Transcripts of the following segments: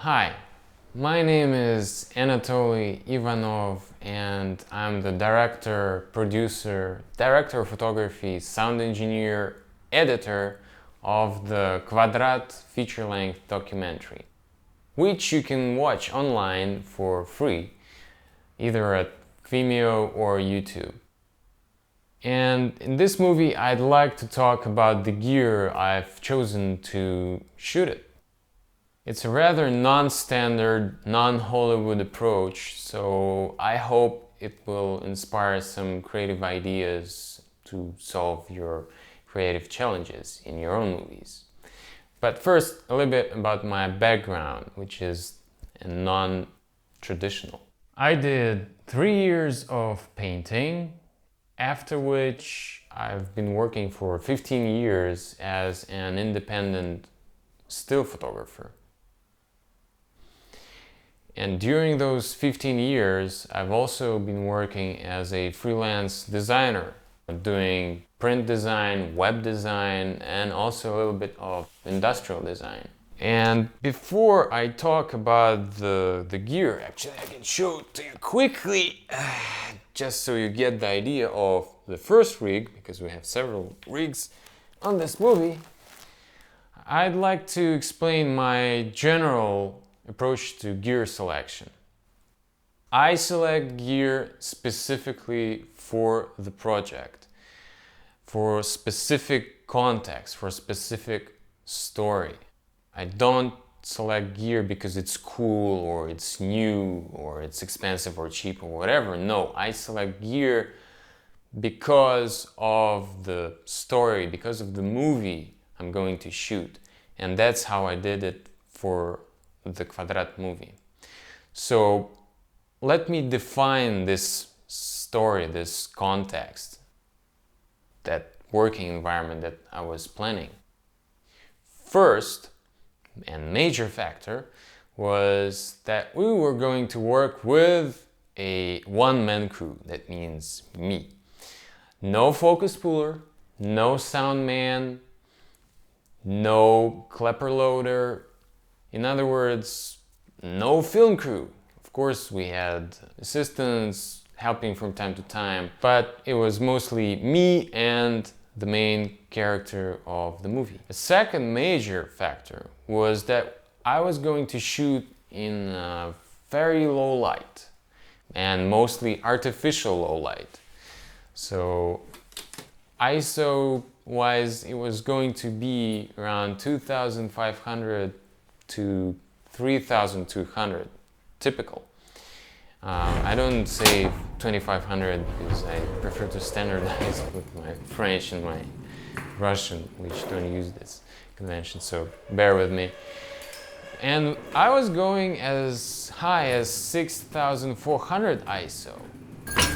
Hi, my name is Anatoly Ivanov and I'm the director, producer, director of photography, sound engineer, editor of the Kvadrat feature-length documentary, which you can watch online for free, either at Vimeo or YouTube. And in this movie, I'd like to talk about the gear I've chosen to shoot it. It's a rather non-standard, non-Hollywood approach, so I hope it will inspire some creative ideas to solve your creative challenges in your own movies. But first, a little bit about my background, which is non-traditional. I did 3 years of painting, after which I've been working for 15 years as an independent still photographer. And during those 15 years, I've also been working as a freelance designer, doing print design, web design, and also a little bit of industrial design. And before I talk about the gear, actually I can show it to you quickly, just so you get the idea of the first rig, because we have several rigs on this movie. I'd like to explain my general approach to gear selection. I select gear specifically for the project, for specific context, for specific story. I don't select gear because it's cool or it's new or it's expensive or cheap or whatever. No, I select gear because of the story, because of the movie I'm going to shoot. And that's how I did it for the Kvadrat movie. So let me define this story, this context, that working environment that I was planning. First and major factor was that we were going to work with a one-man crew. That means me. No focus puller, no sound man, no clipper loader. In other words, no film crew. Of course, we had assistants helping from time to time, but it was mostly me and the main character of the movie. The second major factor was that I was going to shoot in a very low light, and mostly artificial low light. So ISO wise, it was going to be around 2500 to 3200, typical. I don't say 2500 because I prefer to standardize with my French and my Russian, which don't use this convention, so bear with me. And I was going as high as 6400 ISO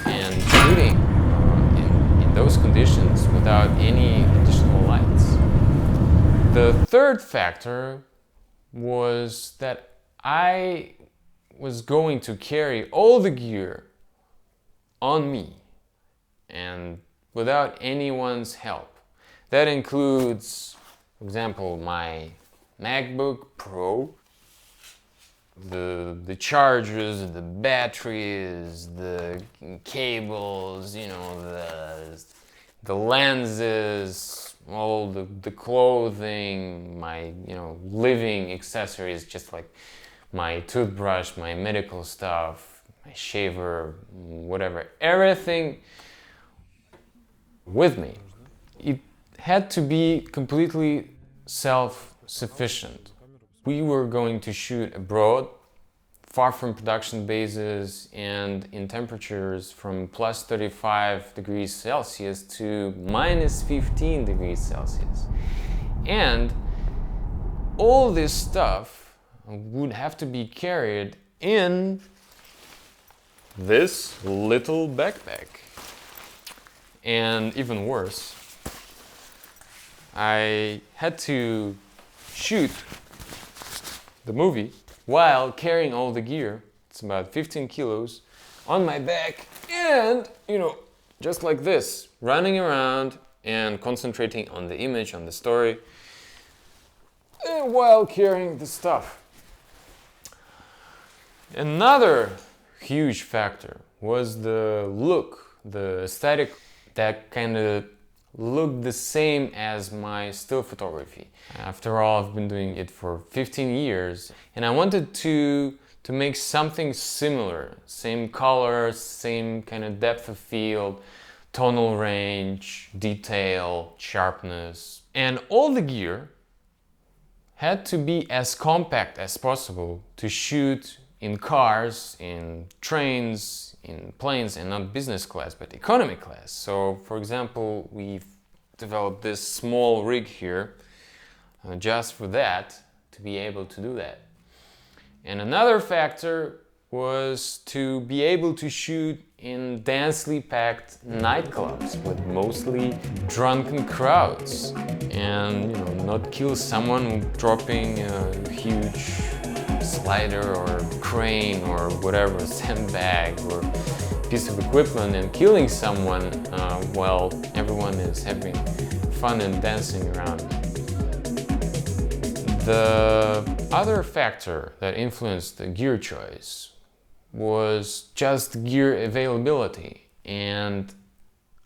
and shooting in those conditions without any additional lights. The third factor was that I was going to carry all the gear on me and without anyone's help. That includes, for example, my MacBook Pro, the chargers, the batteries, the cables, the lenses, all the clothing, my living accessories, just like my toothbrush, my medical stuff, my shaver, whatever, everything with me. It had to be completely self-sufficient. We were going to shoot abroad, far from production bases and in temperatures from plus 35 degrees Celsius to minus 15 degrees Celsius. And all this stuff would have to be carried in this little backpack. And even worse, I had to shoot the movie while carrying all the gear. It's about 15 kilos on my back and, just like this, running around and concentrating on the image, on the story, while carrying the stuff. Another huge factor was the look, the aesthetic that kind of looked the same as my still photography. After all, I've been doing it for 15 years and I wanted to make something similar, same colors, same kind of depth of field, tonal range, detail, sharpness, and all the gear had to be as compact as possible to shoot in cars, in trains, in planes, and not business class, but economy class. So, for example, we've developed this small rig here just for that, to be able to do that. And another factor was to be able to shoot in densely packed nightclubs with mostly drunken crowds and not kill someone dropping a huge slider or crane or whatever, sandbag or piece of equipment and killing someone while everyone is having fun and dancing around. The other factor that influenced the gear choice was just gear availability, and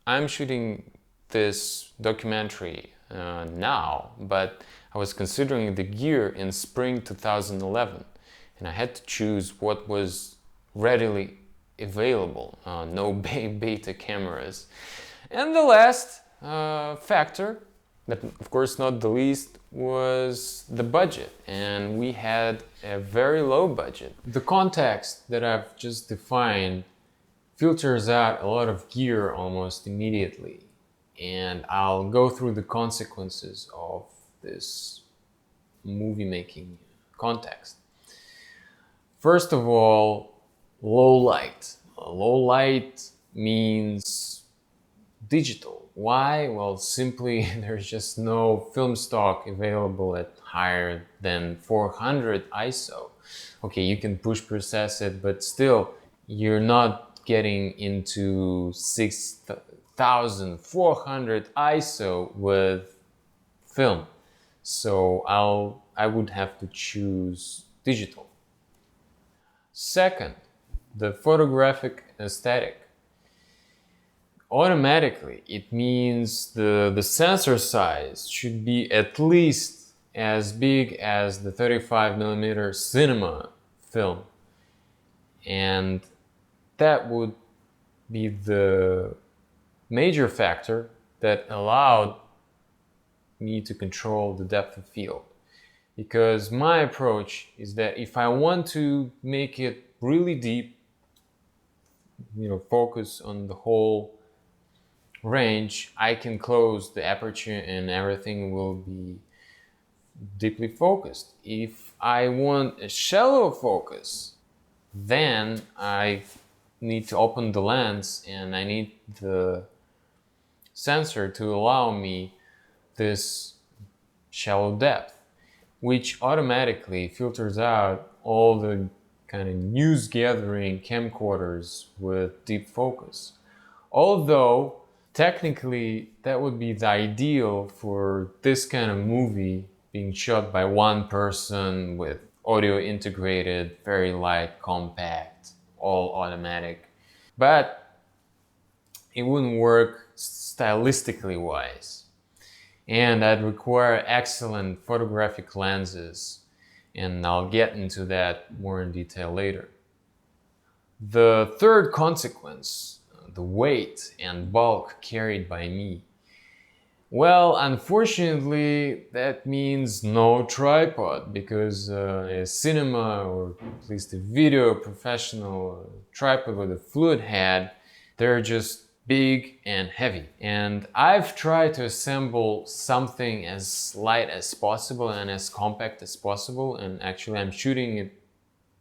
I'm shooting this documentary now, but I was considering the gear in spring 2011 and I had to choose what was readily available, no beta cameras. And the last factor, but of course not the least, was the budget, and we had a very low budget. The context that I've just defined filters out a lot of gear almost immediately, and I'll go through the consequences of this movie making context. First of all, low light. Low light means digital. Why? Well, simply there's just no film stock available at higher than 400 ISO. Okay, you can push process it, but still you're not getting into 6400 ISO with film. So I would have to choose digital. Second, the photographic aesthetic. Automatically, it means the sensor size should be at least as big as the 35mm cinema film. And that would be the major factor that allowed me to control the depth of field. Because my approach is that if I want to make it really deep, focus on the whole range, I can close the aperture and everything will be deeply focused. If I want a shallow focus, then I need to open the lens and I need the sensor to allow me this shallow depth, which automatically filters out all the kind of news gathering camcorders with deep focus. Although technically that would be the ideal for this kind of movie being shot by one person with audio integrated, very light, compact, all automatic. But it wouldn't work stylistically wise. And I'd require excellent photographic lenses, and I'll get into that more in detail later. The third consequence, the weight and bulk carried by me. Well, unfortunately, that means no tripod, because a cinema or at least a video professional tripod with a fluid head, they're just big and heavy. And I've tried to assemble something as light as possible and as compact as possible, and actually I'm shooting it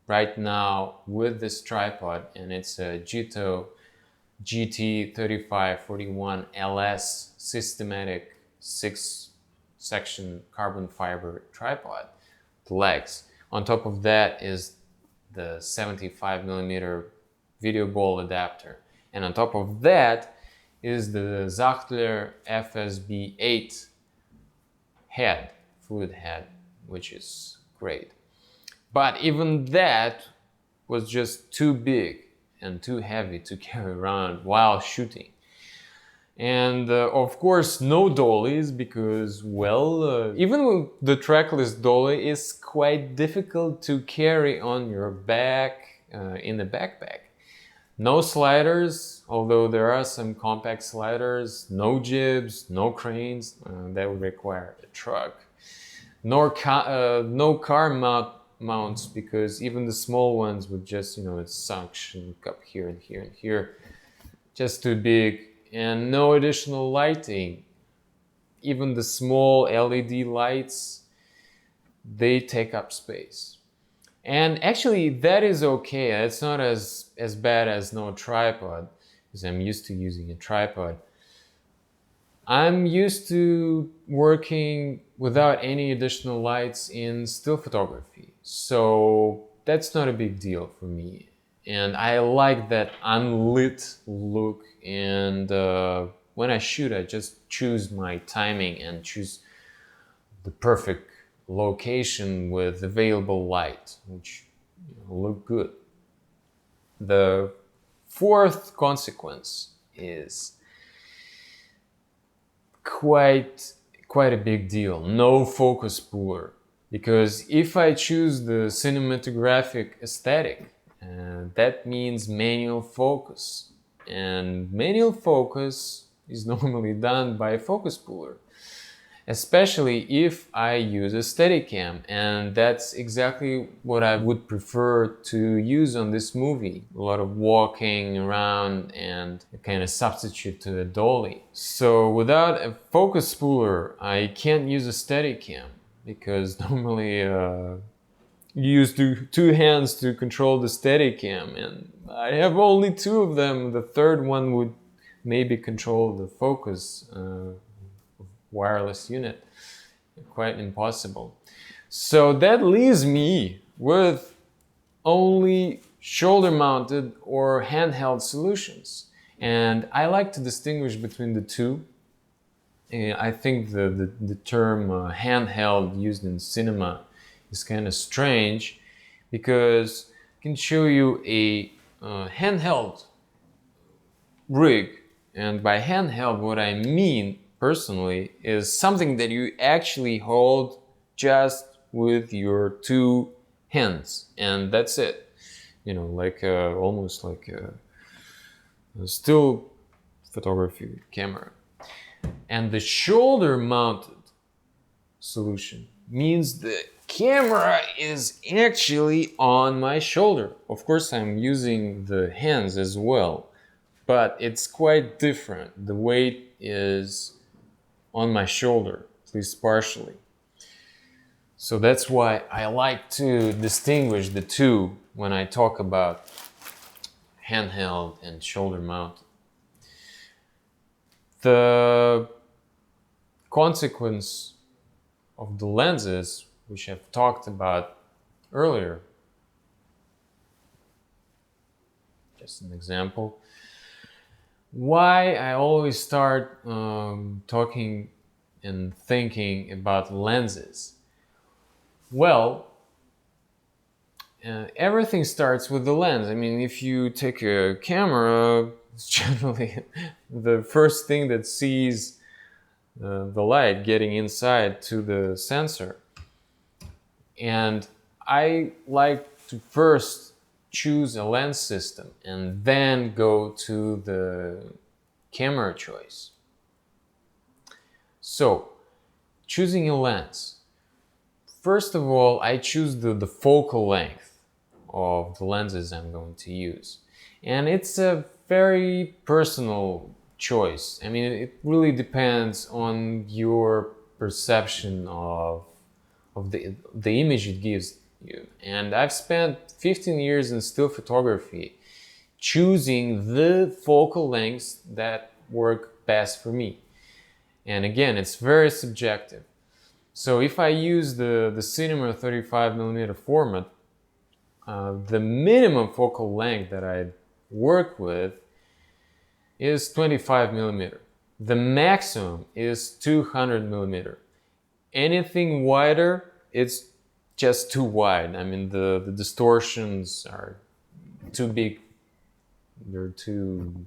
right now with this tripod, and it's a Jito GT3541 LS systematic 6-section carbon fiber tripod. The legs. On top of that is the 75mm video ball adapter. And on top of that is the Zachtler FSB8 head, fluid head, which is great. But even that was just too big and too heavy to carry around while shooting. And of course, no dollies, because, well, even with the trackless dolly, is quite difficult to carry on your back in a backpack. No sliders, although there are some compact sliders, no jibs, no cranes, that would require a truck. No car mounts, because even the small ones would just, it's suction up here and here and here, just too big. And no additional lighting. Even the small LED lights, they take up space. And actually, that is okay. It's not as bad as no tripod, because I'm used to using a tripod. I'm used to working without any additional lights in still photography, so that's not a big deal for me. And I like that unlit look, and when I shoot, I just choose my timing and choose the perfect location with available light, which look good. The fourth consequence is quite a big deal. No focus puller. Because if I choose the cinematographic aesthetic, that means manual focus. And manual focus is normally done by a focus puller. Especially if I use a Steadicam, and that's exactly what I would prefer to use on this movie. A lot of walking around and a kind of substitute to a dolly. So without a focus puller, I can't use a Steadicam, because normally you use two hands to control the Steadicam, and I have only two of them. The third one would maybe control the focus wireless unit. Quite impossible. So that leaves me with only shoulder mounted or handheld solutions. And I like to distinguish between the two. I think the term handheld used in cinema is kind of strange, because I can show you a handheld rig. And by handheld, what I mean personally is something that you actually hold just with your two hands, and that's it. Like almost like a still photography camera. And the shoulder mounted solution means the camera is actually on my shoulder. Of course, I'm using the hands as well, but it's quite different. The weight is on my shoulder, at least partially. So that's why I like to distinguish the two when I talk about handheld and shoulder mounted. The consequence of the lenses, which I've talked about earlier, just an example, why I always start talking and thinking about lenses. Well, everything starts with the lens. I mean, if you take a camera, it's generally the first thing that sees the light getting inside to the sensor. And I like to first choose a lens system and then go to the camera choice. So, choosing a lens. First of all, I choose the focal length of the lenses I'm going to use. And it's a very personal choice. I mean, it really depends on your perception of the image it gives you. And I've spent 15 years in still photography choosing the focal lengths that work best for me. And again, it's very subjective. So if I use the Cinema 35mm format, the minimum focal length that I work with is 25mm. The maximum is 200mm. Anything wider, it's just too wide. I mean, the distortions are too big. They're too...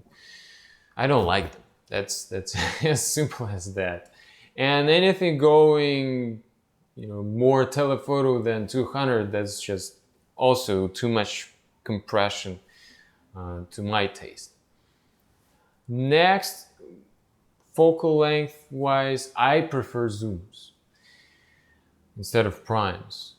I don't like them. That's as simple as that. And anything going, more telephoto than 200, that's just also too much compression to my taste. Next, focal length wise, I prefer zooms instead of primes.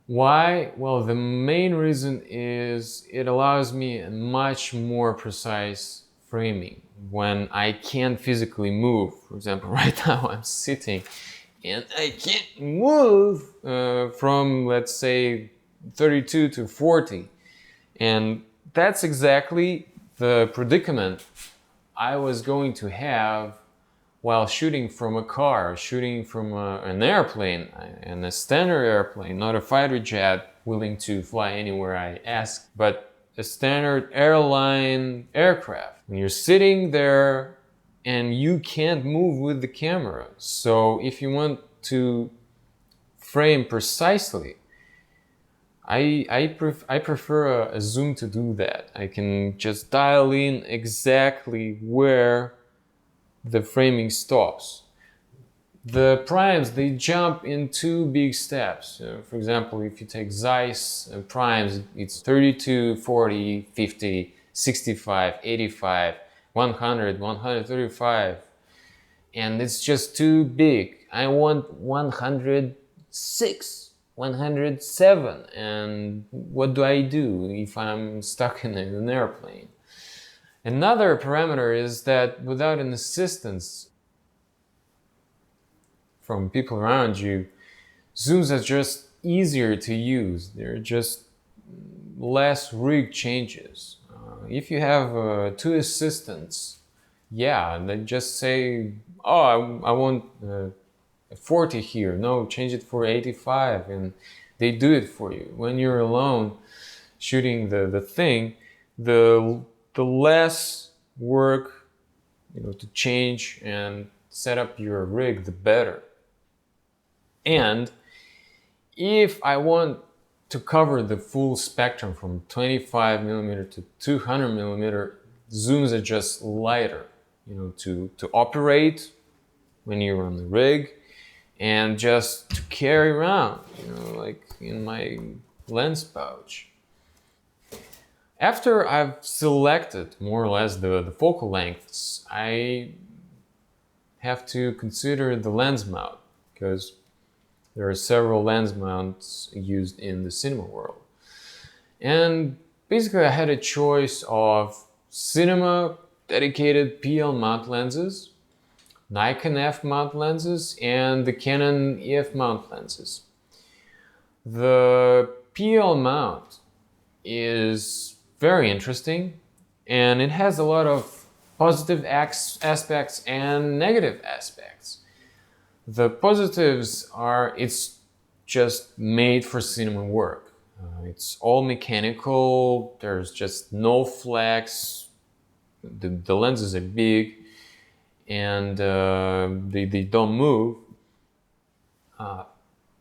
Why? Well, the main reason is it allows me a much more precise framing when I can't physically move. For example, right now I'm sitting and I can't move from, let's say, 32 to 40. And that's exactly the predicament I was going to have while shooting from a car, shooting from an airplane, and a standard airplane, not a fighter jet willing to fly anywhere I ask, but a standard airline aircraft. When you're sitting there and you can't move with the camera. So if you want to frame precisely, I prefer a zoom to do that. I can just dial in exactly where the framing stops. The primes, they jump in two big steps. For example, if you take Zeiss primes, it's 32, 40, 50, 65, 85, 100, 135. And it's just too big. I want 106, 107. And what do I do if I'm stuck in an airplane? Another parameter is that without an assistance from people around you, zooms are just easier to use. They're just less rig changes. If you have two assistants, they just say, oh, I want 40 here. No, change it for 85. And they do it for you. When you're alone shooting the thing, the less work to change and set up your rig, the better. And if I want to cover the full spectrum from 25mm to 200mm, zooms are just lighter, to operate when you're on the rig and just to carry around, like in my lens pouch. After I've selected more or less the focal lengths, I have to consider the lens mount, because there are several lens mounts used in the cinema world. And basically I had a choice of cinema dedicated PL mount lenses, Nikon F mount lenses, and the Canon EF mount lenses. The PL mount is very interesting, and it has a lot of positive aspects and negative aspects. The positives are it's just made for cinema work. It's all mechanical, there's just no flex, the lenses are big, and they don't move.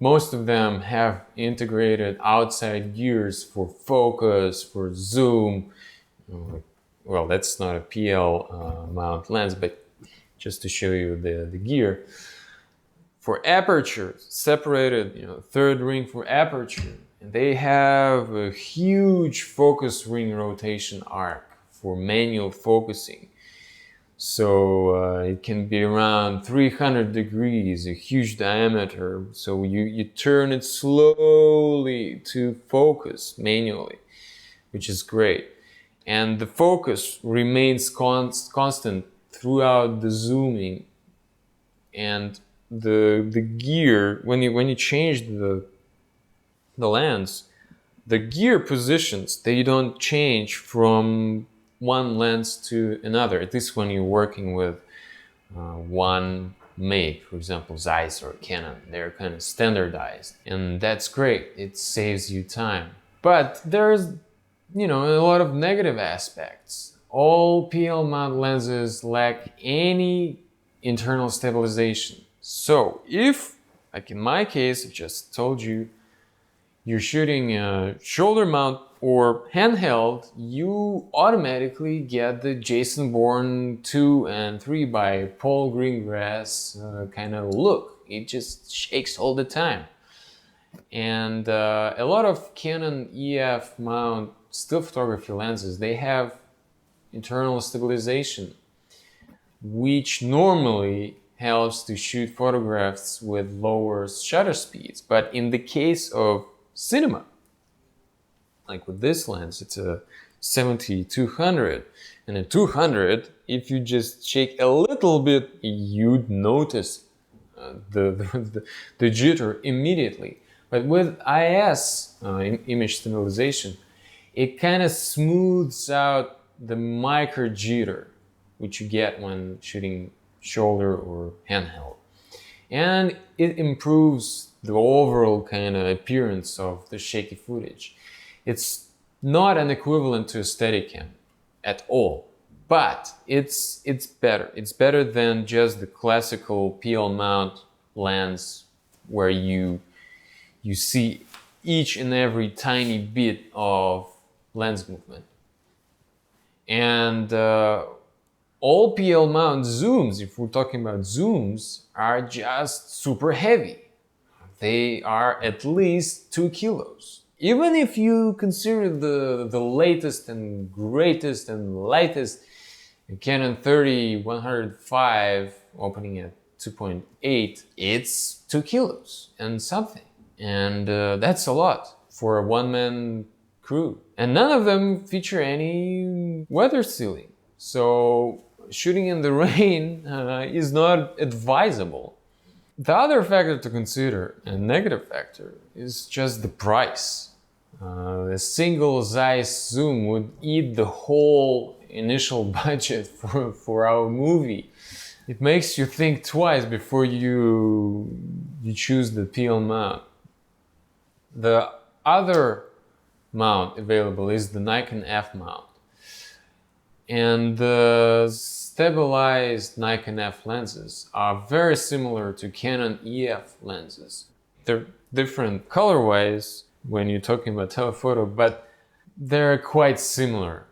Most of them have integrated outside gears for focus, for zoom. Well, that's not a PL mount lens, but just to show you the gear. For aperture, separated, third ring for aperture. And they have a huge focus ring rotation arc for manual focusing. So it can be around 300 degrees, a huge diameter. So you turn it slowly to focus manually, which is great. And the focus remains constant throughout the zooming. And the gear, when you change the lens, the gear positions, they don't change from one lens to another, at least when you're working with one make, for example, Zeiss or Canon. They're kind of standardized, and that's great. It saves you time. But there's, a lot of negative aspects. All PL mount lenses lack any internal stabilization. So if, like in my case, I just told you, you're shooting a shoulder mount or handheld, you automatically get the Jason Bourne 2 and 3 by Paul Greengrass kind of look. It just shakes all the time. And a lot of Canon EF mount still photography lenses, they have internal stabilization, which normally helps to shoot photographs with lower shutter speeds. But in the case of cinema, like with this lens, it's a 70-200, and a 200, if you just shake a little bit, you'd notice the jitter immediately. But with IS, image stabilization, it kind of smooths out the micro jitter, which you get when shooting shoulder or handheld. And it improves the overall kind of appearance of the shaky footage. It's not an equivalent to a Steadicam at all, but it's better. It's better than just the classical PL mount lens where you see each and every tiny bit of lens movement. And all PL mount zooms, if we're talking about zooms, are just super heavy. They are at least 2 kilos. Even if you consider the latest and greatest and lightest Canon 30-105 opening at 2.8, it's 2 kilos and something. And that's a lot for a one-man crew. And none of them feature any weather sealing. So shooting in the rain is not advisable. The other factor to consider, a negative factor, is just the price. A single Zeiss zoom would eat the whole initial budget for our movie. It makes you think twice before you choose the PL mount. The other mount available is the Nikon F mount. And the stabilized Nikon F lenses are very similar to Canon EF lenses. They're different color-wise when you're talking about telephoto, but they're quite similar.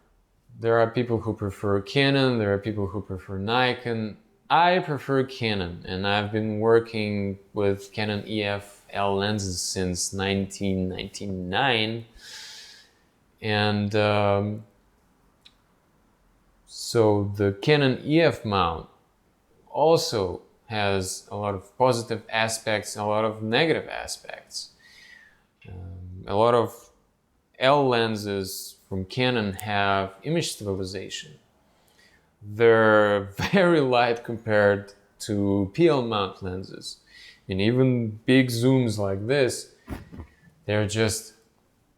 There are people who prefer Canon, there are people who prefer Nikon. I prefer Canon, and I've been working with Canon EF L lenses since 1999. And so the Canon EF mount also has a lot of positive aspects and a lot of negative aspects. A lot of L lenses from Canon have image stabilization. They're very light compared to PL mount lenses. And even big zooms like this, they're just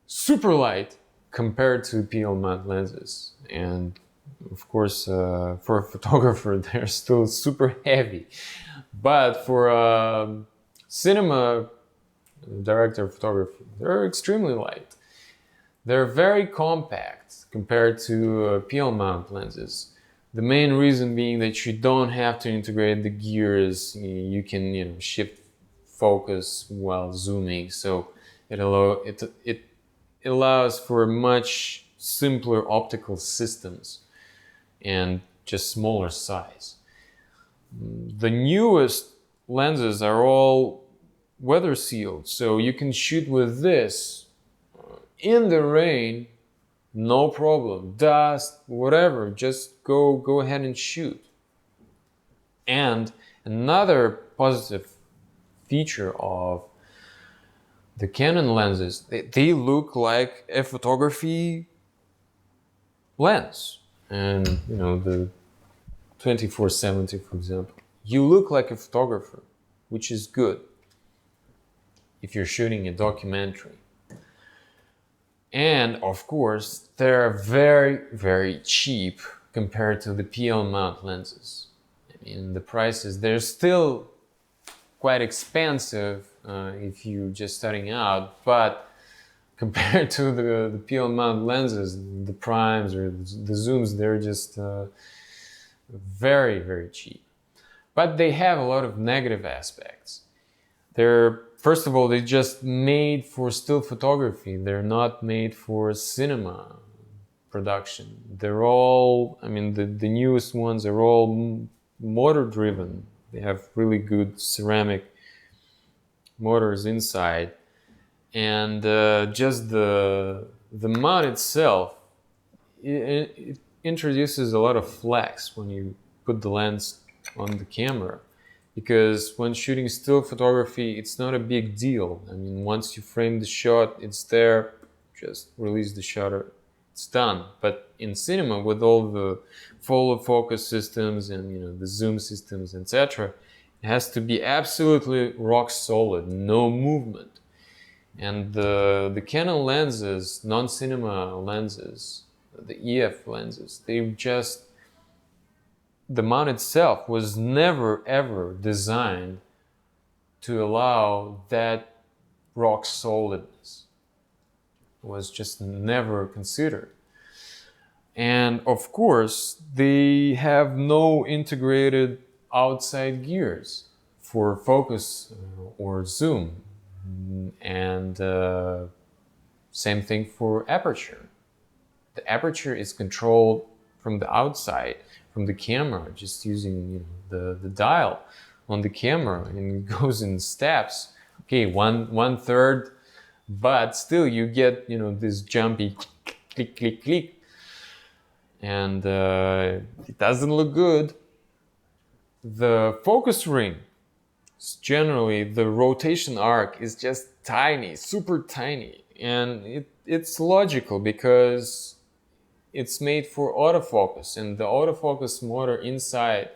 super light compared to PL mount lenses. And of course, for a photographer, they're still super heavy. But for a cinema director of photography, they're extremely light. They're very compact compared to PL mount lenses. The main reason being that you don't have to integrate the gears. You can, shift focus while zooming. So it allows for much simpler optical systems and just smaller size. The newest lenses are all weather sealed, so you can shoot with this in the rain, no problem. Dust, whatever, just go ahead and shoot. And another positive feature of the Canon lenses, they look like a photography lens. And the 24-70, for example, you look like a photographer, which is good if you're shooting a documentary. And of course, they're very, very cheap compared to the PL mount lenses. I mean, the prices, they're still quite expensive if you're just starting out, but compared to the PL mount lenses, the primes or the zooms, they're just very, very cheap. But they have a lot of negative aspects. They're first of all, they're just made for still photography. They're not made for cinema production. They're all, I mean, the newest ones are all motor driven. They have really good ceramic motors inside, and just the mount itself, it introduces a lot of flex when you put the lens on the camera, because when shooting still photography, it's not a big deal. I mean, once you frame the shot, it's there, just release the shutter, it's done. But in cinema, with all the follow focus systems and, you know, the zoom systems, etc., it has to be absolutely rock solid, no movement. And the Canon lenses, non-cinema lenses, the EF lenses, the mount itself was never ever designed to allow that rock solidness. It was just never considered. And of course, they have no integrated outside gears for focus or zoom. And same thing for aperture. The aperture is controlled from the outside, from the camera, just using, you know, the dial on the camera, and it goes in steps. Okay, one third, but still you get, you know, this jumpy click click click, and it doesn't look good. The focus ring, generally the rotation arc is just tiny, super tiny, and it's logical because it's made for autofocus, and the autofocus motor inside,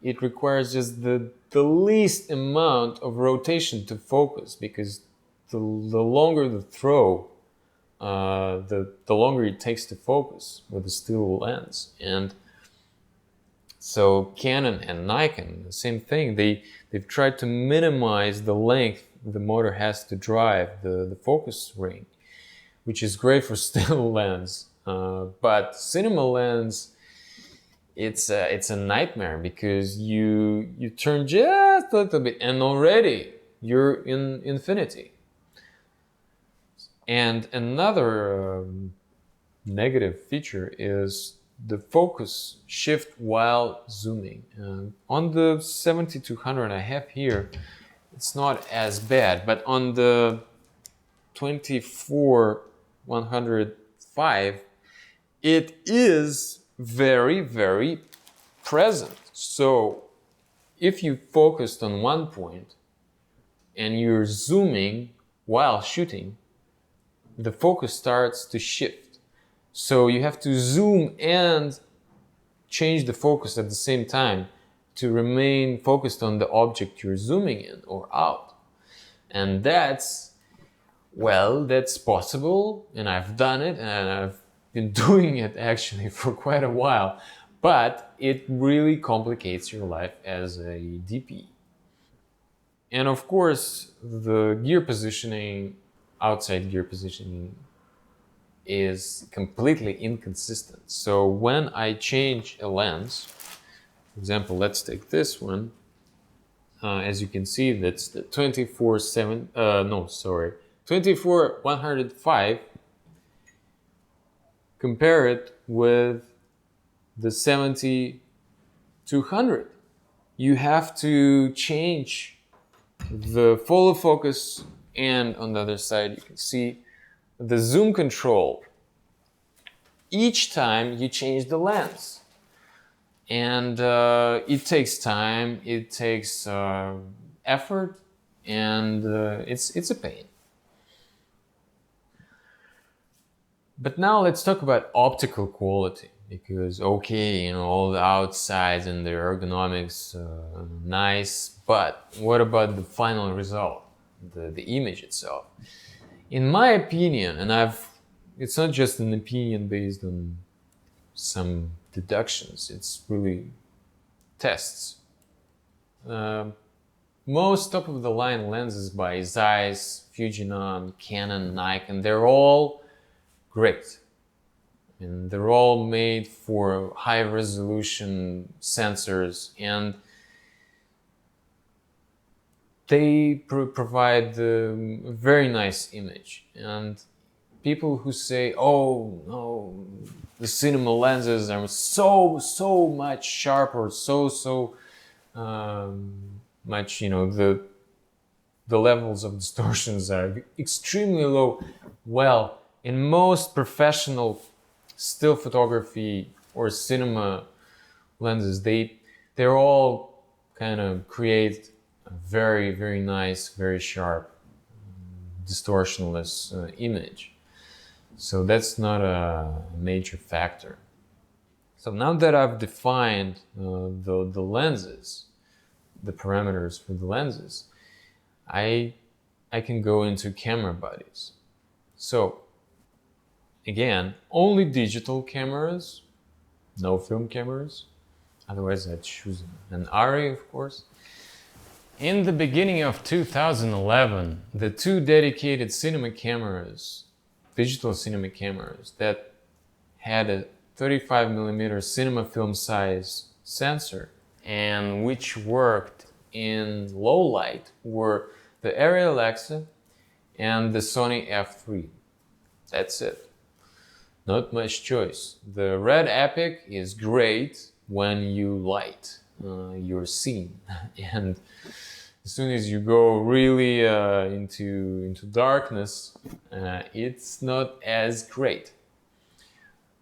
it requires just the least amount of rotation to focus, because the longer the throw, the longer it takes to focus with the still lens. And so Canon and Nikon, the same thing, they've tried to minimize the length the motor has to drive the focus ring, which is great for still lens. But cinema lens, it's a nightmare, because you turn just a little bit and already you're in infinity. And another negative feature is the focus shift while zooming. On the 70-200 I have here, it's not as bad, but on the 24-105, it is very, very present. So if you focused on one point and you're zooming while shooting, the focus starts to shift. So you have to zoom and change the focus at the same time to remain focused on the object you're zooming in or out. And that's possible, and I've done it, and I've been doing it actually for quite a while, but it really complicates your life as a DP. And of course, the gear positioning, outside gear positioning, is completely inconsistent. So when I change a lens, for example, let's take this one. As you can see, that's the 24-105. Compare it with the 70-200. You have to change the follow focus, and on the other side you can see the zoom control each time you change the lens. And it takes time, it takes effort, and it's a pain. But now let's talk about optical quality, because okay, you know, all the outsides and the ergonomics, nice, but what about the final result, the image itself? In my opinion, and it's not just an opinion based on some deductions, it's really tests. Most top-of-the-line lenses by Zeiss, Fujinon, Canon, Nikon, they're all great. And they're all made for high-resolution sensors, and they provide a very nice image. And people who say, "Oh no, the cinema lenses are so much sharper, much, the levels of distortions are extremely low." Well, in most professional still photography or cinema lenses, they're all kind of create a very, very nice, very sharp, distortionless image. So that's not a major factor. So now that I've defined the lenses, the parameters for the lenses, I can go into camera bodies. So again, only digital cameras, no film cameras. Otherwise, I'd choose an ARRI, of course. In the beginning of 2011, the two dedicated cinema cameras, digital cinema cameras, that had a 35mm cinema film size sensor and which worked in low light were the ARRI Alexa and the Sony f3. That's it. Not much choice. The Red Epic is great when you light your scene, and as soon as you go really into darkness, it's not as great.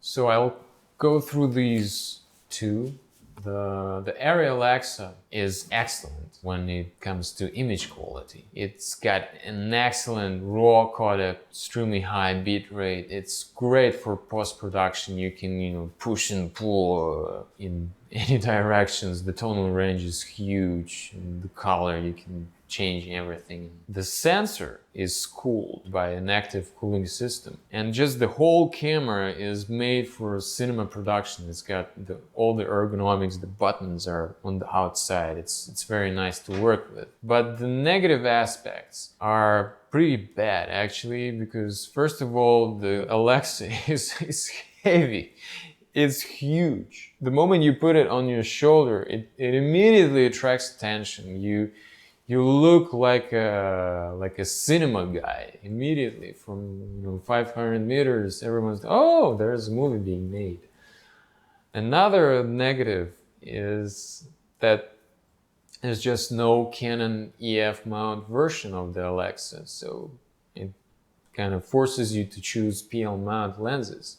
So I'll go through these two. The ARRI Alexa is excellent when it comes to image quality. It's got an excellent raw codec, extremely high bit rate. It's great for post-production. You can, push and pull in any directions. The tonal range is huge. And the color, you can change everything. The sensor is cooled by an active cooling system, and just the whole camera is made for cinema production. It's got all the ergonomics. The buttons are on the outside. It's very nice to work with. But the negative aspects are pretty bad, actually, because first of all, the Alexa is heavy. It's huge. The moment you put it on your shoulder, it immediately attracts attention. You look like a cinema guy immediately from 500 meters. Everyone's, oh, there's a movie being made. Another negative is that there's just no Canon EF mount version of the Alexa, so it kind of forces you to choose PL mount lenses.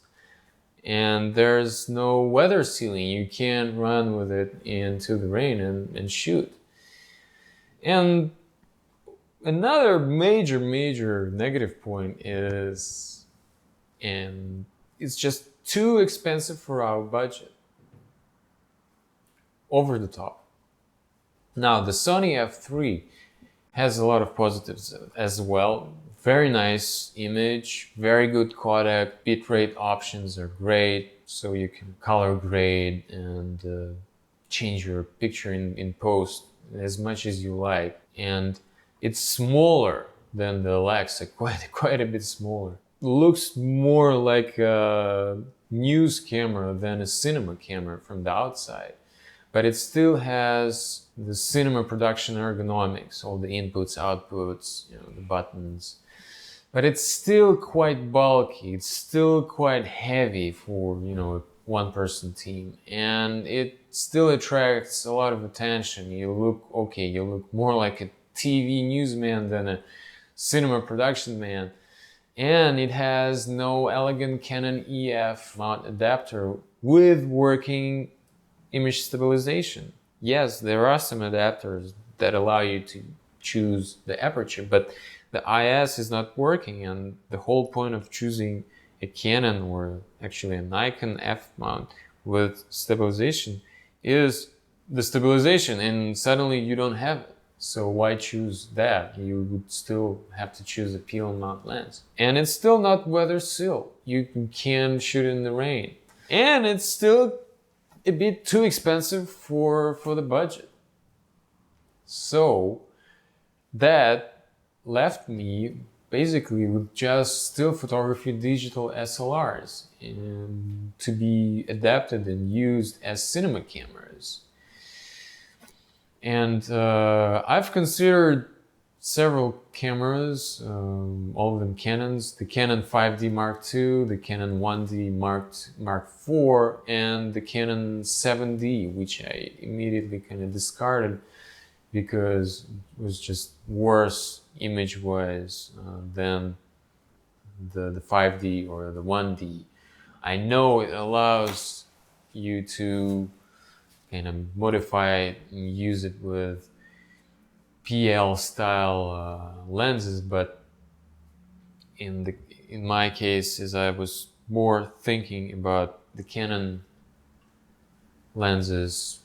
And there's no weather sealing. You can't run with it into the rain and shoot. And another major negative point is, and it's just too expensive for our budget. Over the top. Now, the Sony f3 has a lot of positives as well. Very nice image, very good codec, bitrate options are great, so you can color grade and change your picture in post as much as you like. And it's smaller than the Alexa, quite a bit smaller. It looks more like a news camera than a cinema camera from the outside. But it still has the cinema production ergonomics, all the inputs, outputs, the buttons. But it's still quite bulky. It's still quite heavy for, a one-person team. And it still attracts a lot of attention. You look more like a TV newsman than a cinema production man. And it has no elegant Canon EF mount adapter with working image stabilization. Yes, there are some adapters that allow you to choose the aperture, but the IS is not working, and the whole point of choosing a Canon or actually a Nikon F mount with stabilization is the stabilization, and suddenly you don't have it. So why choose that? You would still have to choose a PL mount lens. And it's still not weather sealed. You can shoot in the rain. And it's still a bit too expensive for the budget. So that left me basically with just still photography digital SLRs to be adapted and used as cinema cameras. And I've considered several cameras, all of them Canons, the Canon 5D Mark II, the Canon 1D Mark IV, and the Canon 7D, which I immediately kind of discarded because it was just worse image-wise than the 5D or the 1D. I know it allows you to kind of modify it and use it with PL style lenses, but in my case, as I was more thinking about the Canon lenses,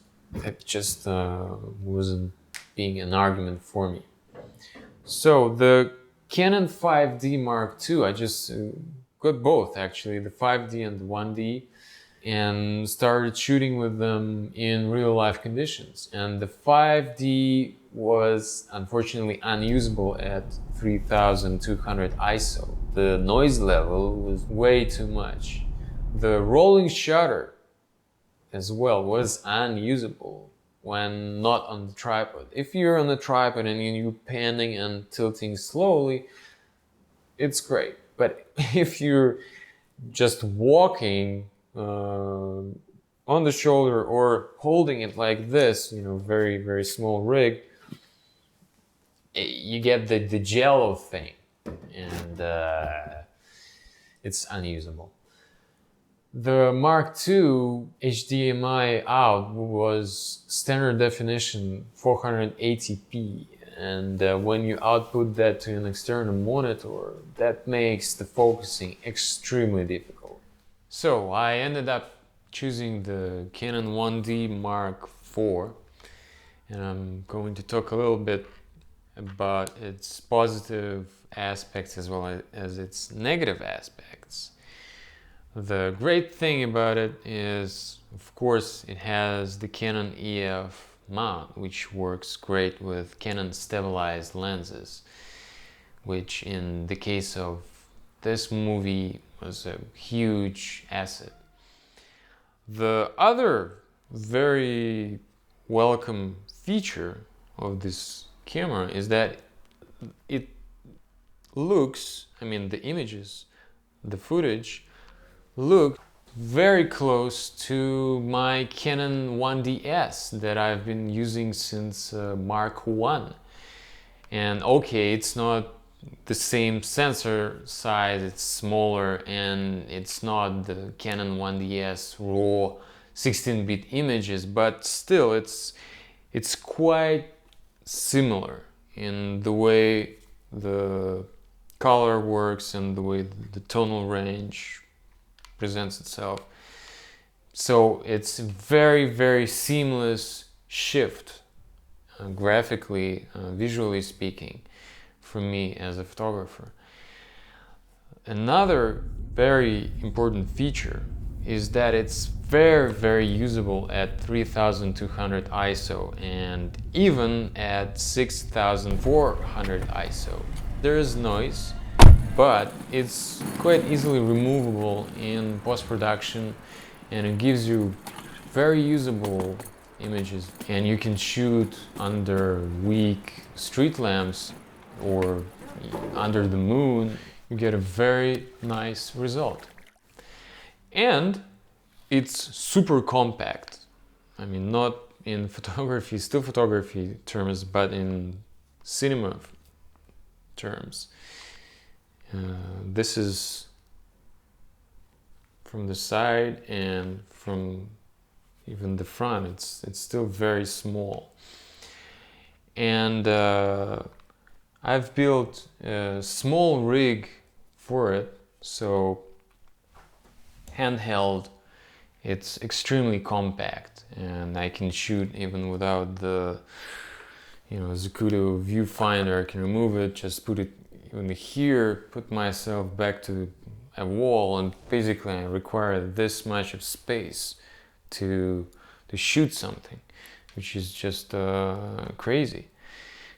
it just wasn't being an argument for me. So the Canon 5D Mark II, I just got both actually, the 5D and the 1D, and started shooting with them in real life conditions. And the 5D was unfortunately unusable at 3200 ISO. The noise level was way too much. The rolling shutter as well was unusable when not on the tripod. If you're on the tripod and you're panning and tilting slowly, it's great. But if you're just walking on the shoulder or holding it like this, very, very small rig, you get the jello thing, and it's unusable. The Mark II HDMI out was standard definition 480p, and when you output that to an external monitor, that makes the focusing extremely difficult. So I ended up choosing the Canon 1D Mark IV, and I'm going to talk a little bit about its positive aspects as well as its negative aspects. The great thing about it is, of course, it has the Canon EF mount, which works great with Canon stabilized lenses, which in the case of this movie was a huge asset. The other very welcome feature of this camera is that it looks, the images, the footage, look very close to my Canon 1DS that I've been using since Mark I. And okay, it's not the same sensor size, it's smaller, and it's not the Canon 1DS raw 16-bit images, but still it's quite similar in the way the color works and the way the tonal range presents itself. So it's a very, very seamless shift, graphically, visually speaking, for me as a photographer. Another very important feature is that it's very, very usable at 3200 ISO and even at 6400 ISO. There is noise, but it's quite easily removable in post-production, and it gives you very usable images. And you can shoot under weak street lamps or under the moon. You get a very nice result. And it's super compact. Not in photography, still photography terms, but in cinema terms. This is from the side and from even the front. It's still very small. And I've built a small rig for it, so handheld, it's extremely compact, and I can shoot even without the Zacuto viewfinder. I can remove it, just put it in here, put myself back to a wall, and basically I require this much of space to shoot something, which is just crazy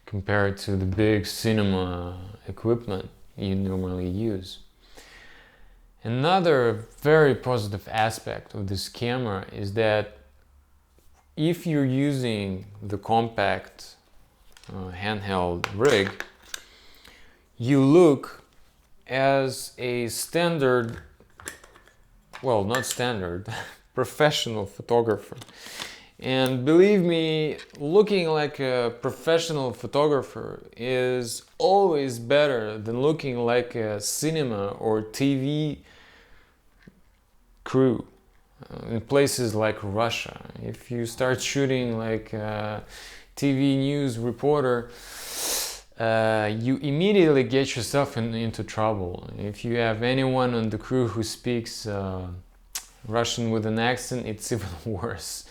compared to the big cinema equipment you normally use. Another very positive aspect of this camera is that if you're using the compact handheld rig, you look as a standard, well, not standard, professional photographer. And believe me, looking like a professional photographer is always better than looking like a cinema or TV crew in places like Russia. If you start shooting like a TV news reporter, you immediately get yourself into trouble. If you have anyone on the crew who speaks Russian with an accent, it's even worse.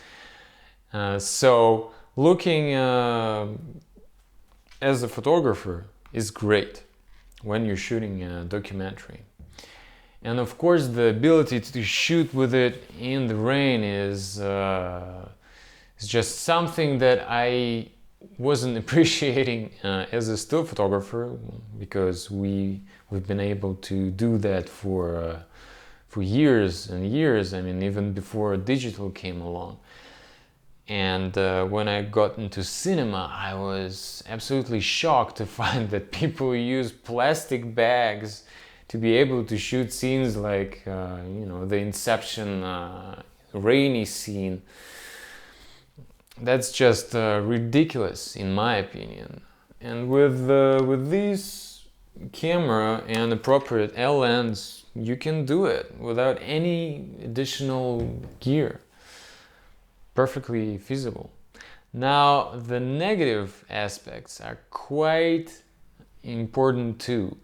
So looking as a photographer is great when you're shooting a documentary. And of course the ability to shoot with it in the rain is just something that I wasn't appreciating as a still photographer, because we've been able to do that for years and years. I mean, even before digital came along. And when I got into cinema, I was absolutely shocked to find that people use plastic bags to be able to shoot scenes like, the Inception rainy scene. That's just ridiculous, in my opinion. And with this camera and appropriate L lens, you can do it without any additional gear. Perfectly feasible. Now, the negative aspects are quite important too.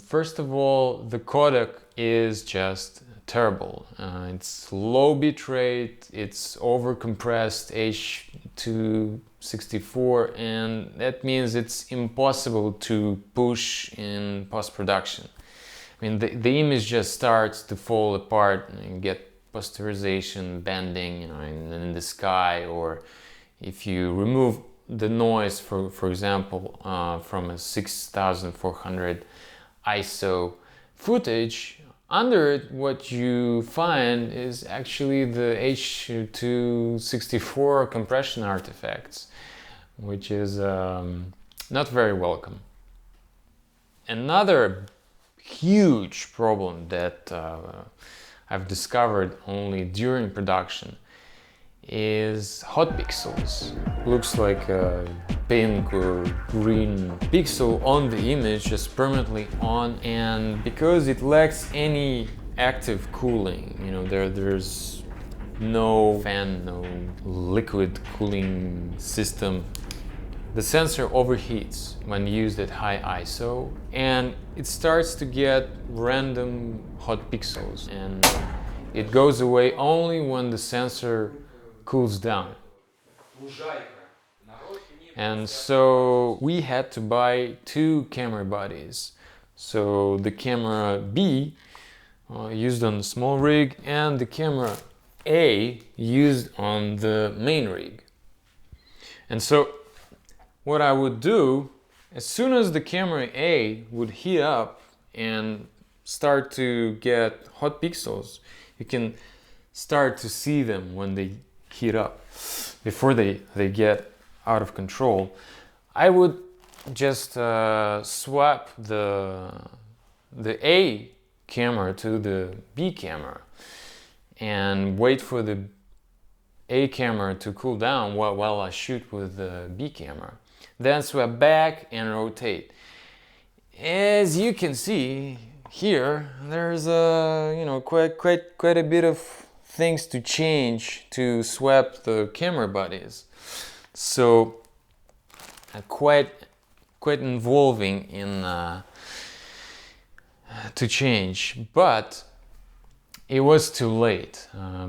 First of all, the codec is just terrible. It's low bitrate, it's overcompressed H.264, and that means it's impossible to push in post-production. I mean, the image just starts to fall apart and get posterization, bending, in the sky, or if you remove the noise, for example, from a 6400 ISO footage, under it what you find is actually the H.264 compression artifacts, which is not very welcome. Another huge problem that I've discovered only during production is hot pixels. Looks like a pink or green pixel on the image, just permanently on, and because it lacks any active cooling, there's no fan, no liquid cooling system, the sensor overheats when used at high ISO, and it starts to get random hot pixels, and it goes away only when the sensor cools down. And so we had to buy two camera bodies. So the camera B used on the small rig, and the camera A used on the main rig. And so what I would do, as soon as the camera A would heat up and start to get hot pixels, you can start to see them when they heat up, before they get out of control. I would just swap the A camera to the B camera and wait for the A camera to cool down while I shoot with the B camera. Then swap back and rotate. As you can see here, there's quite a bit of things to change to swap the camera bodies. So quite involving in to change, but it was too late.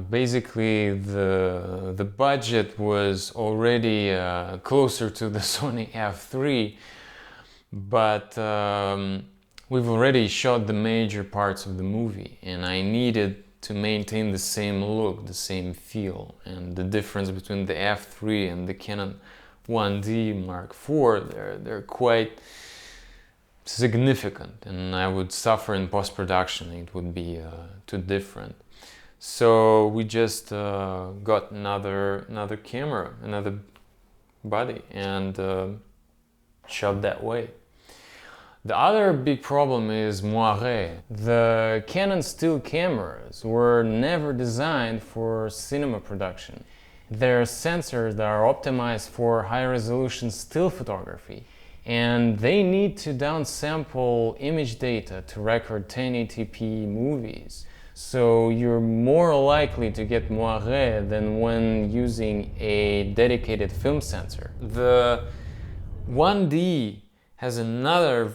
Basically, the budget was already closer to the Sony f3, but we've already shot the major parts of the movie, and I needed to maintain the same look, the same feel, and the difference between the f3 and the Canon 1D Mark IV, they're quite significant, and I would suffer in post-production. It would be too different. So we just got another camera, another body, and shot that way. The other big problem is moire. The Canon still cameras were never designed for cinema production. They're sensors that are optimized for high-resolution still photography, and they need to downsample image data to record 1080p movies. So you're more likely to get moire than when using a dedicated film sensor. The 1D has another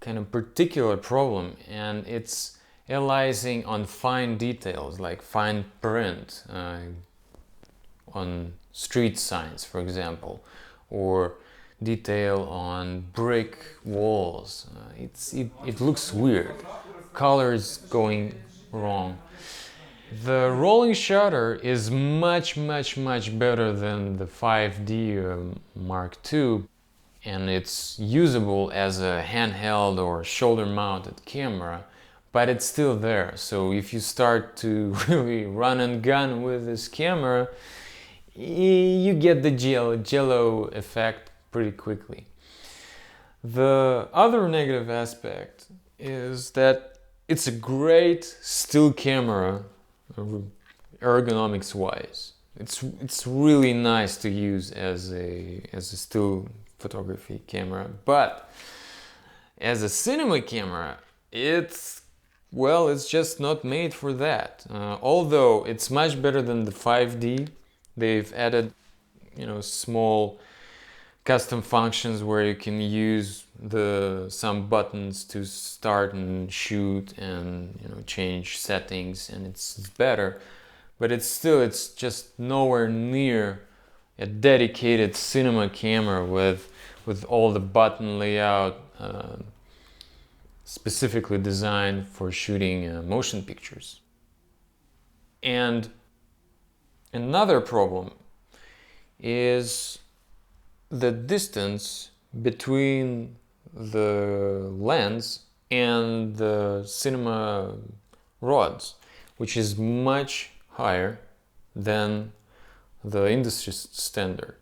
kind of particular problem, and it's analyzing on fine details like fine print on street signs, for example, or detail on brick walls. It looks weird, colors going wrong. The rolling shutter is much better than the 5D Mark II, and it's usable as a handheld or shoulder-mounted camera, but it's still there. So if you start to really run and gun with this camera, you get the jello effect pretty quickly. The other negative aspect is that it's a great still camera, ergonomics wise. It's really nice to use as a still photography camera, but as a cinema camera, it's just not made for that. Although it's much better than the 5D, they've added, small custom functions where you can use some buttons to start and shoot and change settings, and it's better. But it's just nowhere near a dedicated cinema camera with all the button layout specifically designed for shooting motion pictures. And another problem is the distance between the lens and the cinema rods, which is much higher than the industry standard,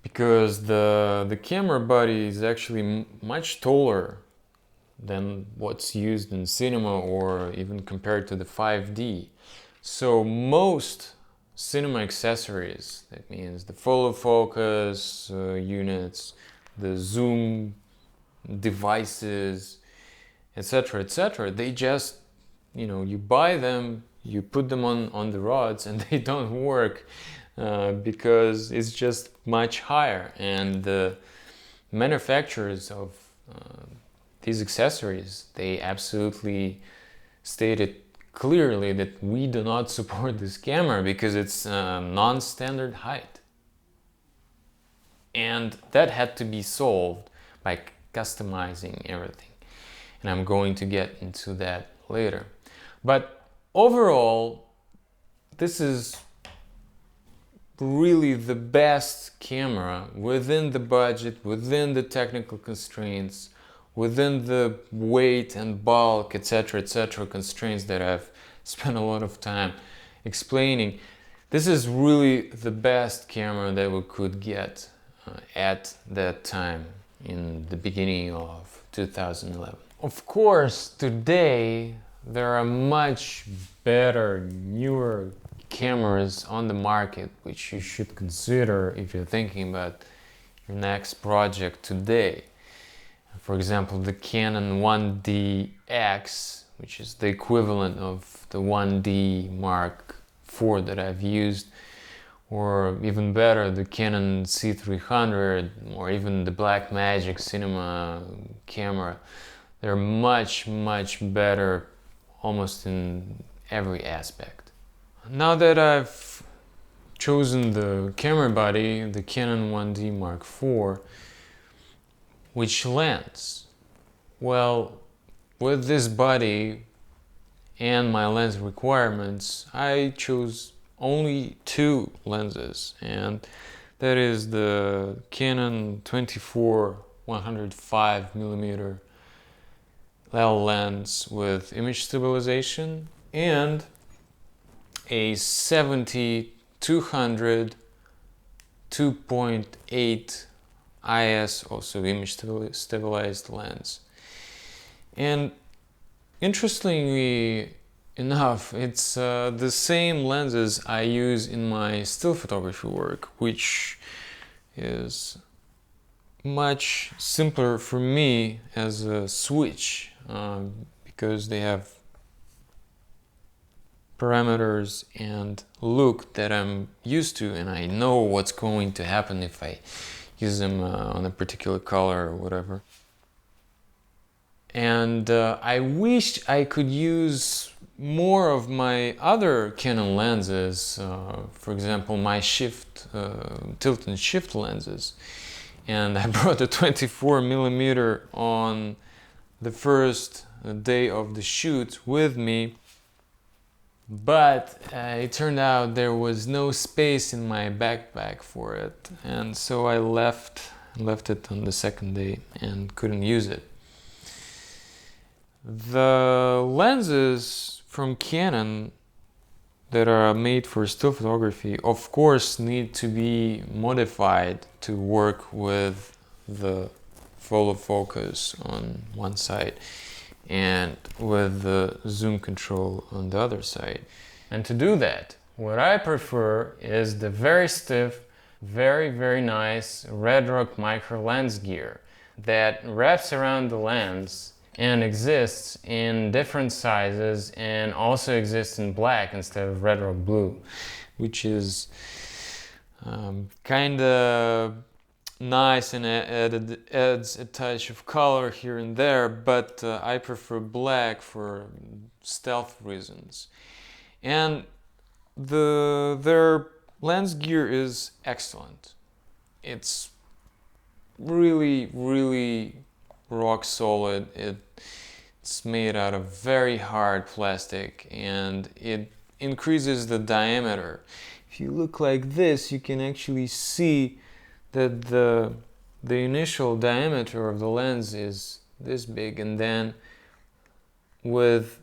because the camera body is actually much taller than what's used in cinema, or even compared to the 5D. So most cinema accessories, that means the follow focus units, the zoom devices, etc., they just, you buy them, you put them on the rods, and they don't work because it's just much higher. And the manufacturers of these accessories, they absolutely stated clearly that we do not support this camera because it's non-standard height. And that had to be solved by customizing everything. And I'm going to get into that later. But overall, this is really the best camera within the budget, within the technical constraints, within the weight and bulk, etc., constraints that I've spent a lot of time explaining. This is really the best camera that we could get at that time in the beginning of 2011. Of course, today there are much better, newer cameras on the market which you should consider if you're thinking about your next project today. For example, the Canon 1DX, which is the equivalent of the 1D Mark IV that I've used, or even better, the Canon C300, or even the Blackmagic Cinema camera. They're much better almost in every aspect. Now that I've chosen the camera body, the Canon 1D Mark IV, which lens? Well, with this body and my lens requirements, I chose only two lenses, and that is the Canon 24-105mm L lens with image stabilization, and a 70-200 2.8 IS, also image stabilized lens. And interestingly enough, it's the same lenses I use in my still photography work, which is much simpler for me as a switch, because they have parameters and look that I'm used to, and I know what's going to happen if I use them on a particular color or whatever. And I wish I could use more of my other Canon lenses, for example my tilt and shift lenses, and I brought a 24mm on the first day of the shoot with me, but it turned out there was no space in my backpack for it, and so I left it on the second day and couldn't use it. The lenses from Canon that are made for still photography, of course, need to be modified to work with the follow focus on one side and with the zoom control on the other side. And to do that, what I prefer is the very stiff, very nice RedRock micro lens gear that wraps around the lens and exists in different sizes and also exists in black instead of RedRock blue, which is kind of nice and adds a touch of color here and there, but I prefer black for stealth reasons. And their lens gear is excellent. It's really rock solid. It's made out of very hard plastic and it increases the diameter. If you look like this, you can actually see that the initial diameter of the lens is this big, and then with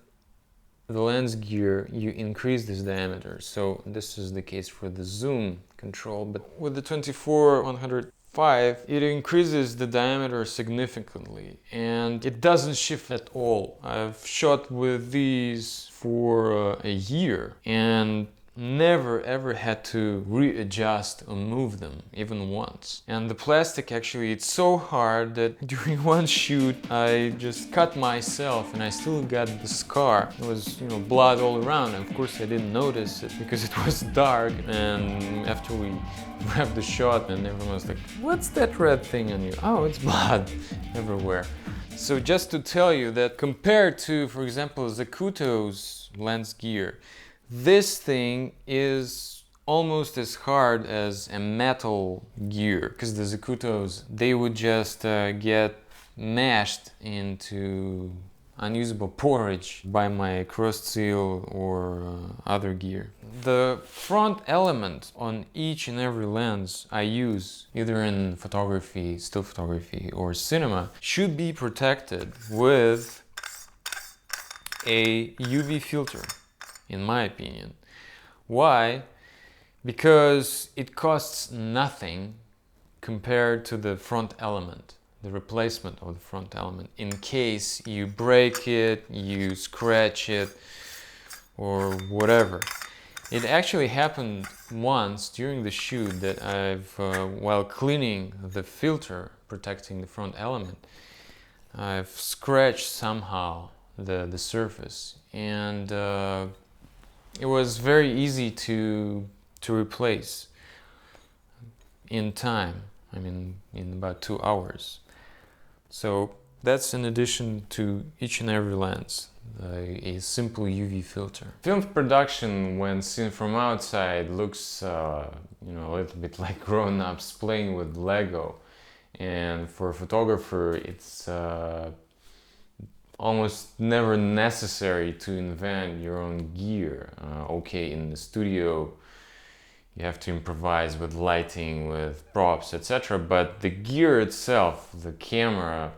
the lens gear you increase this diameter. So this is the case for the zoom control, but with the 24-105 it increases the diameter significantly and it doesn't shift at all. I've shot with these for a year and never ever had to readjust or move them even once. And the plastic, actually, it's so hard that during one shoot I just cut myself and I still got the scar. It was, blood all around, and of course I didn't notice it because it was dark, and after we wrapped the shot and everyone was like, "What's that red thing on you?" "Oh, it's blood everywhere." So just to tell you that compared to, for example, Zacuto's lens gear, this thing is almost as hard as a metal gear, because the Zacutos, they would just get mashed into unusable porridge by my crossed seal or other gear. The front element on each and every lens I use, either in photography, still photography, or cinema, should be protected with a UV filter, in my opinion. Why? Because it costs nothing compared to the front element, the replacement of the front element, in case you break it, you scratch it, or whatever. It actually happened once during the shoot that while cleaning the filter protecting the front element, I've scratched somehow the surface, and it was very easy to replace in time. I mean, in about 2 hours. So that's in addition to each and every lens, a simple UV filter. Film production, when seen from outside, looks a little bit like grown-ups playing with Lego, and for a photographer it's almost never necessary to invent your own gear. Okay, in the studio you have to improvise with lighting, with props, etc. But the gear itself, the camera,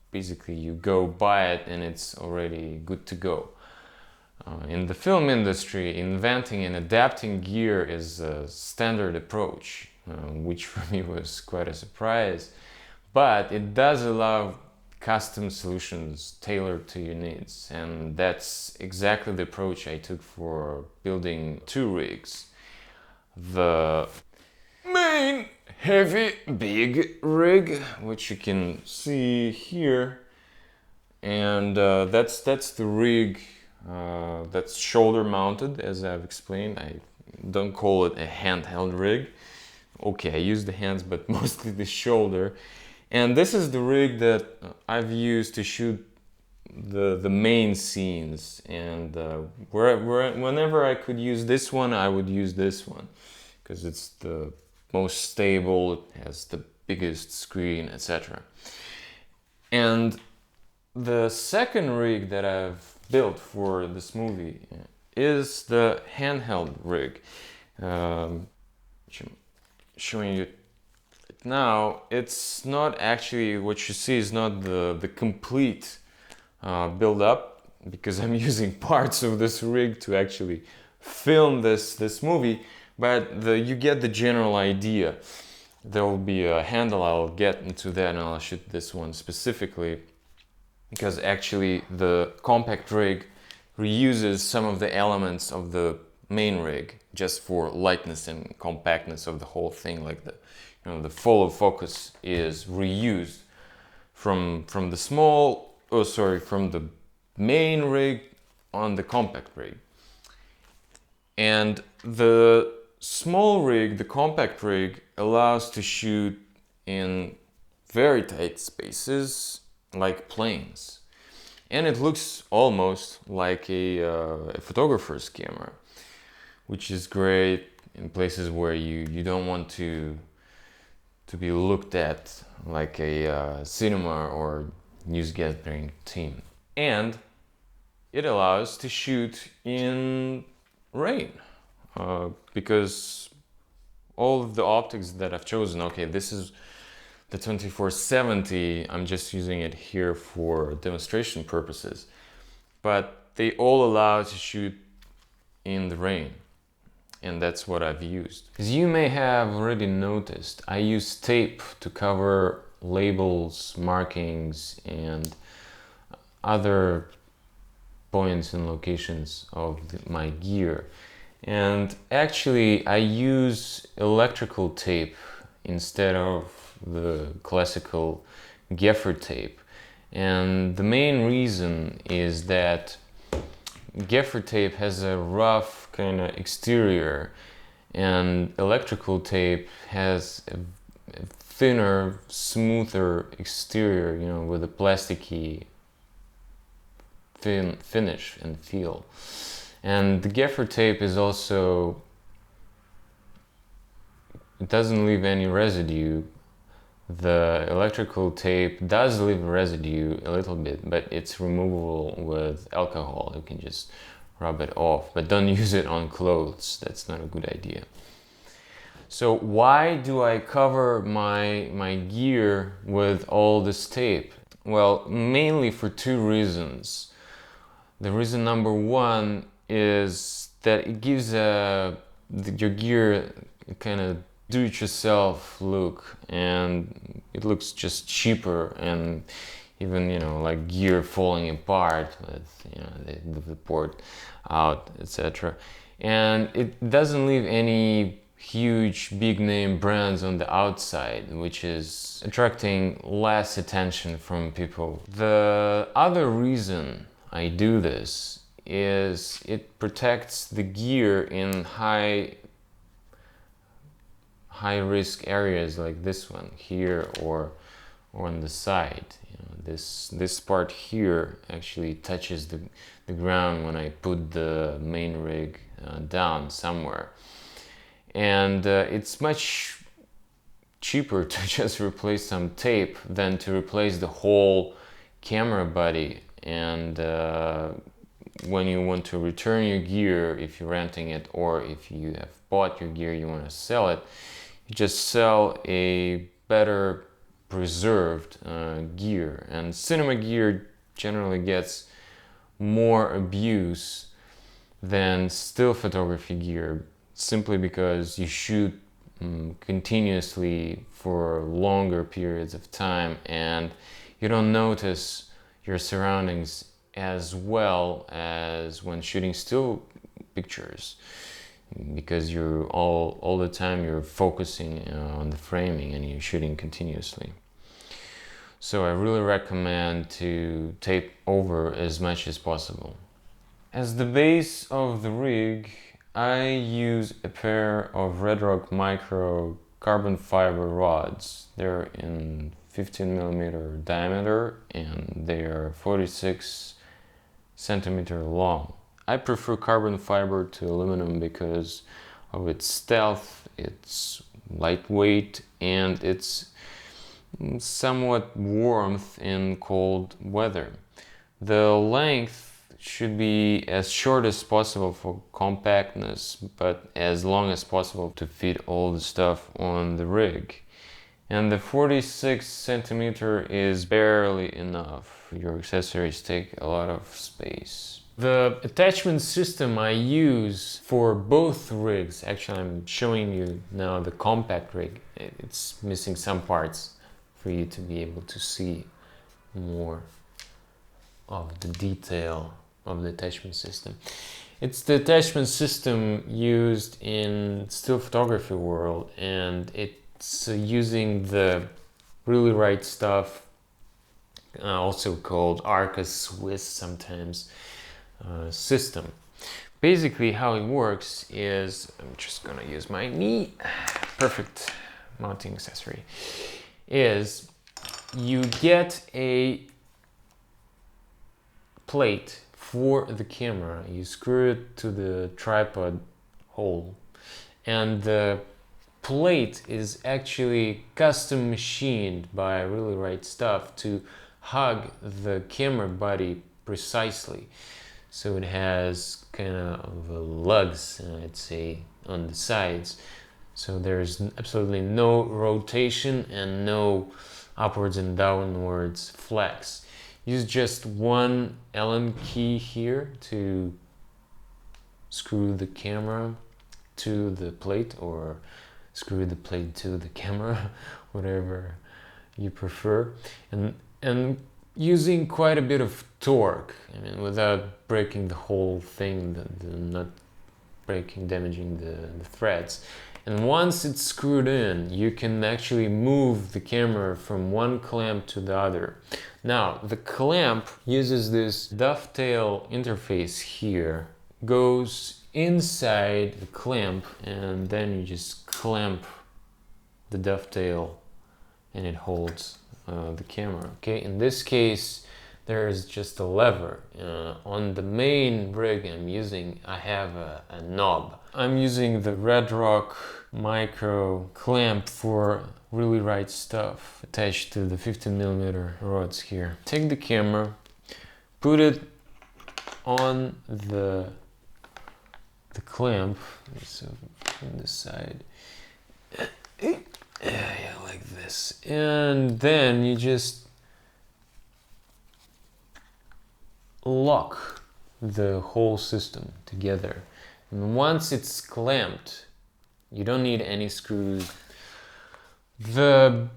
basically you go buy it and it's already good to go. In the film industry, inventing and adapting gear is a standard approach. which for me was quite a surprise. But it does allow custom solutions tailored to your needs, and that's exactly the approach I took for building two rigs. The main heavy big rig, which you can see here, and that's the rig that's shoulder mounted, as I've explained. I don't call it a handheld rig. Okay, I use the hands, but mostly the shoulder. And this is the rig that I've used to shoot the main scenes, and whenever I could use this one, I would use this one because it's the most stable, it has the biggest screen, etc. And the second rig that I've built for this movie is the handheld rig. Showing you now, it's not actually, what you see is not the complete build up, because I'm using parts of this rig to actually film this movie, but you get the general idea. There will be a handle, I'll get into that, and I'll shoot this one specifically, because actually the compact rig reuses some of the elements of the main rig just for lightness and compactness of the whole thing. Like the follow focus is reused from the main rig on the compact rig. And the small rig, the compact rig, allows to shoot in very tight spaces like planes. And it looks almost like a photographer's camera, which is great in places where you don't want to be looked at like a cinema or news gathering team. And it allows to shoot in rain, because all of the optics that I've chosen, okay, this is the 2470, I'm just using it here for demonstration purposes, but they all allow to shoot in the rain, and that's what I've used. As you may have already noticed, I use tape to cover labels, markings, and other points and locations of my gear. And actually I use electrical tape instead of the classical gaffer tape. And the main reason is that gaffer tape has a rough kind of exterior, and electrical tape has a thinner, smoother exterior, with a plasticky finish and feel. And the gaffer tape is also, it doesn't leave any residue. The electrical tape does leave residue a little bit, but it's removable with alcohol. You can just rub it off, but don't use it on clothes. That's not a good idea. So why do I cover my gear with all this tape? Well, mainly for two reasons. The reason number one is that it gives your gear a kind of do-it-yourself look, and it looks just cheaper, and even like gear falling apart with the port out, etc. And it doesn't leave any huge big name brands on the outside, which is attracting less attention from people. The other reason I do this is it protects the gear in high risk areas like this one here or on the side. This part here actually touches the ground when I put the main rig down somewhere. And it's much cheaper to just replace some tape than to replace the whole camera body. And when you want to return your gear, if you're renting it, or if you have bought your gear, you want to sell it, you just sell a better preserved gear. And cinema gear generally gets more abuse than still photography gear, simply because you shoot continuously for longer periods of time, and you don't notice your surroundings as well as when shooting still pictures, because you're all the time you're focusing on the framing and you're shooting continuously. So I really recommend to tape over as much as possible. As the base of the rig, I use a pair of Redrock Micro carbon fiber rods. They're in 15mm diameter and they are 46 centimeter long. I prefer carbon fiber to aluminum because of its stealth, it's lightweight, and its somewhat warmth in cold weather. The length should be as short as possible for compactness, but as long as possible to fit all the stuff on the rig. And the 46 centimeter is barely enough. Your accessories take a lot of space. The attachment system I use for both rigs, actually I'm showing you now the compact rig, it's missing some parts for you to be able to see more of the detail of the attachment system. It's the attachment system used in still photography world, and it's using the Really Right Stuff, also called Arca Swiss sometimes, system. Basically how it works is, I'm just gonna use my knee, perfect mounting accessory, is you get a plate for the camera, you screw it to the tripod hole, and the plate is actually custom machined by Really Right Stuff to hug the camera body precisely. So it has kind of lugs, I'd say, on the sides. So there's absolutely no rotation and no upwards and downwards flex. Use just one Allen key here to screw the camera to the plate, or screw the plate to the camera, whatever you prefer. And using quite a bit of torque, I mean, without breaking the whole thing, not damaging the threads. And once it's screwed in, you can actually move the camera from one clamp to the other. Now, the clamp uses this dovetail interface here, goes inside the clamp, and then you just clamp the dovetail and it holds the camera. Okay, in this case there is just a lever. On the main rig I have a knob. I'm using the Redrock Micro clamp for Really Right Stuff attached to the 15mm rods here. Take the camera, put it on the clamp, so from this side, yeah, like this, and then you just lock the whole system together. And once it's clamped, you don't need any screws. The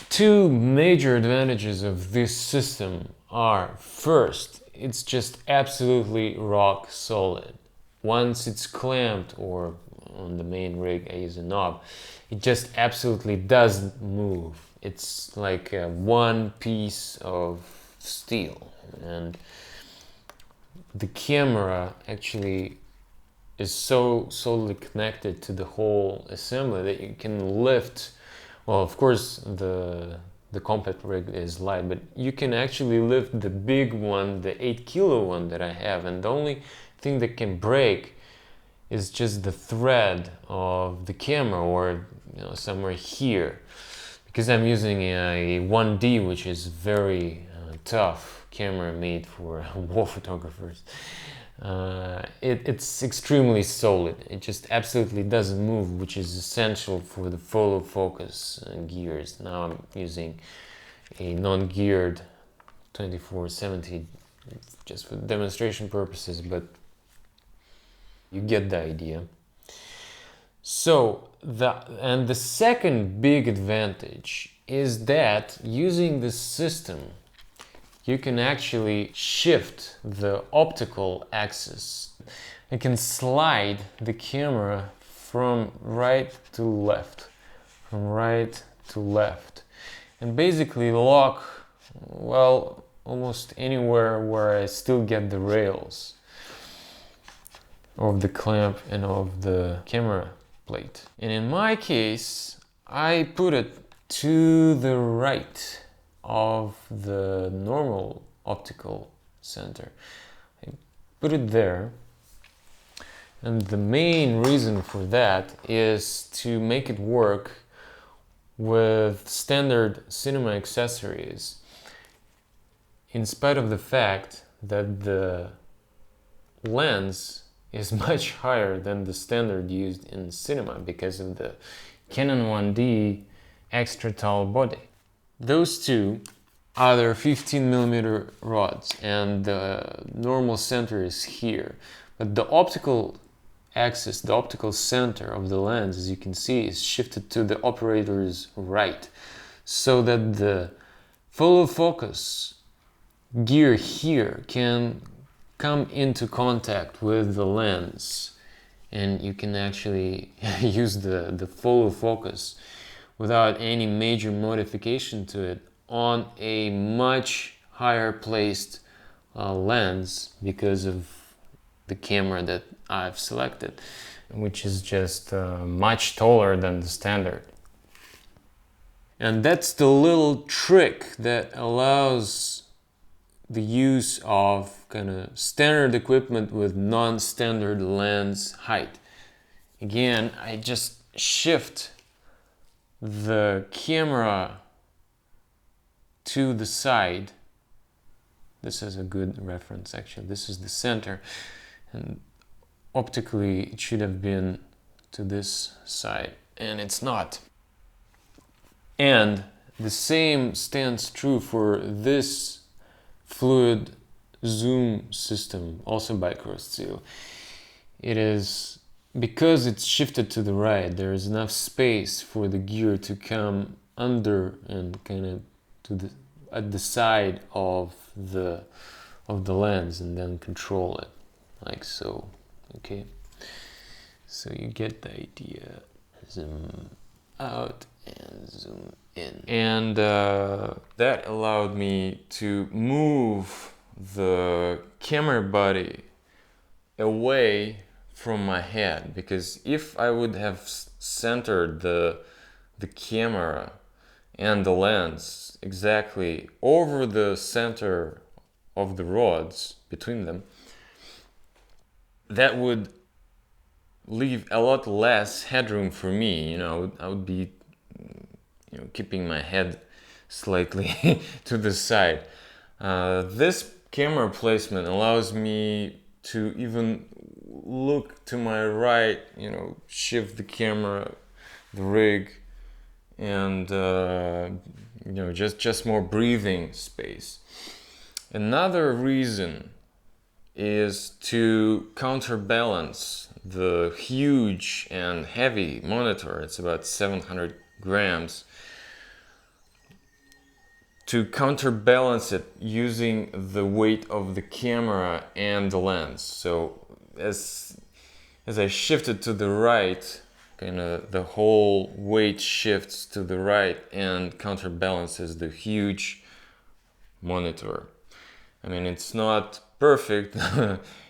two major advantages of this system are, first, it's just absolutely rock solid. Once it's clamped, or on the main rig I use a knob, it just absolutely doesn't move. It's like one piece of steel, and the camera actually is so solidly connected to the whole assembly that you can lift. Well, of course the compact rig is light, but you can actually lift the big one, the 8-kilo one that I have, and the only thing that can break is just the thread of the camera, or somewhere here, because I'm using a 1D, which is very tough camera made for war photographers. It's extremely solid. It just absolutely doesn't move, which is essential for the follow focus gears. Now I'm using a non-geared 2470 just for demonstration purposes, but you get the idea. And the second big advantage is that using this system, you can actually shift the optical axis. You can slide the camera from right to left, and basically lock, well, almost anywhere where I still get the rails of the clamp and of the camera plate. And in my case, I put it to the right of the normal optical center. I put it there. And the main reason for that is to make it work with standard cinema accessories, in spite of the fact that the lens is much higher than the standard used in cinema because of the Canon 1D extra tall body. Those two are their 15mm rods, and the normal center is here. But the optical axis, the optical center of the lens, as you can see, is shifted to the operator's right, so that the follow focus gear here can come into contact with the lens, and you can actually use the follow focus without any major modification to it on a much higher placed lens because of the camera that I've selected, which is just much taller than the standard. And that's the little trick that allows the use of kind of standard equipment with non-standard lens height. Again, I just shift the camera to the side. This is a good reference, actually. This is the center, and optically it should have been to this side, and it's not. And the same stands true for this fluid zoom system, also by Crossziel. It is, because it's shifted to the right, there is enough space for the gear to come under and kind of to the at the side of the lens, and then control it like so. Okay, so you get the idea. Zoom out and zoom in, and that allowed me to move the camera body away from my head, because if I would have centered the camera and the lens exactly over the center of the rods between them, that would leave a lot less headroom for me. I would be keeping my head slightly to the side. This camera placement allows me to even look to my right, shift the camera, the rig, and just more breathing space. Another reason is to counterbalance the huge and heavy monitor. It's about 700 grams. To counterbalance it using the weight of the camera and the lens. So as I shift it to the right, kind of the whole weight shifts to the right and counterbalances the huge monitor. I mean, it's not perfect.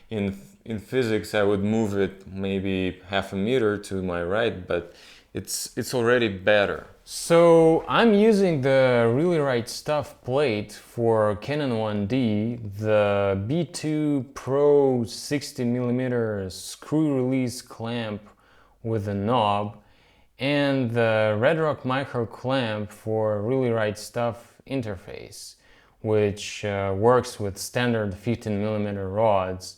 In physics, I would move it maybe half a meter to my right, but it's already better. So I'm using the Really Right Stuff plate for Canon 1D, the B2 Pro 60mm screw release clamp with a knob, and the Redrock Micro clamp for Really Right Stuff interface, which works with standard 15mm rods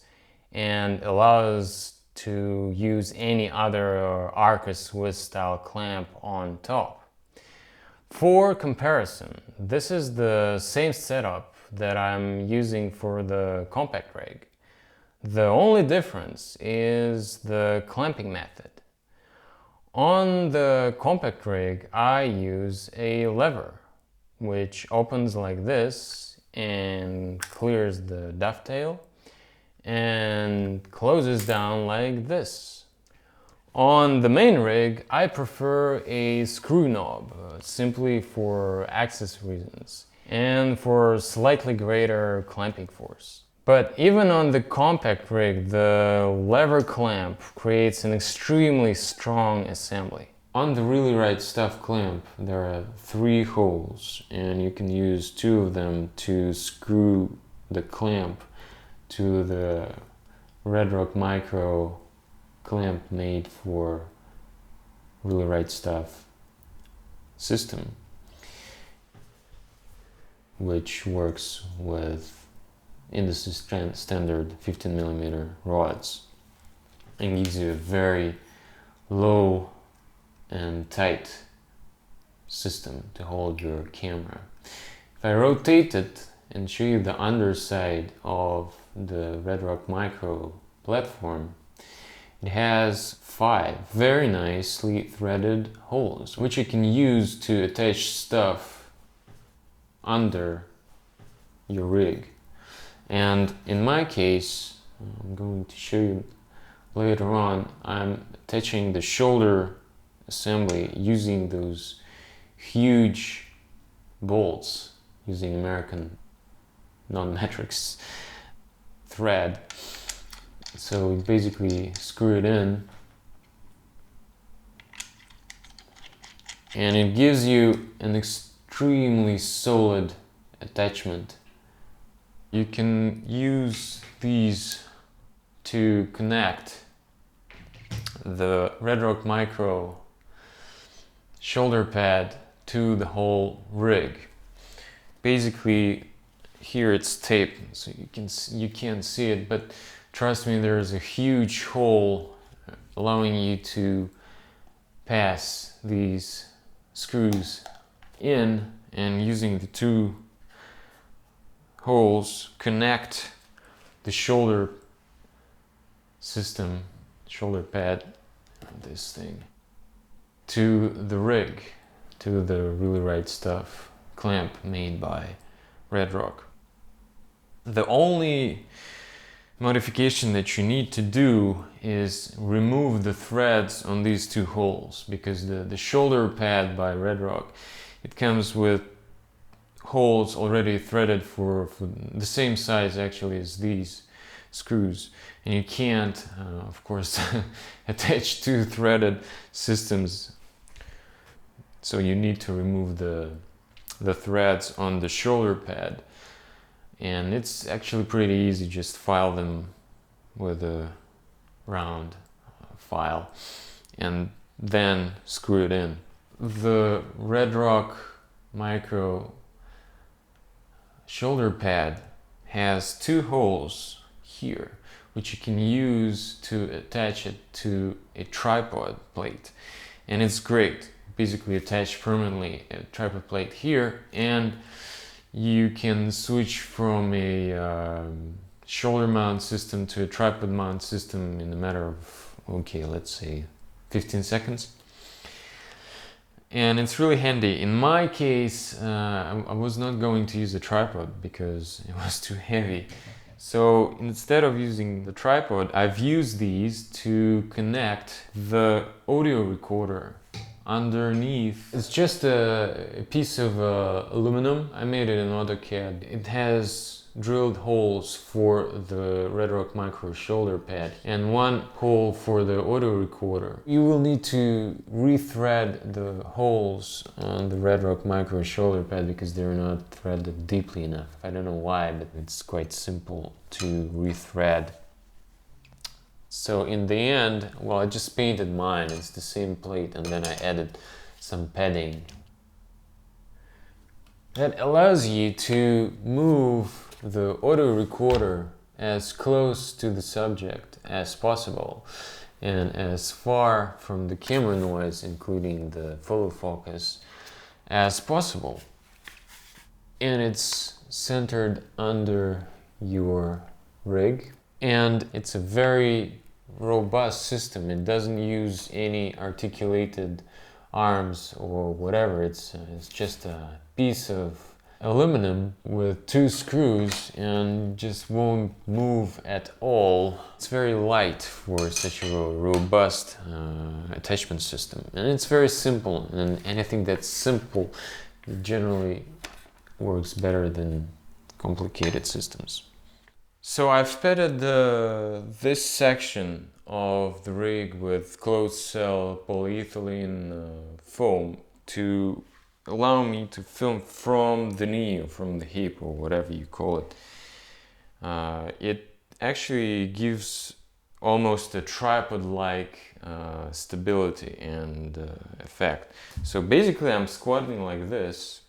and allows to use any other Arca Swiss style clamp on top. For comparison, this is the same setup that I'm using for the compact rig. The only difference is the clamping method. On the compact rig, I use a lever which opens like this and clears the dovetail and closes down like this. On the main rig, I prefer a screw knob, simply for access reasons and for slightly greater clamping force. But even on the compact rig, the lever clamp creates an extremely strong assembly. On the Really Right Stuff clamp, there are 3 holes, and you can use 2 of them to screw the clamp to the Redrock Micro clamp made for Really Right Stuff system, which works with industry standard 15mm rods and gives you a very low and tight system to hold your camera. If I rotate it and show you the underside of the Redrock Micro platform, it has 5 very nicely threaded holes, which you can use to attach stuff under your rig. And in my case, I'm going to show you later on, I'm attaching the shoulder assembly using those huge bolts, using American non-matrix thread. So we basically screw it in, and it gives you an extremely solid attachment. You can use these to connect the Redrock Micro shoulder pad to the whole rig. Basically, here it's taped, so you can't see it, but trust me, there's a huge hole allowing you to pass these screws in, and using the 2 holes connect the shoulder system, shoulder pad, this thing, to the rig, to the Really Right Stuff clamp made by Redrock. The only modification that you need to do is remove the threads on these 2 holes, because the shoulder pad by Redrock, it comes with holes already threaded for the same size actually as these screws, and you can't of course attach 2 threaded systems, so you need to remove the threads on the shoulder pad. And it's actually pretty easy, just file them with a round file and then screw it in. The Redrock Micro shoulder pad has 2 holes here, which you can use to attach it to a tripod plate. And it's great, basically attach permanently a tripod plate here, and you can switch from a shoulder mount system to a tripod mount system in a matter of, okay, let's say 15 seconds. And it's really handy. In my case, I was not going to use a tripod because it was too heavy. So instead of using the tripod, I've used these to connect the audio recorder underneath. It's just a piece of aluminum. I made it in AutoCAD. It has drilled holes for the Redrock Micro shoulder pad and 1 hole for the audio recorder. You will need to rethread the holes on the Redrock Micro shoulder pad because they're not threaded deeply enough. I don't know why, but it's quite simple to rethread. So in the end, well, I just painted mine. It's the same plate, and then I added some padding. That allows you to move the audio recorder as close to the subject as possible and as far from the camera noise, including the follow focus, as possible. And it's centered under your rig, and it's a very robust system. It doesn't use any articulated arms or whatever. It's just a piece of aluminum with 2 screws and just won't move at all. It's very light for such a robust attachment system, and it's very simple, and anything that's simple generally works better than complicated systems. So I've padded this section of the rig with closed cell polyethylene foam to allow me to film from the knee or from the hip or whatever you call it. It actually gives almost a tripod-like stability and effect. So basically I'm squatting like this,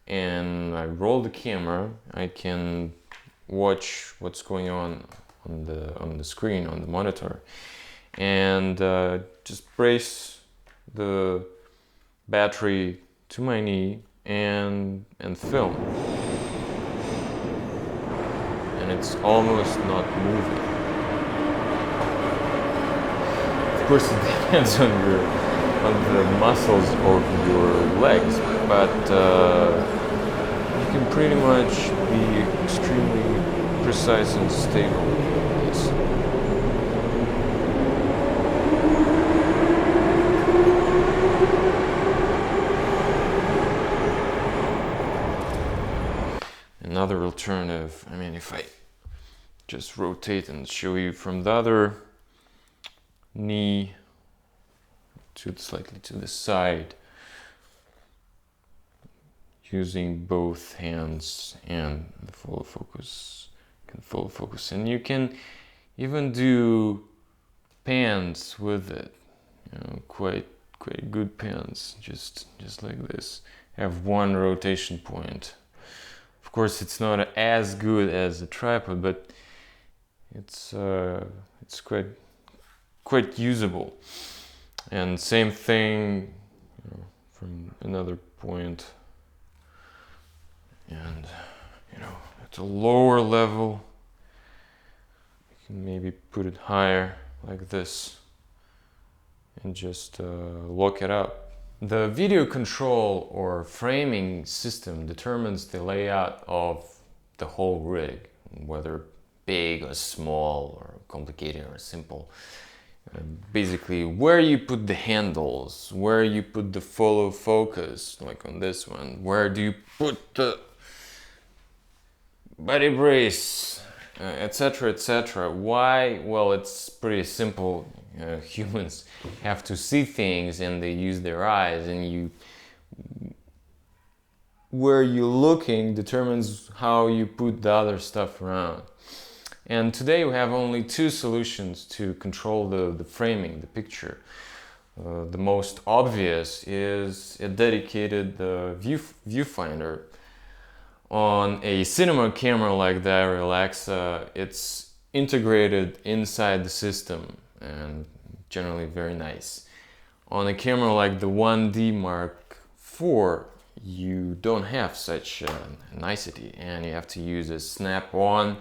and I roll the camera. I can watch what's going on the screen, on the monitor, and just brace the battery to my knee and film. And it's almost not moving. Of course it depends on the muscles of your legs, but you can pretty much be extremely precise and stable with this. Another alternative, I mean, if I just rotate and show you from the other knee slightly to the side, using both hands and the full focus, and you can even do pans with it, you know, quite good pans, just like this. Have one rotation point. Of course, it's not as good as a tripod, but it's quite usable. And same thing, you know, from another point, and you know, at a lower level, you can maybe put it higher like this, and just lock it up. The video control or framing system determines the layout of the whole rig, whether big or small or complicated or simple. Basically, where you put the handles, where you put the follow focus, like on this one, where do you put the body brace, etc., etc. Why? Well, it's pretty simple. Humans have to see things and they use their eyes, and where you're looking determines how you put the other stuff around. And today we have only 2 solutions to control the framing, the picture. The most obvious is a dedicated viewfinder. On a cinema camera like the Ariel Alexa, it's integrated inside the system and generally very nice. On a camera like the 1D Mark IV, you don't have such nicety, and you have to use a snap-on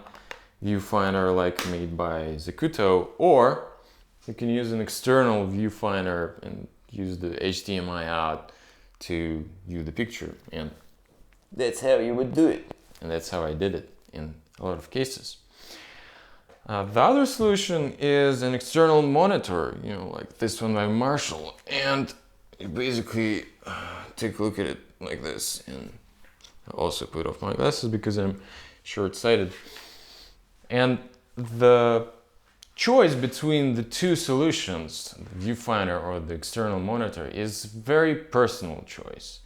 viewfinder like made by Zacuto, or you can use an external viewfinder and use the HDMI out to view the picture. And that's how you would do it, and that's how I did it in a lot of cases. The other solution is an external monitor, you know, like this one by Marshall, and you basically take a look at it like this. And I also put off my glasses because I'm short-sighted. And the choice between the 2 solutions, the viewfinder or the external monitor, is very personal choice.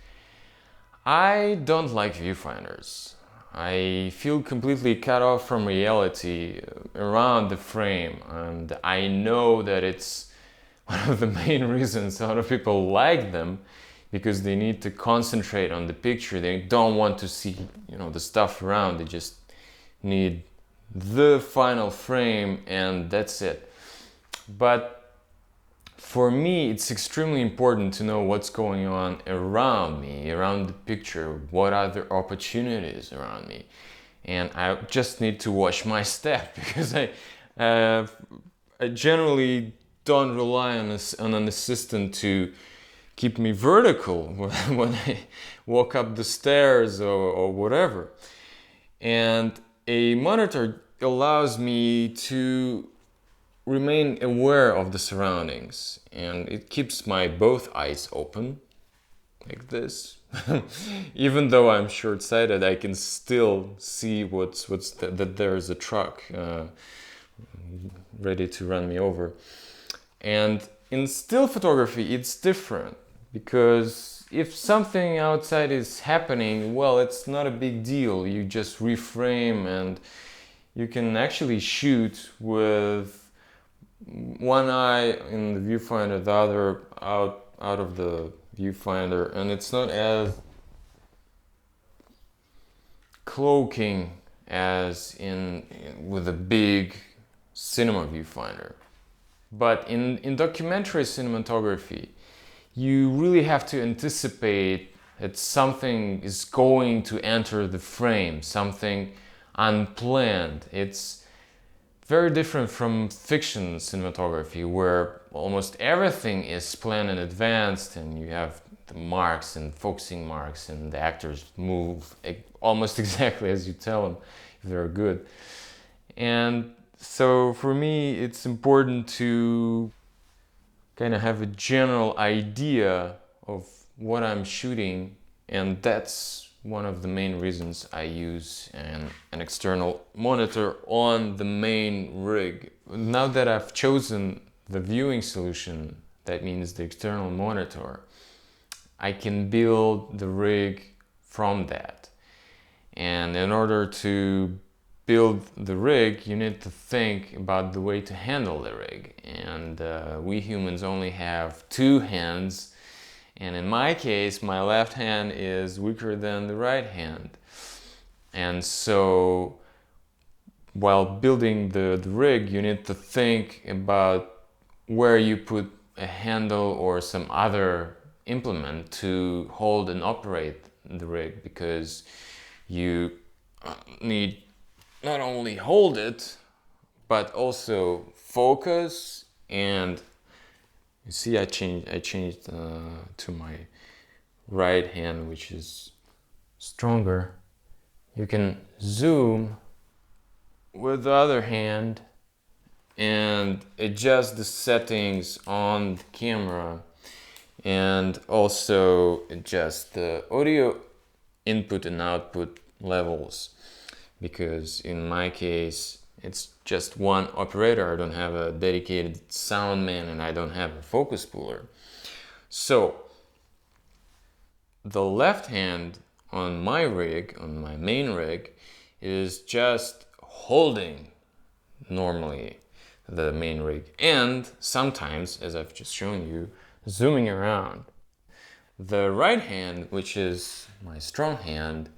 I don't like viewfinders. I feel completely cut off from reality around the frame, and I know that it's one of the main reasons a lot of people like them, because they need to concentrate on the picture. They don't want to see, you know, the stuff around. They just need the final frame and that's it. But for me, it's extremely important to know what's going on around me, around the picture, what are the opportunities around me. And I just need to watch my step, because I I generally don't rely on an assistant to keep me vertical when I walk up the stairs or whatever. And a monitor allows me to remain aware of the surroundings, and it keeps my both eyes open like this. Even though I'm short-sighted, I can still see that there's a truck ready to run me over. And in still photography, it's different, because if something outside is happening, well, it's not a big deal. You just reframe, and you can actually shoot with one eye in the viewfinder, the other out of the viewfinder, and it's not as cloaking as with a big cinema viewfinder. But in documentary cinematography, you really have to anticipate that something is going to enter the frame, something unplanned. It's very different from fiction cinematography, where almost everything is planned in advance, and you have the marks and focusing marks, and the actors move almost exactly as you tell them if they're good. And so for me, it's important to kind of have a general idea of what I'm shooting, and that's one of the main reasons I use an external monitor on the main rig. Now that I've chosen the viewing solution, that means the external monitor, I can build the rig from that. And in order to build the rig, you need to think about the way to handle the rig. And we humans only have two hands. And in my case, my left hand is weaker than the right hand. And so while building the rig, you need to think about where you put a handle or some other implement to hold and operate the rig, because you need not only hold it, but also focus. And you see, I changed to my right hand, which is stronger. You can zoom with the other hand and adjust the settings on the camera, and also adjust the audio input and output levels, because in my case it's just one operator. I don't have a dedicated sound man, and I don't have a focus puller. So the left hand on my rig, on my main rig, is just holding normally the main rig, and sometimes, as I've just shown you, zooming around. The right hand, which is my strong hand,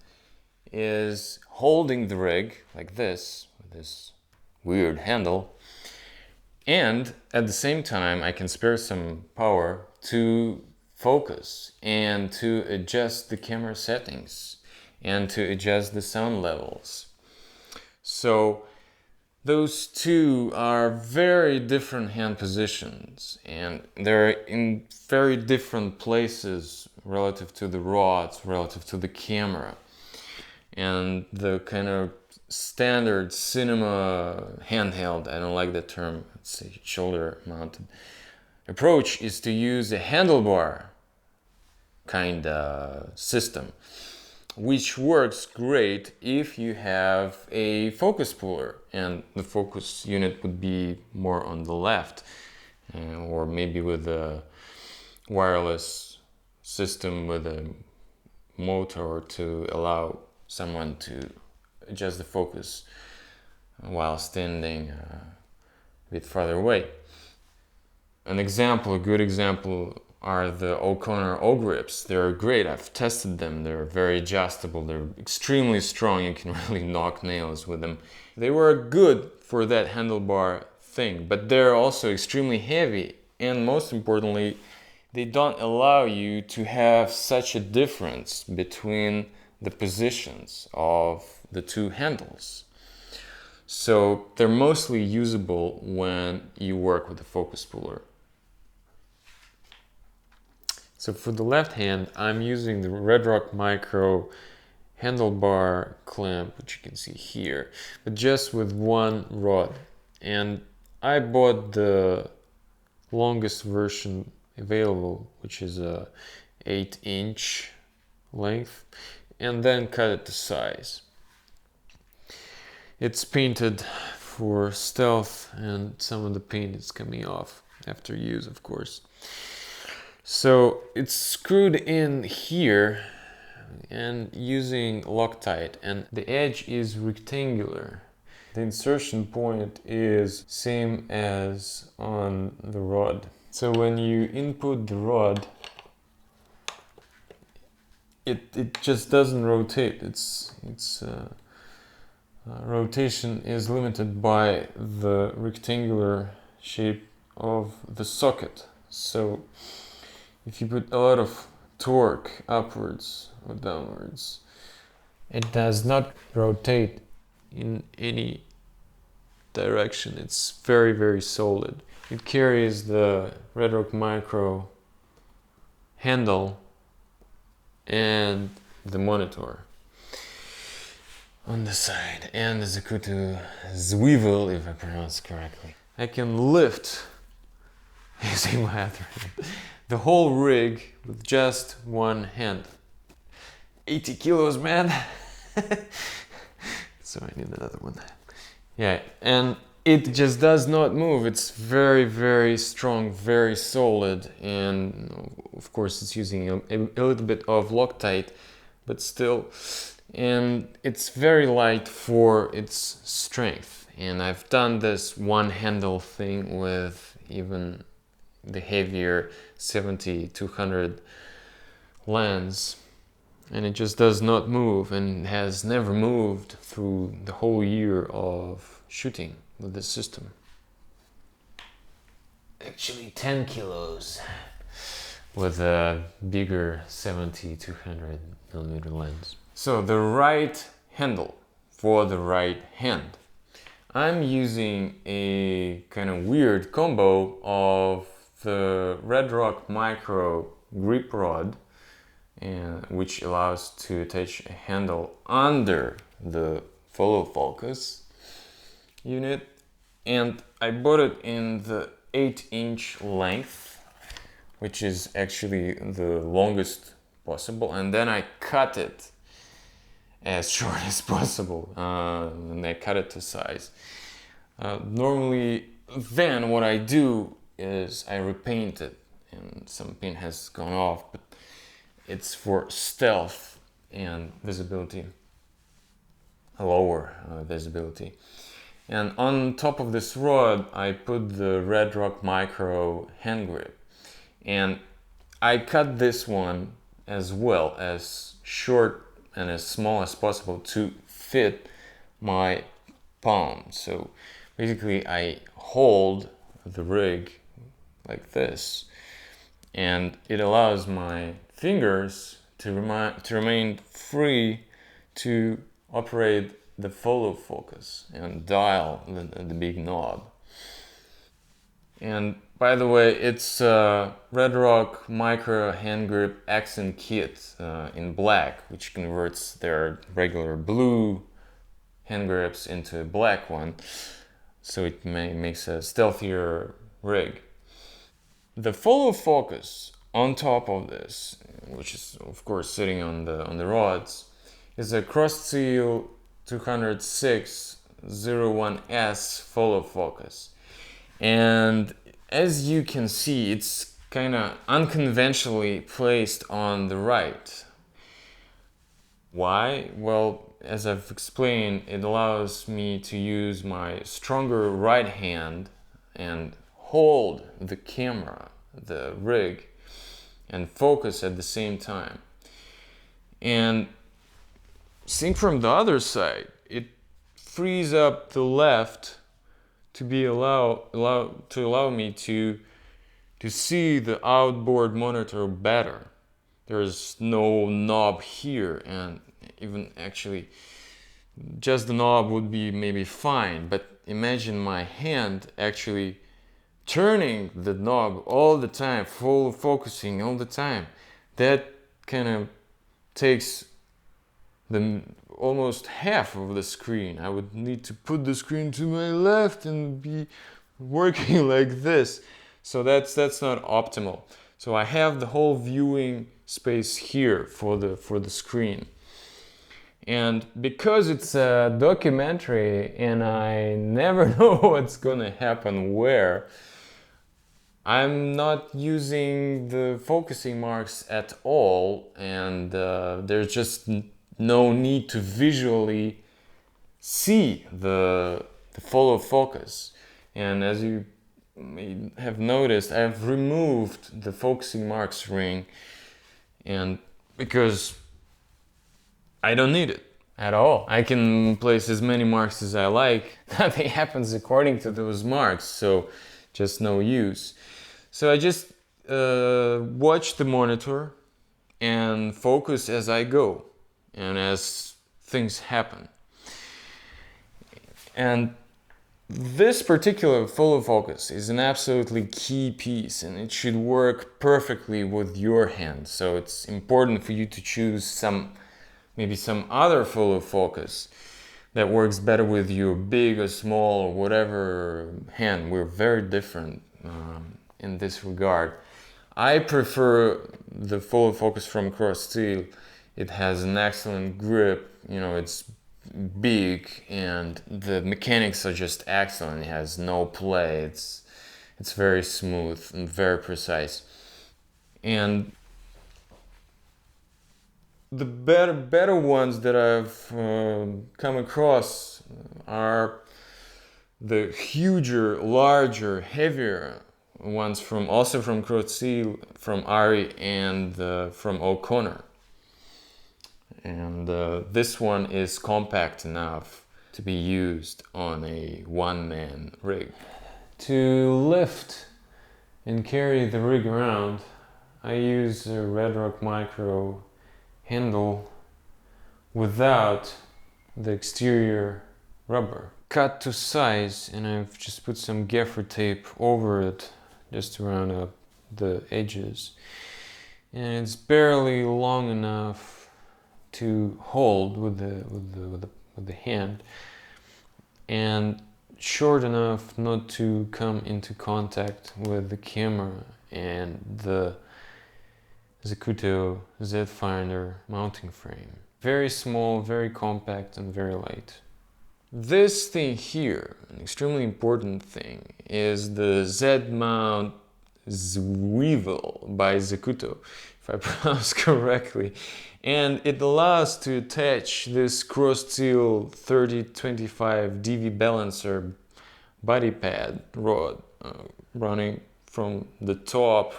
is holding the rig like this, with this weird handle, and at the same time I can spare some power to focus and to adjust the camera settings and to adjust the sound levels. So those two are very different hand positions, and they're in very different places relative to the rods, relative to the camera. And the kind of standard cinema handheld, I don't like that term, it's a shoulder mounted approach, is to use a handlebar kind of system, which works great if you have a focus puller, and the focus unit would be more on the left, or maybe with a wireless system with a motor to allow someone to adjust the focus while standing a bit farther away. A good example are the O'Connor O-grips. They're great, I've tested them, they're very adjustable, they're extremely strong, you can really knock nails with them. They were good for that handlebar thing, but they're also extremely heavy, and most importantly, they don't allow you to have such a difference between the positions of the two handles. So they're mostly usable when you work with a focus puller. So for the left hand, I'm using the Redrock Micro handlebar clamp, which you can see here, but just with one rod. And I bought the longest version available, which is a 8-inch length, and then cut it to size. It's painted for stealth, and some of the paint is coming off after use, of course. So it's screwed in here and using Loctite, and the edge is rectangular. The insertion point is same as on the rod. So when you input the rod, it just doesn't rotate. Rotation is limited by the rectangular shape of the socket. So if you put a lot of torque upwards or downwards, it does not rotate in any direction. It's very, very solid. It carries the Redrock Micro handle and the monitor on the side, and the Zacuto swivel, if I pronounce correctly. I can lift using my other hand the whole rig with just one hand. 80 kilos, man. So I need another one. Yeah, and it just does not move. It's very, very strong, very solid, and of course it's using a little bit of Loctite, but still. And it's very light for its strength. And I've done this one handle thing with even the heavier 70-200 lens, and it just does not move, and has never moved through the whole year of shooting with this system. Actually 10 kilos with a bigger 70-200 millimeter lens. So the right handle for the right hand. I'm using a kind of weird combo of the Redrock Micro grip rod, which allows to attach a handle under the follow focus unit, and I bought it in the 8-inch length, which is actually the longest possible, and then I cut it as short as possible, and I cut it to size. Normally then what I do is I repaint it, and some paint has gone off, but it's for stealth and visibility, a lower visibility. And on top of this rod I put the Redrock Micro hand grip, and I cut this one as well, as short and as small as possible to fit my palm. So basically I hold the rig like this, and it allows my fingers to remain free to operate the follow focus and dial the big knob. And by the way, it's Redrock Micro hand grip accent kit in black, which converts their regular blue hand grips into a black one, so it makes a stealthier rig. The follow focus on top of this, which is of course sitting on the rods, is a Crossseal 206-01S follow focus. And as you can see, it's kind of unconventionally placed on the right. Why? Well, as I've explained, it allows me to use my stronger right hand and hold the camera, the rig, and focus at the same time. And seeing from the other side, it frees up the left to allow me to see the outboard monitor better. There's no knob here, and even actually just the knob would be maybe fine, but imagine my hand actually turning the knob all the time, full focusing all the time. That kind of takes the almost half of the screen. I would need to put the screen to my left and be working like this. So that's not optimal. So I have the whole viewing space here for the screen. And because it's a documentary and I never know what's gonna happen where, I'm not using the focusing marks at all, and there's just no need to visually see the follow focus. And as you may have noticed, I've removed the focusing marks ring, and because I don't need it at all. I can place as many marks as I like. Nothing happens according to those marks, so just no use. So I just watch the monitor and focus as I go and as things happen. And this particular follow focus is an absolutely key piece, and it should work perfectly with your hand. So it's important for you to choose maybe some other follow focus that works better with your big or small or whatever hand. We're very different in this regard. I prefer the follow focus from Crosssteel. It has an excellent grip, it's big, and the mechanics are just excellent. It has no play. It's very smooth and very precise. And the better ones that I've come across are the huger, larger, heavier ones also from Crosssteel, from Arri, and from O'Connor. And this one is compact enough to be used on a one-man rig. To lift and carry the rig around, I use a Red Rock Micro handle without the exterior rubber. Cut to size, and I've just put some gaffer tape over it just to round up the edges. And it's barely long enough to hold with the hand, and short enough not to come into contact with the camera and the Zacuto Z-Finder mounting frame. Very small, very compact, and very light. This thing here, an extremely important thing, is the Z-Mount Zwivel by Zacuto, if I pronounce correctly. And it allows to attach this Crosssteel 3025 DV Balancer body pad rod running from the top,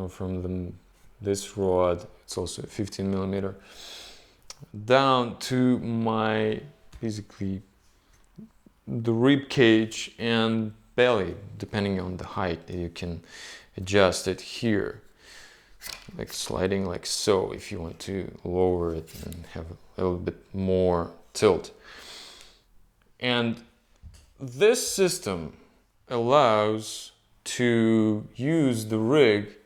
from this rod, it's also 15 millimeter, down to my basically the rib cage and belly, depending on the height. You can adjust it here, like sliding like so, if you want to lower it and have a little bit more tilt. And this system allows to use the rig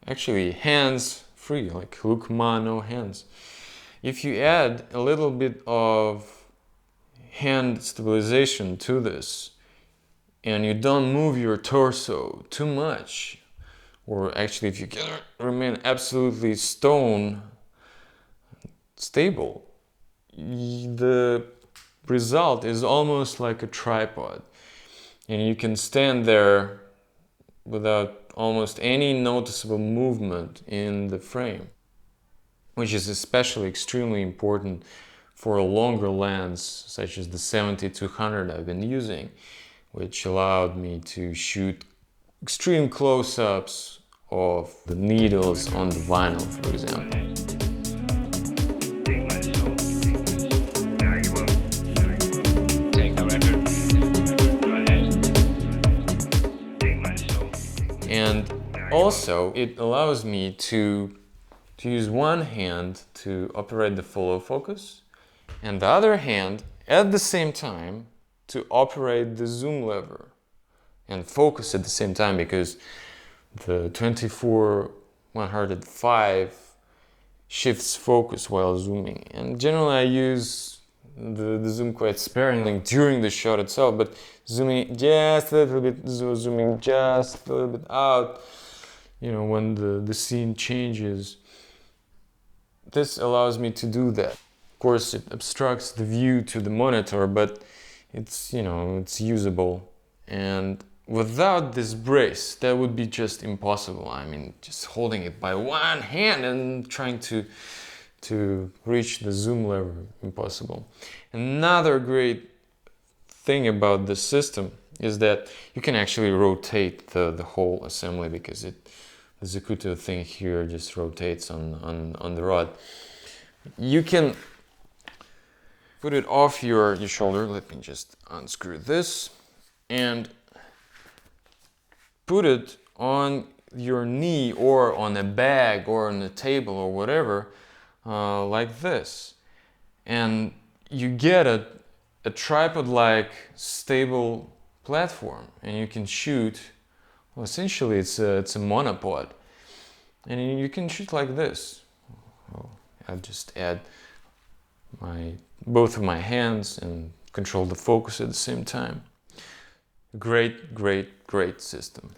actually hands free, like hook ma, no hands. If you add a little bit of hand stabilization to this, and you don't move your torso too much, or actually if you can remain absolutely stable, the result is almost like a tripod, and you can stand there without almost any noticeable movement in the frame, which is especially extremely important for a longer lens such as the 70-200 I've been using, which allowed me to shoot extreme close-ups of the needles on the vinyl, for example. And also, it allows me to use one hand to operate the follow focus and the other hand at the same time to operate the zoom lever and focus at the same time, because the 24-105 shifts focus while zooming. And generally I use the zoom quite sparingly during the shot itself, but zooming just a little bit, zooming just a little bit out, you know, when the scene changes. This allows me to do that. Of course, it obstructs the view to the monitor, but it's, you know, it's usable. And without this brace, that would be just impossible. I mean, just holding it by one hand and trying to reach the zoom lever, impossible. Another great thing about this system is that you can actually rotate the whole assembly, because the Zacuto thing here just rotates on the rod. You can put it off your shoulder. Let me just unscrew this and put it on your knee or on a bag or on a table or whatever, like this. And you get a tripod-like stable platform, and you can shoot. Well, essentially it's a monopod, and you can shoot like this. I'll just add both of my hands and control the focus at the same time. Great system.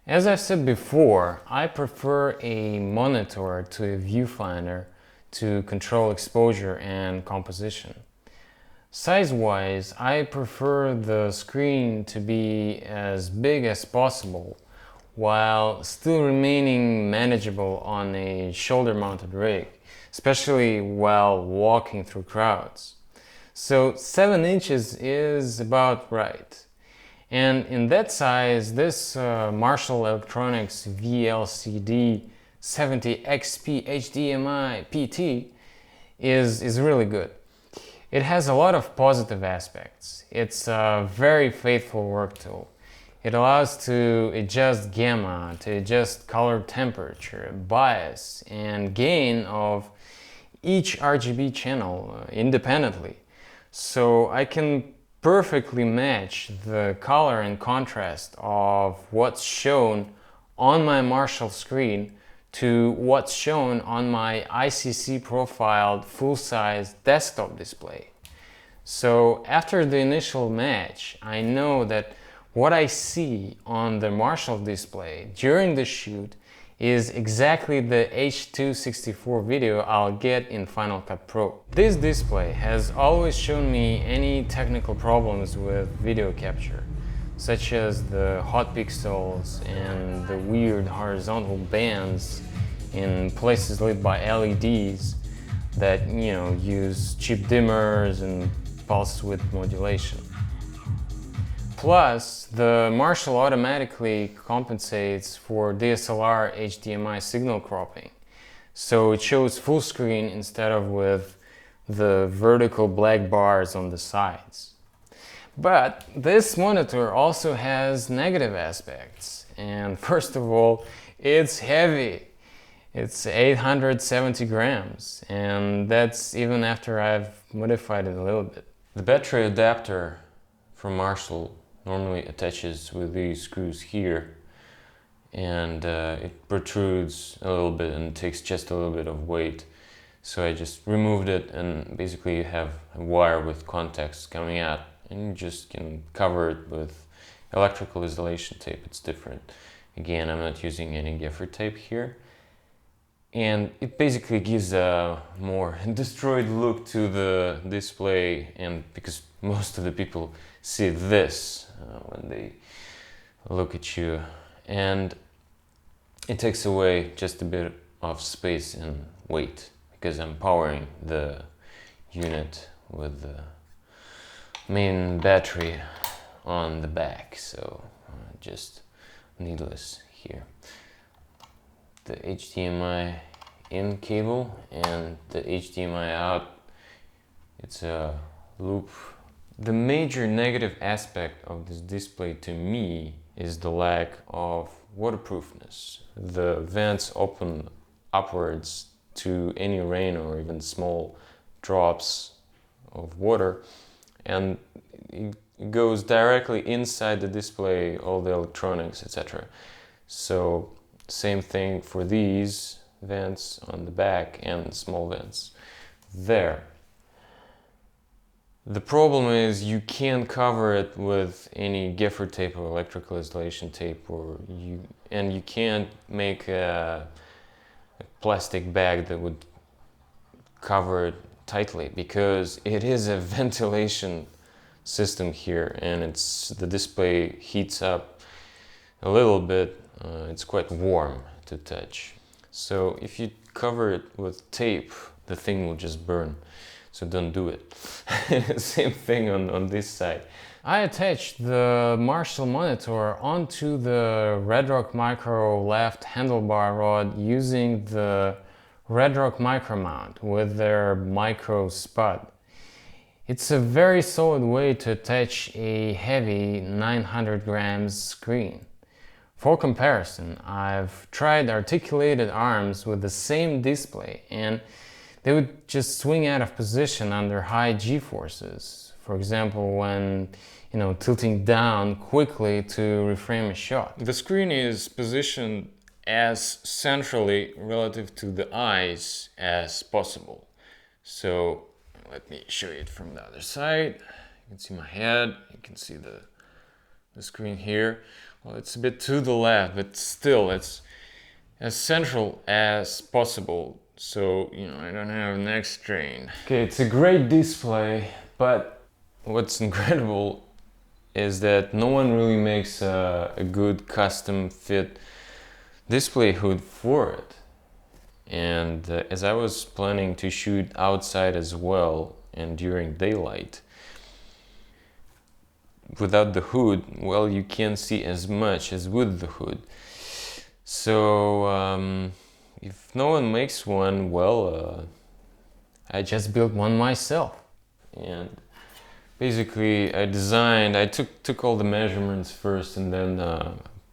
As I've said before, I prefer a monitor to a viewfinder to control exposure and composition. Size-wise, I prefer the screen to be as big as possible while still remaining manageable on a shoulder-mounted rig, especially while walking through crowds. So 7 inches is about right. And in that size, this Marshall Electronics VLCD 70XP HDMI PT is really good. It has a lot of positive aspects. It's a very faithful work tool. It allows to adjust gamma, to adjust color temperature, bias, and gain of each RGB channel independently. So I can perfectly match the color and contrast of what's shown on my Marshall screen to what's shown on my ICC profiled full-size desktop display. So after the initial match, I know that what I see on the Marshall display during the shoot is exactly the H.264 video I'll get in Final Cut Pro. This display has always shown me any technical problems with video capture, such as the hot pixels and the weird horizontal bands in places lit by LEDs that, you know, use cheap dimmers and pulse width modulation. Plus, the Marshall automatically compensates for DSLR HDMI signal cropping, so it shows full screen instead of with the vertical black bars on the sides. But this monitor also has negative aspects, and first of all, it's heavy. It's 870 grams, and that's even after I've modified it a little bit. The battery adapter from Marshall normally attaches with these screws here, and it protrudes a little bit and takes just a little bit of weight. So I just removed it, and basically you have a wire with contacts coming out, and you just can cover it with electrical isolation tape. It's different. Again, I'm not using any gaffer tape here. And it basically gives a more destroyed look to the display, and because most of the people see this when they look at you, and it takes away just a bit of space and weight because I'm powering the unit with the main battery on the back, so just needless here. The HDMI in cable and the HDMI out, it's a loop. The major negative aspect of this display to me is the lack of waterproofness. The vents open upwards to any rain or even small drops of water, and it goes directly inside the display, all the electronics, etc. So same thing for these vents on the back and small vents there. The problem is you can't cover it with any gaffer tape or electrical installation tape, and you can't make a plastic bag that would cover it tightly, because it is a ventilation system here, and the display heats up a little bit. It's quite warm to touch. So if you cover it with tape, the thing will just burn. So don't do it. Same thing on this side. I attached the Marshall monitor onto the Redrock Micro left handlebar rod using the Redrock Micro mount with their micro spud. It's a very solid way to attach a heavy 900 grams screen. For comparison, I've tried articulated arms with the same display, and they would just swing out of position under high G-forces. For example, when tilting down quickly to reframe a shot. The screen is positioned as centrally relative to the eyes as possible. So let me show you it from the other side. You can see my head, you can see the screen here. Well, it's a bit to the left, but still it's as central as possible, so I don't have neck strain. Okay, it's a great display, but what's incredible is that no one really makes a good custom fit display hood for it. And as I was planning to shoot outside as well and during daylight, without the hood, well, you can't see as much as with the hood. So if no one makes one, well, I just built one myself. And basically I took all the measurements first, and then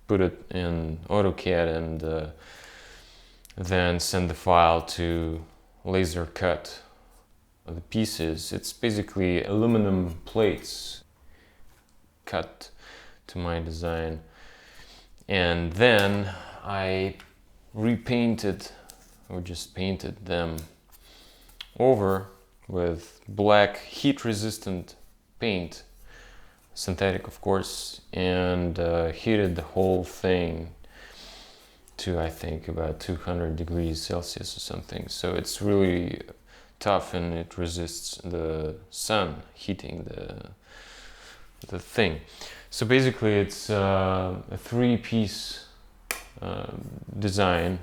put it in AutoCAD, and then send the file to laser cut the pieces. It's basically aluminum plates cut to my design, and then I repainted, or just painted them over with black heat-resistant paint, synthetic of course, and heated the whole thing to, I think, about 200 degrees Celsius or something. So it's really tough, and it resists the sun heating the thing. So basically it's a three-piece design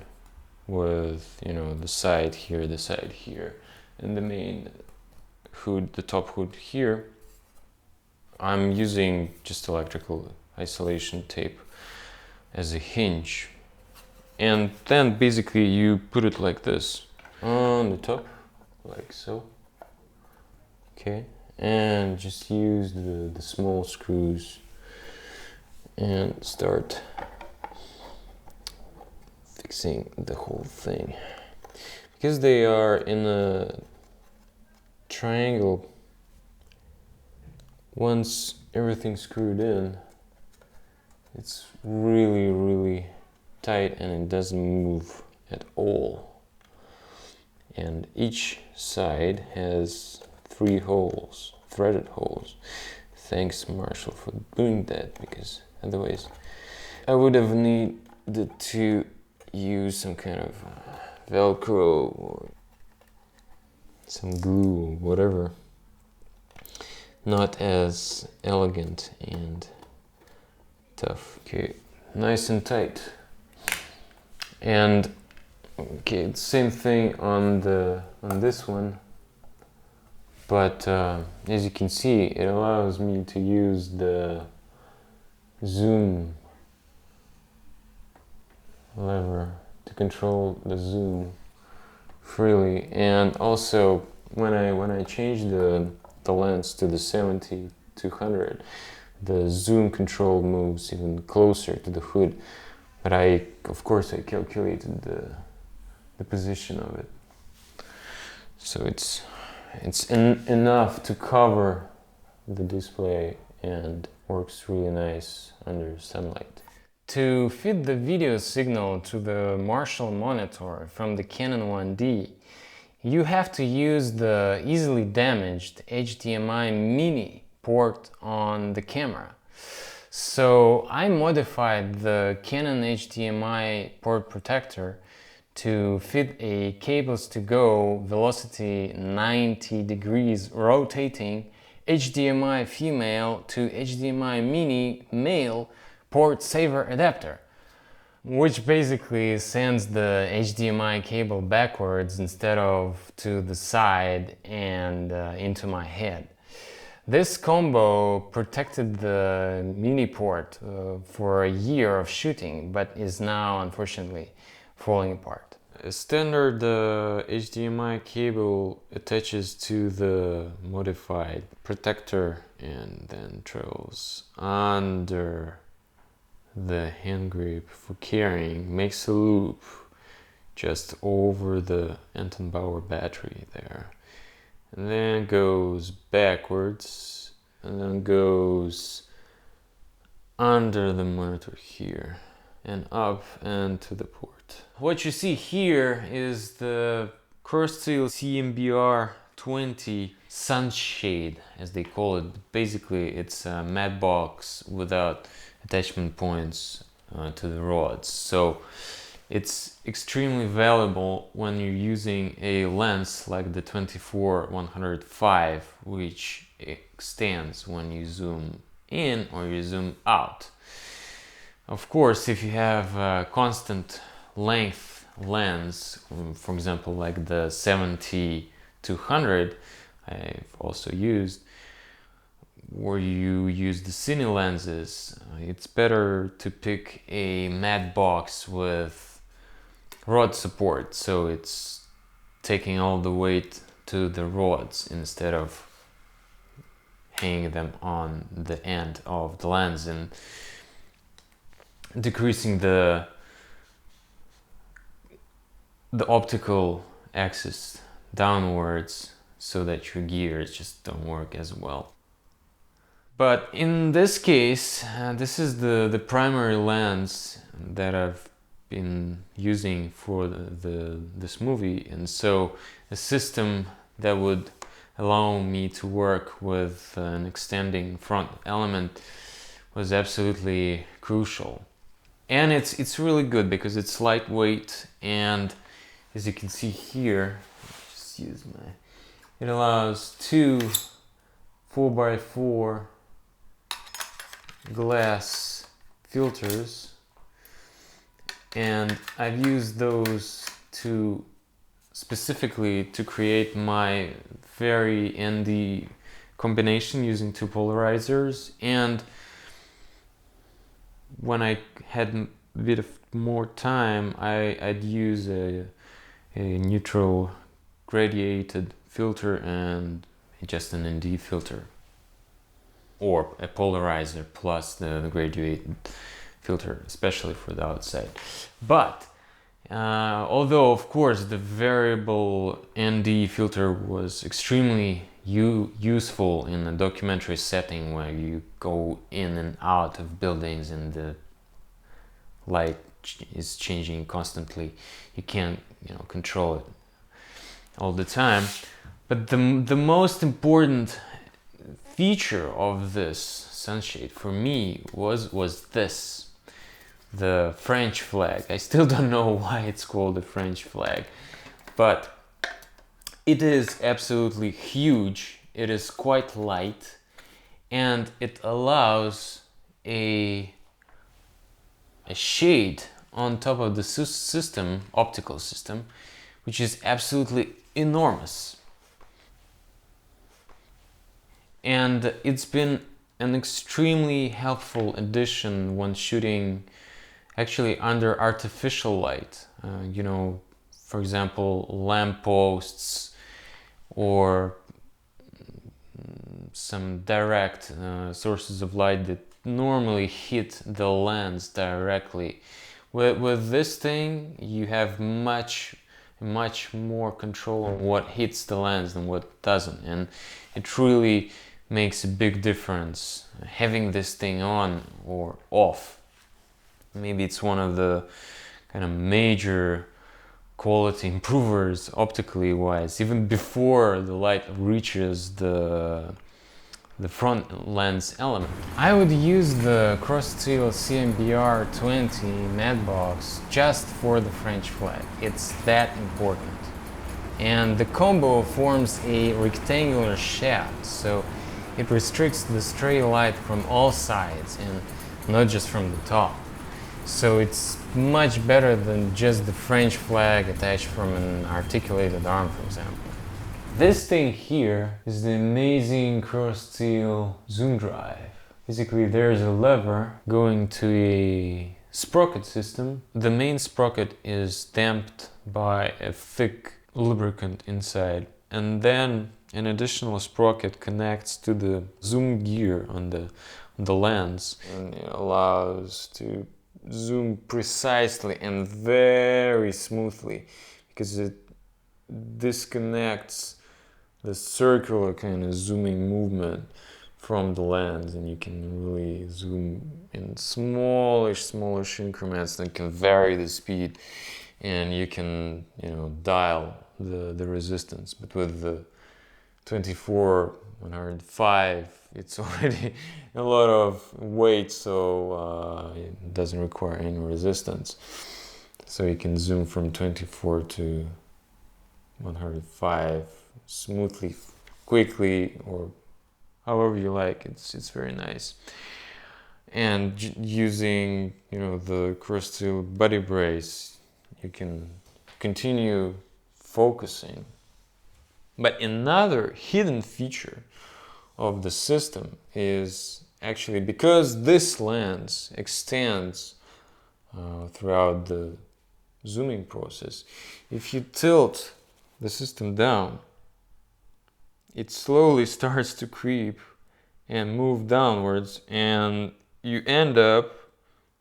with the side here, and the main hood, the top hood here. I'm using just electrical isolation tape as a hinge, and then basically you put it like this on the top, like so. Okay, and just use the small screws and start fixing the whole thing. Because they are in a triangle, once everything's screwed in, it's really tight, and it doesn't move at all. And each side has 3 holes, threaded holes. Thanks, Marshall, for doing that, because otherwise I would have needed to use some kind of Velcro or some glue or whatever. Not as elegant and tough. Okay, nice and tight. And okay, it's same thing on this one, but as you can see, it allows me to use the zoom lever to control the zoom freely. And also when I change the lens to the 70-200, the zoom control moves even closer to the hood. But of course I calculated the position of it, so it's It's enough to cover the display and works really nice under sunlight. To feed the video signal to the Marshall monitor from the Canon 1D, you have to use the easily damaged HDMI mini port on the camera. So I modified the Canon HDMI port protector to fit a cables-to-go velocity 90 degrees rotating HDMI female to HDMI mini male port saver adapter, which basically sends the HDMI cable backwards instead of to the side and into my head. This combo protected the mini port for a year of shooting, but is now unfortunately falling apart. A standard HDMI cable attaches to the modified protector and then travels under the hand grip for carrying, makes a loop just over the Anton Bauer battery there, and then goes backwards and then goes under the monitor here and up and to the port. What you see here is the Kurztil CMBR 20 sunshade, as they call it. Basically it's a matte box without attachment points to the rods, so it's extremely valuable when you're using a lens like the 24-105, which extends when you zoom in or you zoom out. Of course, if you have a constant length lens, for example like the 70-200 I've also used, where you use the cine lenses, it's better to pick a matte box with rod support, so it's taking all the weight to the rods instead of hanging them on the end of the lens and decreasing the optical axis downwards so that your gears just don't work as well. But in this case, this is the primary lens that I've been using for this movie, and so a system that would allow me to work with an extending front element was absolutely crucial. And it's really good because it's lightweight, and as you can see here, just use it allows two 4x4 glass filters, and I've used those specifically to create my very ND combination using two polarizers. And when I had a bit of more time, I'd use a neutral gradiated filter and just an ND filter, or a polarizer plus the graduated filter, especially for the outside. But although of course the variable ND filter was extremely useful in a documentary setting where you go in and out of buildings and the light is changing constantly, you can't control it all the time. But the most important feature of this sunshade for me was this, the French flag. I still don't know why it's called the French flag, but it is absolutely huge. It is quite light, and it allows a shade on top of the system, optical system, which is absolutely enormous. And it's been an extremely helpful addition when shooting actually under artificial light. For example, lampposts or some direct sources of light that normally hit the lens directly. With this thing, you have much much more control on what hits the lens than what doesn't, and it really makes a big difference having this thing on or off. Maybe it's one of the kind of major quality improvers optically wise, even before the light reaches the front lens element. I would use the Crossteel CMBR 20 matte box just for the French flag. It's that important. And the combo forms a rectangular shaft, so it restricts the stray light from all sides and not just from the top. So it's much better than just the French flag attached from an articulated arm, for example. This thing here is the amazing Crossteel zoom drive. Basically, there's a lever going to a sprocket system. The main sprocket is damped by a thick lubricant inside, and then an additional sprocket connects to the zoom gear on the lens, and it allows to zoom precisely and very smoothly because it disconnects the circular kind of zooming movement from the lens, and you can really zoom in smallish increments that can vary the speed, and you can dial the resistance. But with the 24-105 it's already a lot of weight, so it doesn't require any resistance, so you can zoom from 24 to 105 smoothly, quickly, or however you like. It's very nice. And using the Crossteel body brace, you can continue focusing. But another hidden feature of the system is actually, because this lens extends throughout the zooming process, if you tilt the system down, it slowly starts to creep and move downwards, and you end up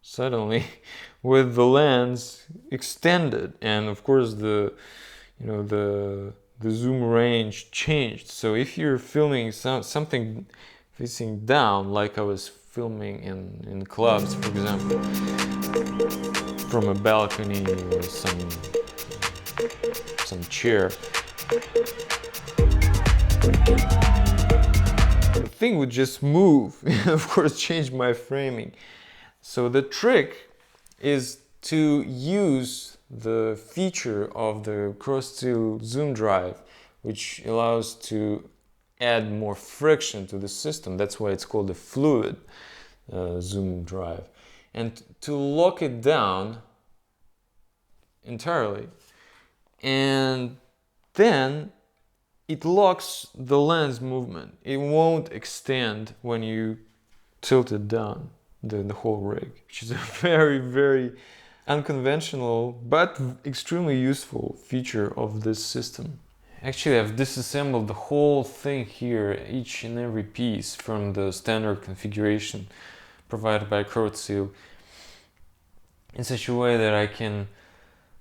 suddenly with the lens extended, and of course the zoom range changed. So if you're filming something facing down, like I was filming in clubs, for example, from a balcony or some chair, the thing would just move and of course change my framing. So the trick is to use the feature of the Crossteel zoom drive, which allows to add more friction to the system. That's why it's called a fluid zoom drive. And to lock it down entirely, and then it locks the lens movement. It won't extend when you tilt it down, the whole rig, which is a very, very unconventional but extremely useful feature of this system. Actually, I've disassembled the whole thing here, each and every piece, from the standard configuration provided by Crossteel, in such a way that I can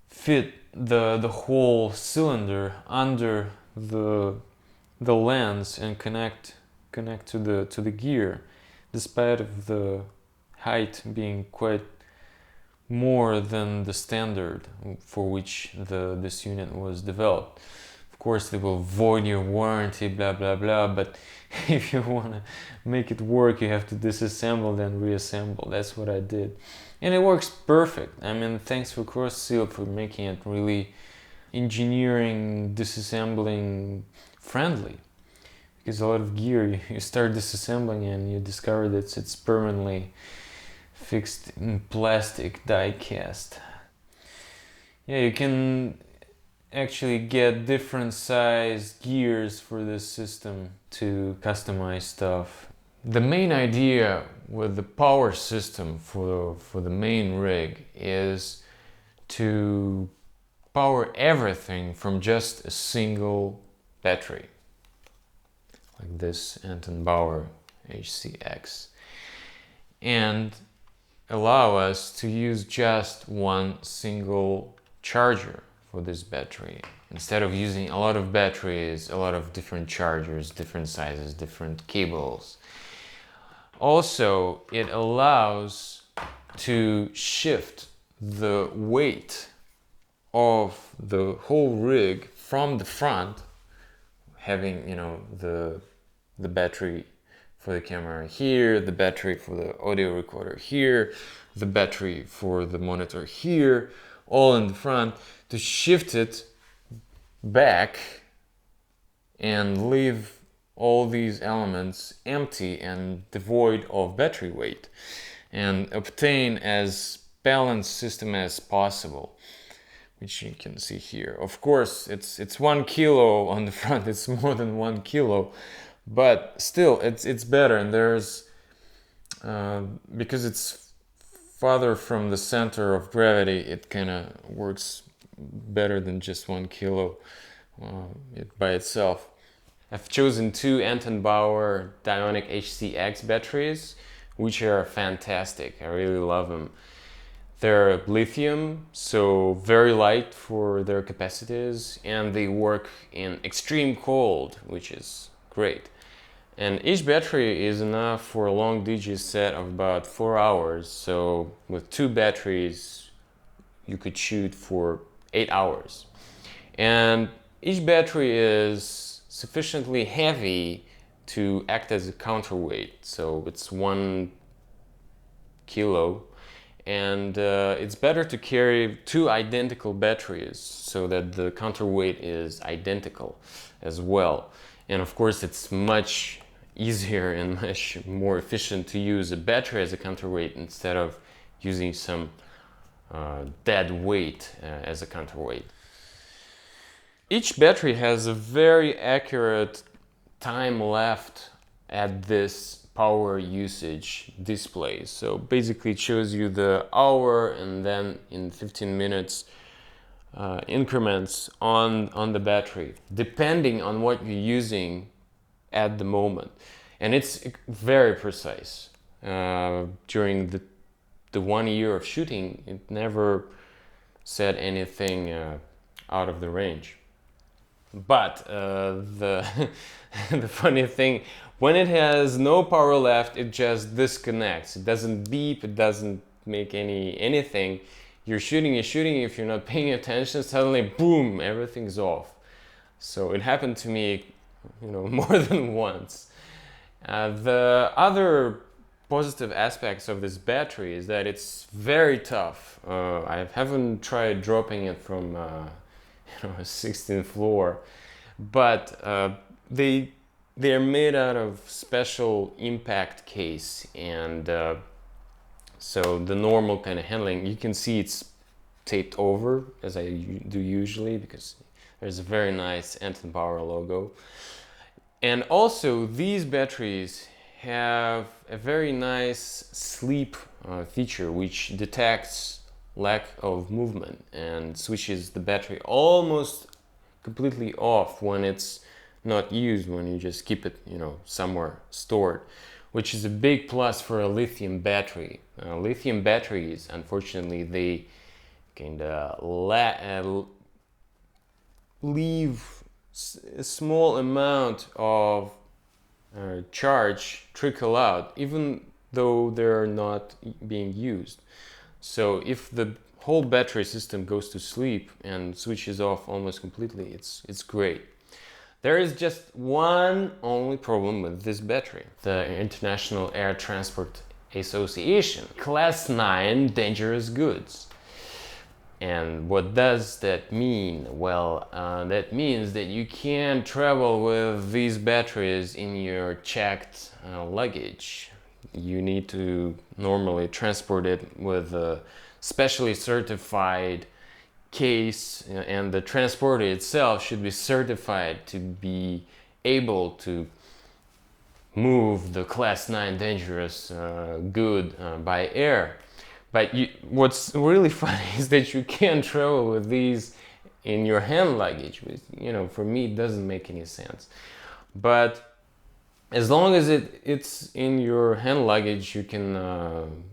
fit the whole cylinder under the lens and connect to the gear, despite of the height being quite more than the standard for which this unit was developed. Of course, they will void your warranty, blah blah blah, but if you want to make it work, you have to disassemble then reassemble. That's what I did, and it works perfect. I mean, thanks for Crossteel for making it really engineering, disassembling friendly, because a lot of gear you start disassembling and you discover that it's permanently fixed in plastic die cast. Yeah, you can actually get different size gears for this system to customize stuff. The main idea with the power system for the main rig is to power everything from just a single battery, like this Anton Bauer HCX, and allow us to use just one single charger for this battery. Instead of using a lot of batteries, a lot of different chargers, different sizes, different cables. Also, it allows to shift the weight of the whole rig from the front, having, you know, the battery for the camera here, the battery for the audio recorder here, the battery for the monitor here, all in the front, to shift it back and leave all these elements empty and devoid of battery weight, and obtain as balanced system as possible, which you can see here. Of course, it's 1 kilo on the front. It's more than 1 kilo, but still, it's better. And there's because it's farther from the center of gravity, it kind of works better than just 1 kilo by itself. I've chosen 2 Anton Bauer Dionic HCX batteries, which are fantastic. I really love them. They're lithium, so very light for their capacities, and they work in extreme cold, which is great. And each battery is enough for a long DJ set of about 4 hours, so with 2 batteries you could shoot for 8 hours. And each battery is sufficiently heavy to act as a counterweight, so it's 1 kilo, and it's better to carry 2 identical batteries so that the counterweight is identical as well. And of course, it's much easier and much more efficient to use a battery as a counterweight instead of using some dead weight as a counterweight. Each battery has a very accurate time left at this power usage display. So basically it shows you the hour and then in 15 minutes increments on the battery, depending on what you're using at the moment. And it's very precise. During the 1 year of shooting, it never said anything out of the range. But the funny thing, when it has no power left, it just disconnects. It doesn't beep, it doesn't make anything. You're shooting, if you're not paying attention, suddenly boom, everything's off. So it happened to me, you know, more than once. The other positive aspects of this battery is that it's very tough. I haven't tried dropping it from a 16th floor, but they're made out of special impact case, and so the normal kind of handling, you can see it's taped over as I do usually, because there's a very nice Anton Bauer logo. And also these batteries have a very nice sleep feature, which detects lack of movement and switches the battery almost completely off when it's not used, when you just keep it, you know, somewhere stored, which is a big plus for a lithium battery. Lithium batteries, unfortunately, they kind of leave a small amount of charge trickle out, even though they're not being used. So if the whole battery system goes to sleep and switches off almost completely, it's great. There is just one only problem with this battery. The International Air Transport Association, Class 9 dangerous goods. And what does that mean? Well, that means that you can't travel with these batteries in your checked luggage. You need to normally transport it with a specially certified case, and the transporter itself should be certified to be able to move the Class 9 dangerous good by air. But what's really funny is that you can't travel with these in your hand luggage, which, you know, for me it doesn't make any sense. But as long as it's in your hand luggage, you can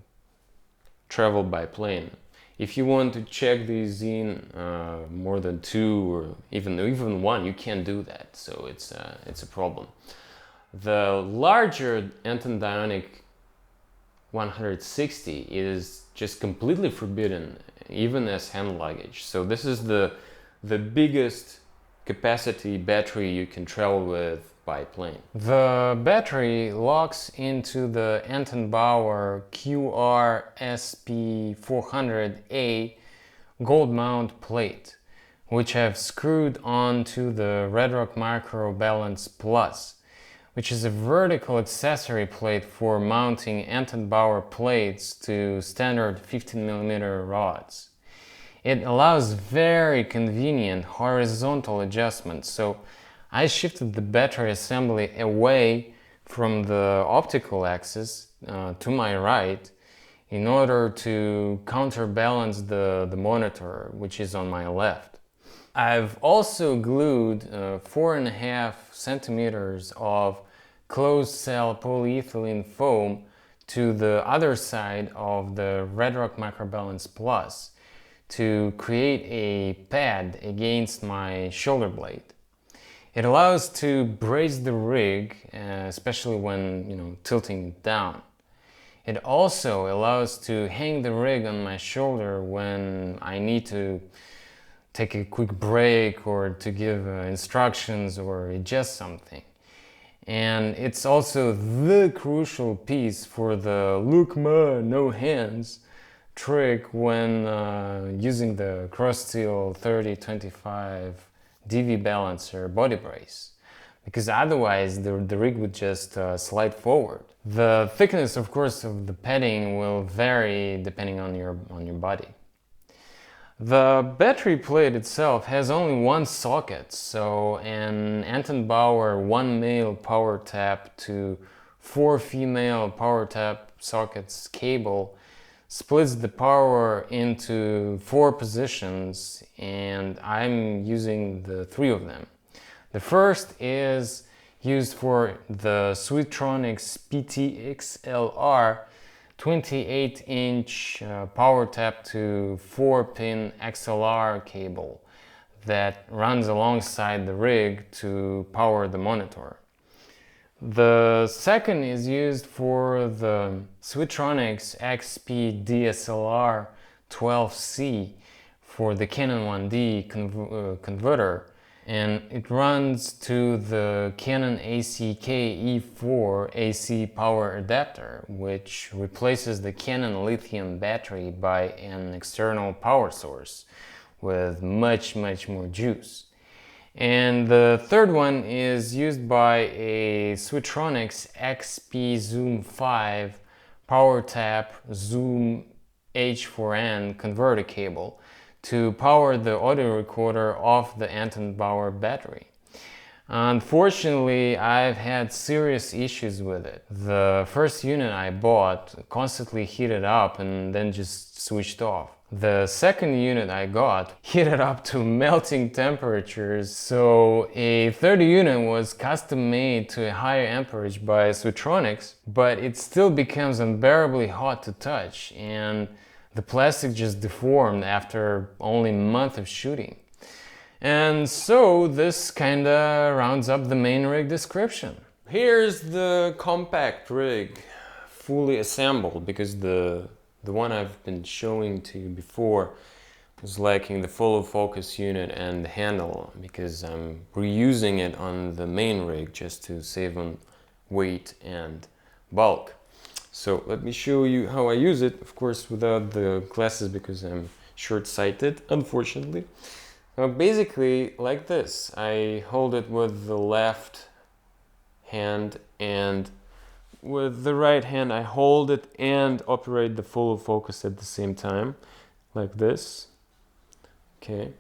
travel by plane. If you want to check these in more than 2 or even 1, you can't do that. So it's a problem. The larger Anton Bionic 160 is just completely forbidden, even as hand luggage. So this is the biggest capacity battery you can travel with by plane. The battery locks into the Anton Bauer QRSP400A gold mount plate, which I've screwed onto the Red Rock Micro Balance Plus, which is a vertical accessory plate for mounting Anton Bauer plates to standard 15mm rods. It allows very convenient horizontal adjustments, so I shifted the battery assembly away from the optical axis to my right in order to counterbalance the monitor, which is on my left. I've also glued 4.5 centimeters of closed cell polyethylene foam to the other side of the Red Rock Microbalance Plus to create a pad against my shoulder blade. It allows to brace the rig, especially when tilting it down. It also allows to hang the rig on my shoulder when I need to take a quick break or to give instructions or adjust something. And it's also the crucial piece for the "look ma, no hands" trick when using the Crosssteel 3025 DV balancer body brace, because otherwise the rig would just slide forward. The thickness, of course, of the padding will vary depending on your body. The battery plate itself has only one socket, so an Anton Bauer 1 male power tap to 4 female power tap sockets cable splits the power into 4 positions, and I'm using the 3 of them. The first is used for the Sweetronics PTXLR 28-inch power tap to 4-pin XLR cable that runs alongside the rig to power the monitor. The second is used for the Sweetronics XP DSLR 12C for the Canon 1D converter, and it runs to the Canon ACK E4 AC power adapter, which replaces the Canon lithium battery by an external power source with much more juice. And the third one is used by a Sweetronics XP Zoom 5 power tap Zoom H4n converter cable to power the audio recorder off the Anton Bauer battery. Unfortunately, I've had serious issues with it. The first unit I bought constantly heated up and then just switched off. The second unit I got heated up to melting temperatures, so a third unit was custom made to a higher amperage by Sweetronics, but it still becomes unbearably hot to touch, and the plastic just deformed after only a month of shooting. And so this kinda rounds up the main rig description. Here's the compact rig, fully assembled, because the one I've been showing to you before was lacking the follow focus unit and the handle, because I'm reusing it on the main rig just to save on weight and bulk. So let me show you how I use it, of course without the glasses because I'm short-sighted, unfortunately. Basically like this. I hold it with the left hand, and with the right hand I hold it and operate the follow focus at the same time, like this. Okay.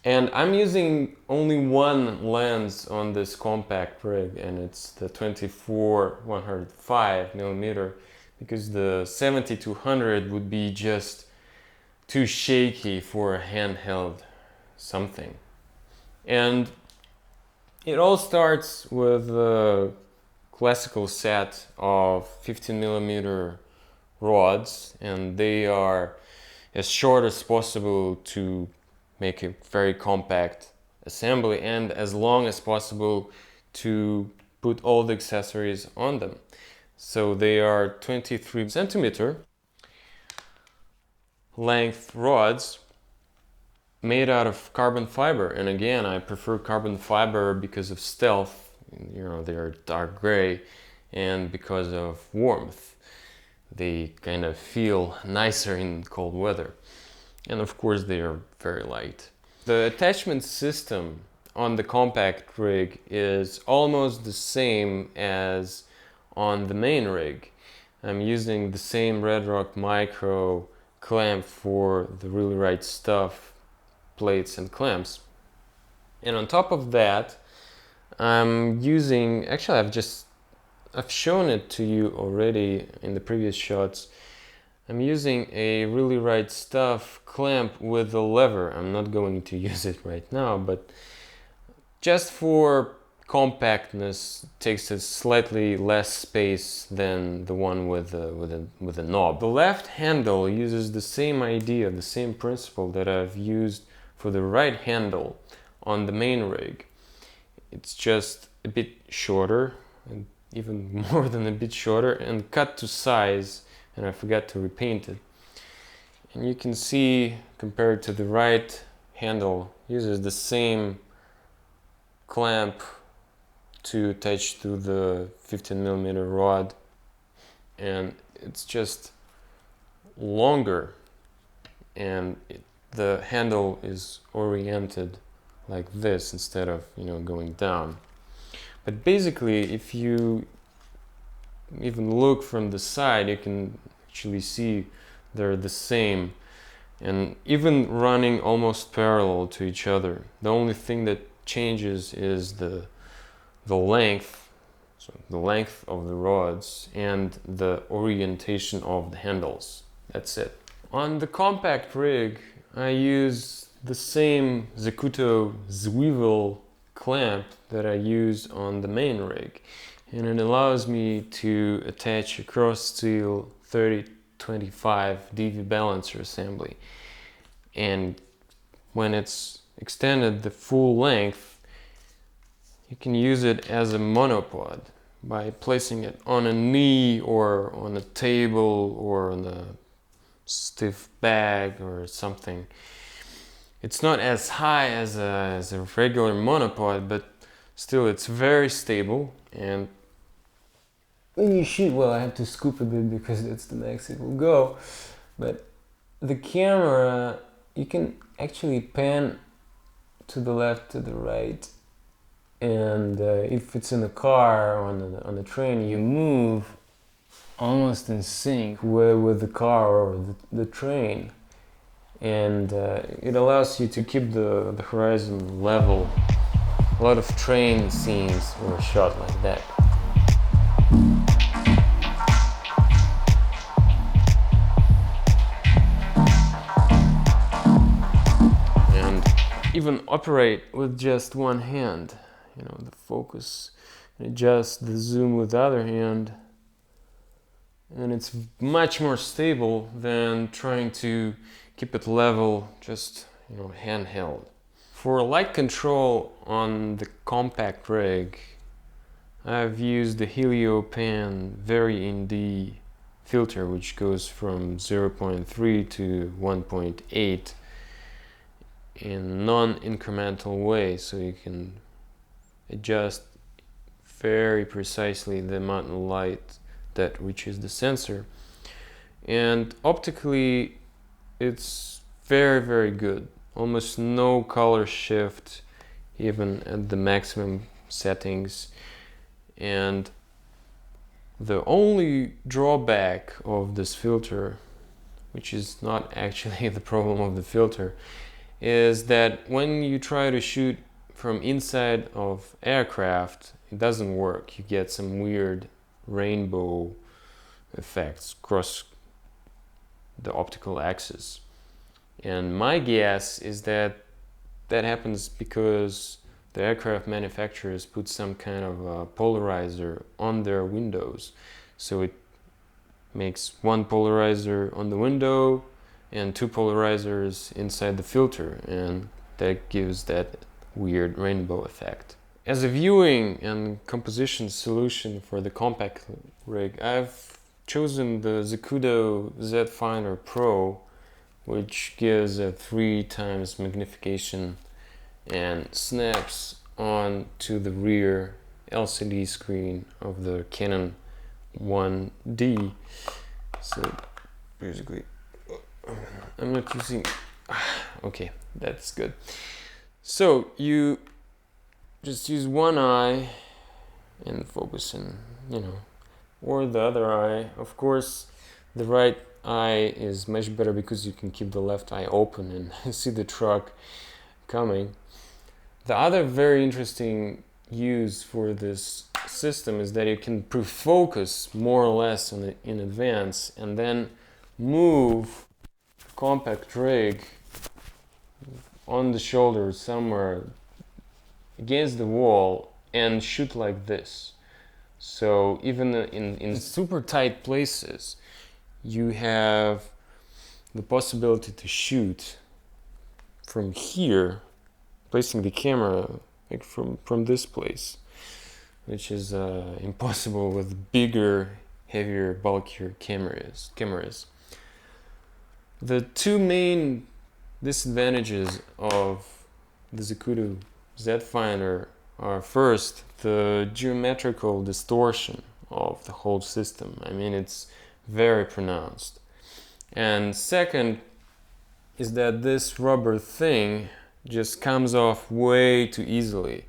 And I'm using only one lens on this compact rig, and it's the 24-105mm, because the 70-200 would be just too shaky for a handheld something. And it all starts with a classical set of 15mm rods, and they are as short as possible to make a very compact assembly, and as long as possible to put all the accessories on them. So they are 23 centimeter length rods made out of carbon fiber. And again, I prefer carbon fiber because of stealth, you know, they're dark gray, and because of warmth. They kind of feel nicer in cold weather. And of course they are very light. The attachment system on the compact rig is almost the same as on the main rig. I'm using the same Red Rock Micro clamp for the Really Right Stuff plates and clamps. And on top of that, I'm using, actually I've shown it to you already in the previous shots. I'm using a Really Right Stuff clamp with a lever. I'm not going to use it right now, but just for compactness, takes a slightly less space than the one with a knob. The left handle uses the same idea, the same principle that I've used for the right handle on the main rig. It's just a bit shorter, and even more than a bit shorter, and cut to size, and I forgot to repaint it. And you can see, compared to the right handle, uses the same clamp to attach to the 15mm rod, and it's just longer, and the handle is oriented like this instead of, you know, going down. But basically, if you even look from the side, you can actually see they're the same, and even running almost parallel to each other. The only thing that changes is the length, so the length of the rods and the orientation of the handles. That's it. On the compact rig, I use the same Zacuto Zwivel clamp that I use on the main rig, and it allows me to attach a cross steel 3025 DV balancer assembly. And when it's extended the full length, you can use it as a monopod by placing it on a knee or on a table or on a stiff bag or something. It's not as high as a regular monopod, but still it's very stable. And when you shoot, well, I have to scoop a bit because that's the max it will go, but the camera, you can actually pan to the left, to the right, and if it's in a car or on the train, you move almost in sync with the car or the train, and it allows you to keep the horizon level. A lot of train scenes were shot like that. And even operate with just one hand, you know, the focus, and adjust the zoom with the other hand, and it's much more stable than trying to keep it level, just, you know, handheld. For light control on the compact rig, I've used the Heliopan Vari-ND filter, which goes from 0.3 to 1.8 in non-incremental way, so you can adjust very precisely the amount of light that reaches the sensor. And optically, it's very, very good. Almost no color shift, even at the maximum settings. And the only drawback of this filter, which is not actually the problem of the filter, is that when you try to shoot from inside of aircraft, it doesn't work. You get some weird rainbow effects across the optical axis. And my guess is that that happens because the aircraft manufacturers put some kind of a polarizer on their windows. So it makes one polarizer on the window and 2 polarizers inside the filter, and that gives that weird rainbow effect. As a viewing and composition solution for the compact rig, I've chosen the Zacuto Z Finder Pro, which gives a 3 times magnification and snaps onto the rear LCD screen of the Canon 1D. So basically, I'm not using, okay, that's good. So you just use one eye and focus in, or the other eye. Of course, the right eye is much better because you can keep the left eye open and see the truck coming. The other very interesting use for this system is that you can pre-focus more or less in advance and then move compact rig on the shoulder somewhere against the wall and shoot like this. So even in super tight places, you have the possibility to shoot from here, placing the camera like from this place, which is impossible with bigger, heavier, bulkier cameras. The 2 main disadvantages of the Zacuto Z Finder are, first, the geometrical distortion of the whole system. I mean, it's very pronounced. And second is that this rubber thing just comes off way too easily.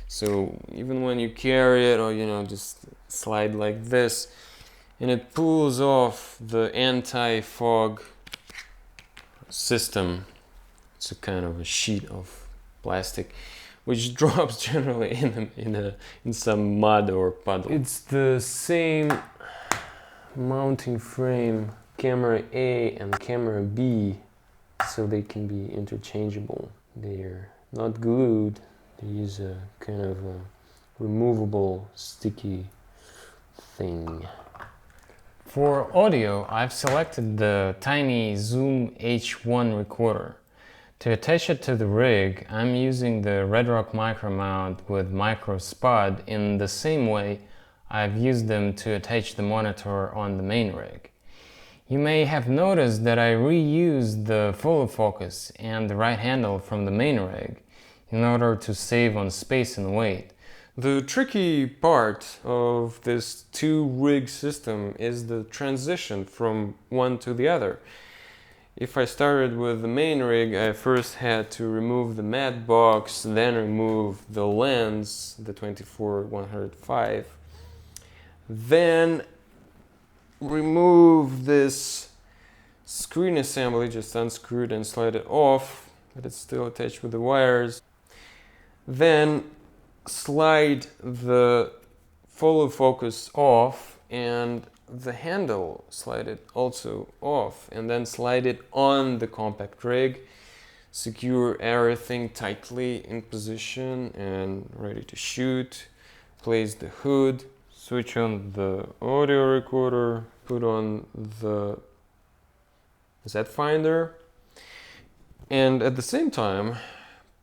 So even when you carry it or just slide like this, and it pulls off the anti-fog system. It's a kind of a sheet of plastic which drops generally in some mud or puddle. It's the same mounting frame, camera A and camera B, so they can be interchangeable. They're not glued, they use a kind of a removable sticky thing. For audio, I've selected the tiny Zoom H1 recorder. To attach it to the rig, I'm using the Redrock micro mount with micro spud in the same way I've used them to attach the monitor on the main rig. You may have noticed that I reused the follow focus and the right handle from the main rig in order to save on space and weight. The tricky part of this 2-rig system is the transition from one to the other. If I started with the main rig, I first had to remove the matte box, then remove the lens, the 24-105, then remove this screen assembly, just unscrew it and slide it off, but it's still attached with the wires. Then slide the follow focus off and the handle, slide it also off, and then slide it on the compact rig, secure everything tightly in position and ready to shoot. Place the hood, switch on the audio recorder, put on the Z Finder, and at the same time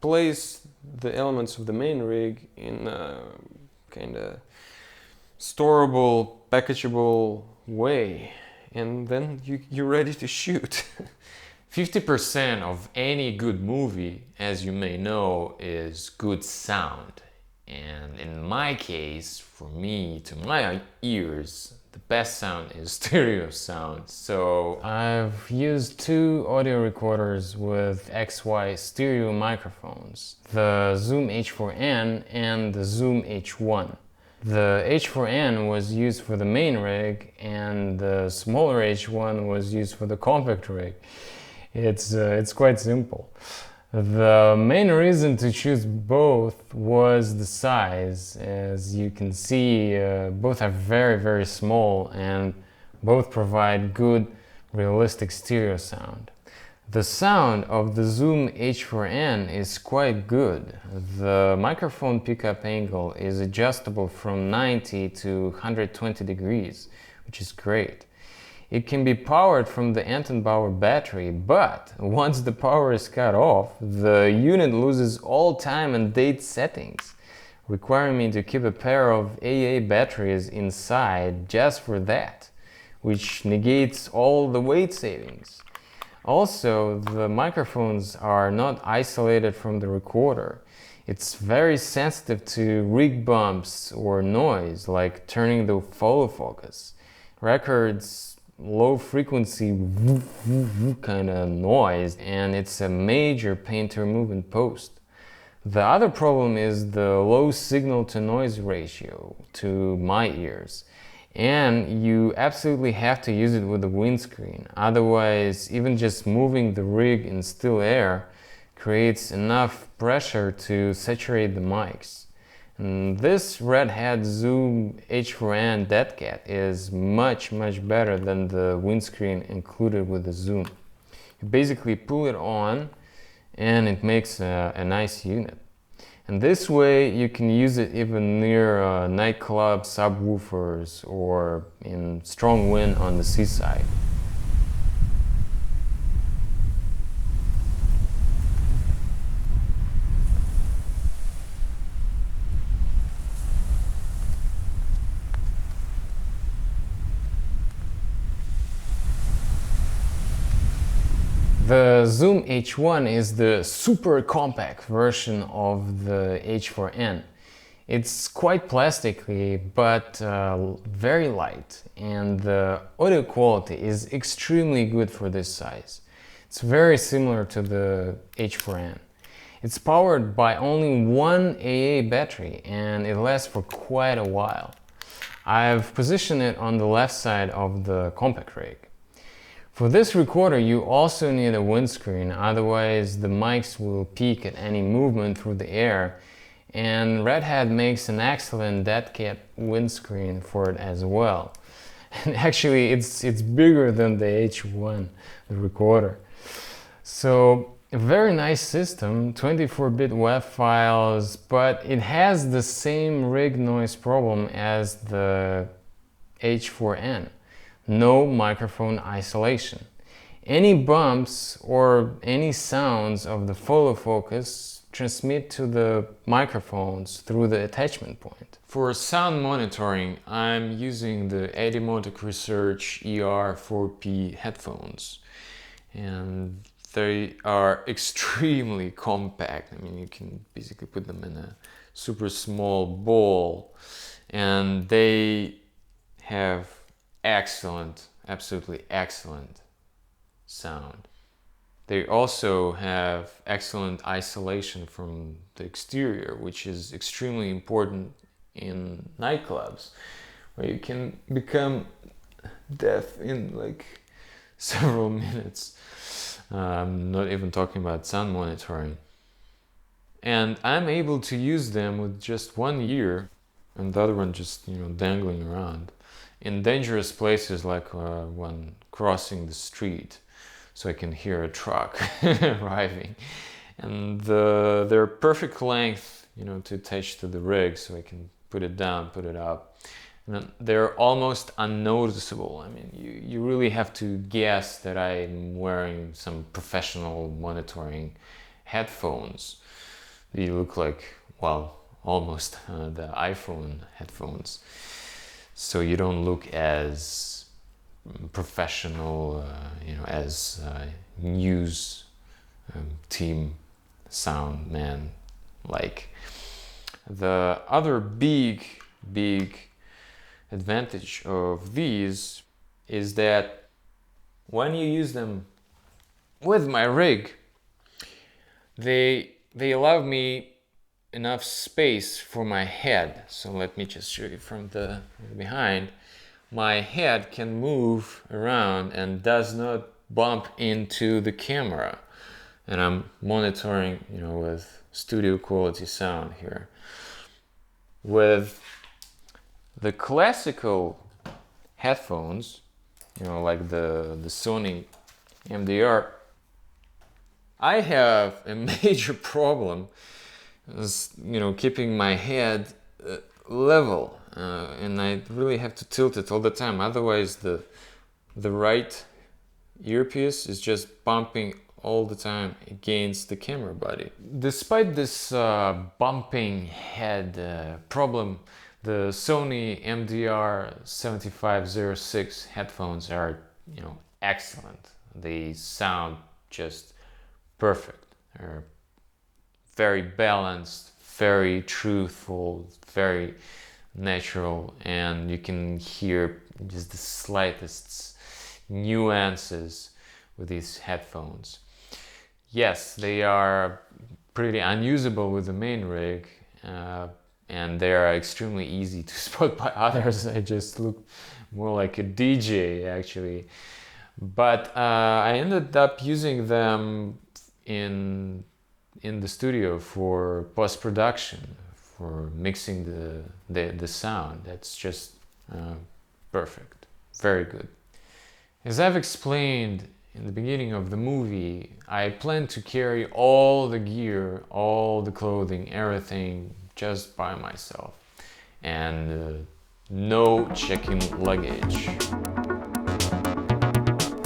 place the elements of the main rig in a kind of storable, packageable way, and then you're ready to shoot. 50% of any good movie, as you may know, is good sound. And in my case, for me, to my ears, the best sound is stereo sound. So I've used 2 audio recorders with XY stereo microphones, the Zoom H4n and the Zoom H1. The H4n was used for the main rig and the smaller H1 was used for the compact rig. It's quite simple. The main reason to choose both was the size. As you can see, both are very, very small and both provide good, realistic stereo sound. The sound of the Zoom H4n is quite good. The microphone pickup angle is adjustable from 90 to 120 degrees, which is great. It can be powered from the Anton Bauer battery, but once the power is cut off, the unit loses all time and date settings, requiring me to keep a pair of AA batteries inside just for that, which negates all the weight savings. Also, the microphones are not isolated from the recorder. It's very sensitive to rig bumps or noise, like turning the follow focus. Records low frequency kind of noise, and it's a major pain to remove in post. The other problem is the low signal to noise ratio to my ears, and you absolutely have to use it with the windscreen. Otherwise, even just moving the rig in still air creates enough pressure to saturate the mics. And this Red Hat Zoom H4n Dead Cat is much better than the windscreen included with the Zoom. You basically pull it on and it makes a nice unit. And this way you can use it even near nightclub subwoofers or in strong wind on the seaside. The Zoom H1 is the super compact version of the H4n. It's quite plasticky, but very light, and the audio quality is extremely good for this size. It's very similar to the H4n. It's powered by only one AA battery, and it lasts for quite a while. I've positioned it on the left side of the compact rig. For this recorder, you also need a windscreen, otherwise the mics will peak at any movement through the air, and Red Hat makes an excellent Dead Cat windscreen for it as well. And actually it's bigger than the H1 recorder. So a very nice system, 24-bit WAV files, but it has the same rig noise problem as the H4n. No microphone isolation. Any bumps or any sounds of the follow focus transmit to the microphones through the attachment point. For sound monitoring, I'm using the Etymotic Research ER4P headphones, and they are extremely compact. I mean, you can basically put them in a super small bowl, and they have absolutely excellent sound. They also have excellent isolation from the exterior, which is extremely important in nightclubs, where you can become deaf in like several minutes. I'm not even talking about sound monitoring. And I'm able to use them with just one ear and the other one just, dangling around in dangerous places, like when crossing the street, so I can hear a truck arriving. And they're perfect length, to attach to the rig, so I can put it down, put it up. And they're almost unnoticeable. I mean, you really have to guess that I'm wearing some professional monitoring headphones. They look like, well, almost the iPhone headphones. So you don't look as professional, as news team sound man like. The other big advantage of these is that when you use them with my rig, they allow me enough space for my head. So let me just show you from the behind. My head can move around and does not bump into the camera. And I'm monitoring, with studio quality sound here. With the classical headphones, like the Sony MDR, I have a major problem keeping my head level, and I really have to tilt it all the time, otherwise the the right earpiece is just bumping all the time against the camera body. Despite this bumping head problem, the Sony MDR7506 headphones are, excellent. They sound just perfect. They're very balanced, very truthful, very natural, and you can hear just the slightest nuances with these headphones. Yes, they are pretty unusable with the main rig, and they are extremely easy to spot by others. I just look more like a DJ actually. But I ended up using them in the studio for post-production, for mixing the sound. That's just perfect, very good. As I've explained in the beginning of the movie, I plan to carry all the gear, all the clothing, everything just by myself, and no checking luggage.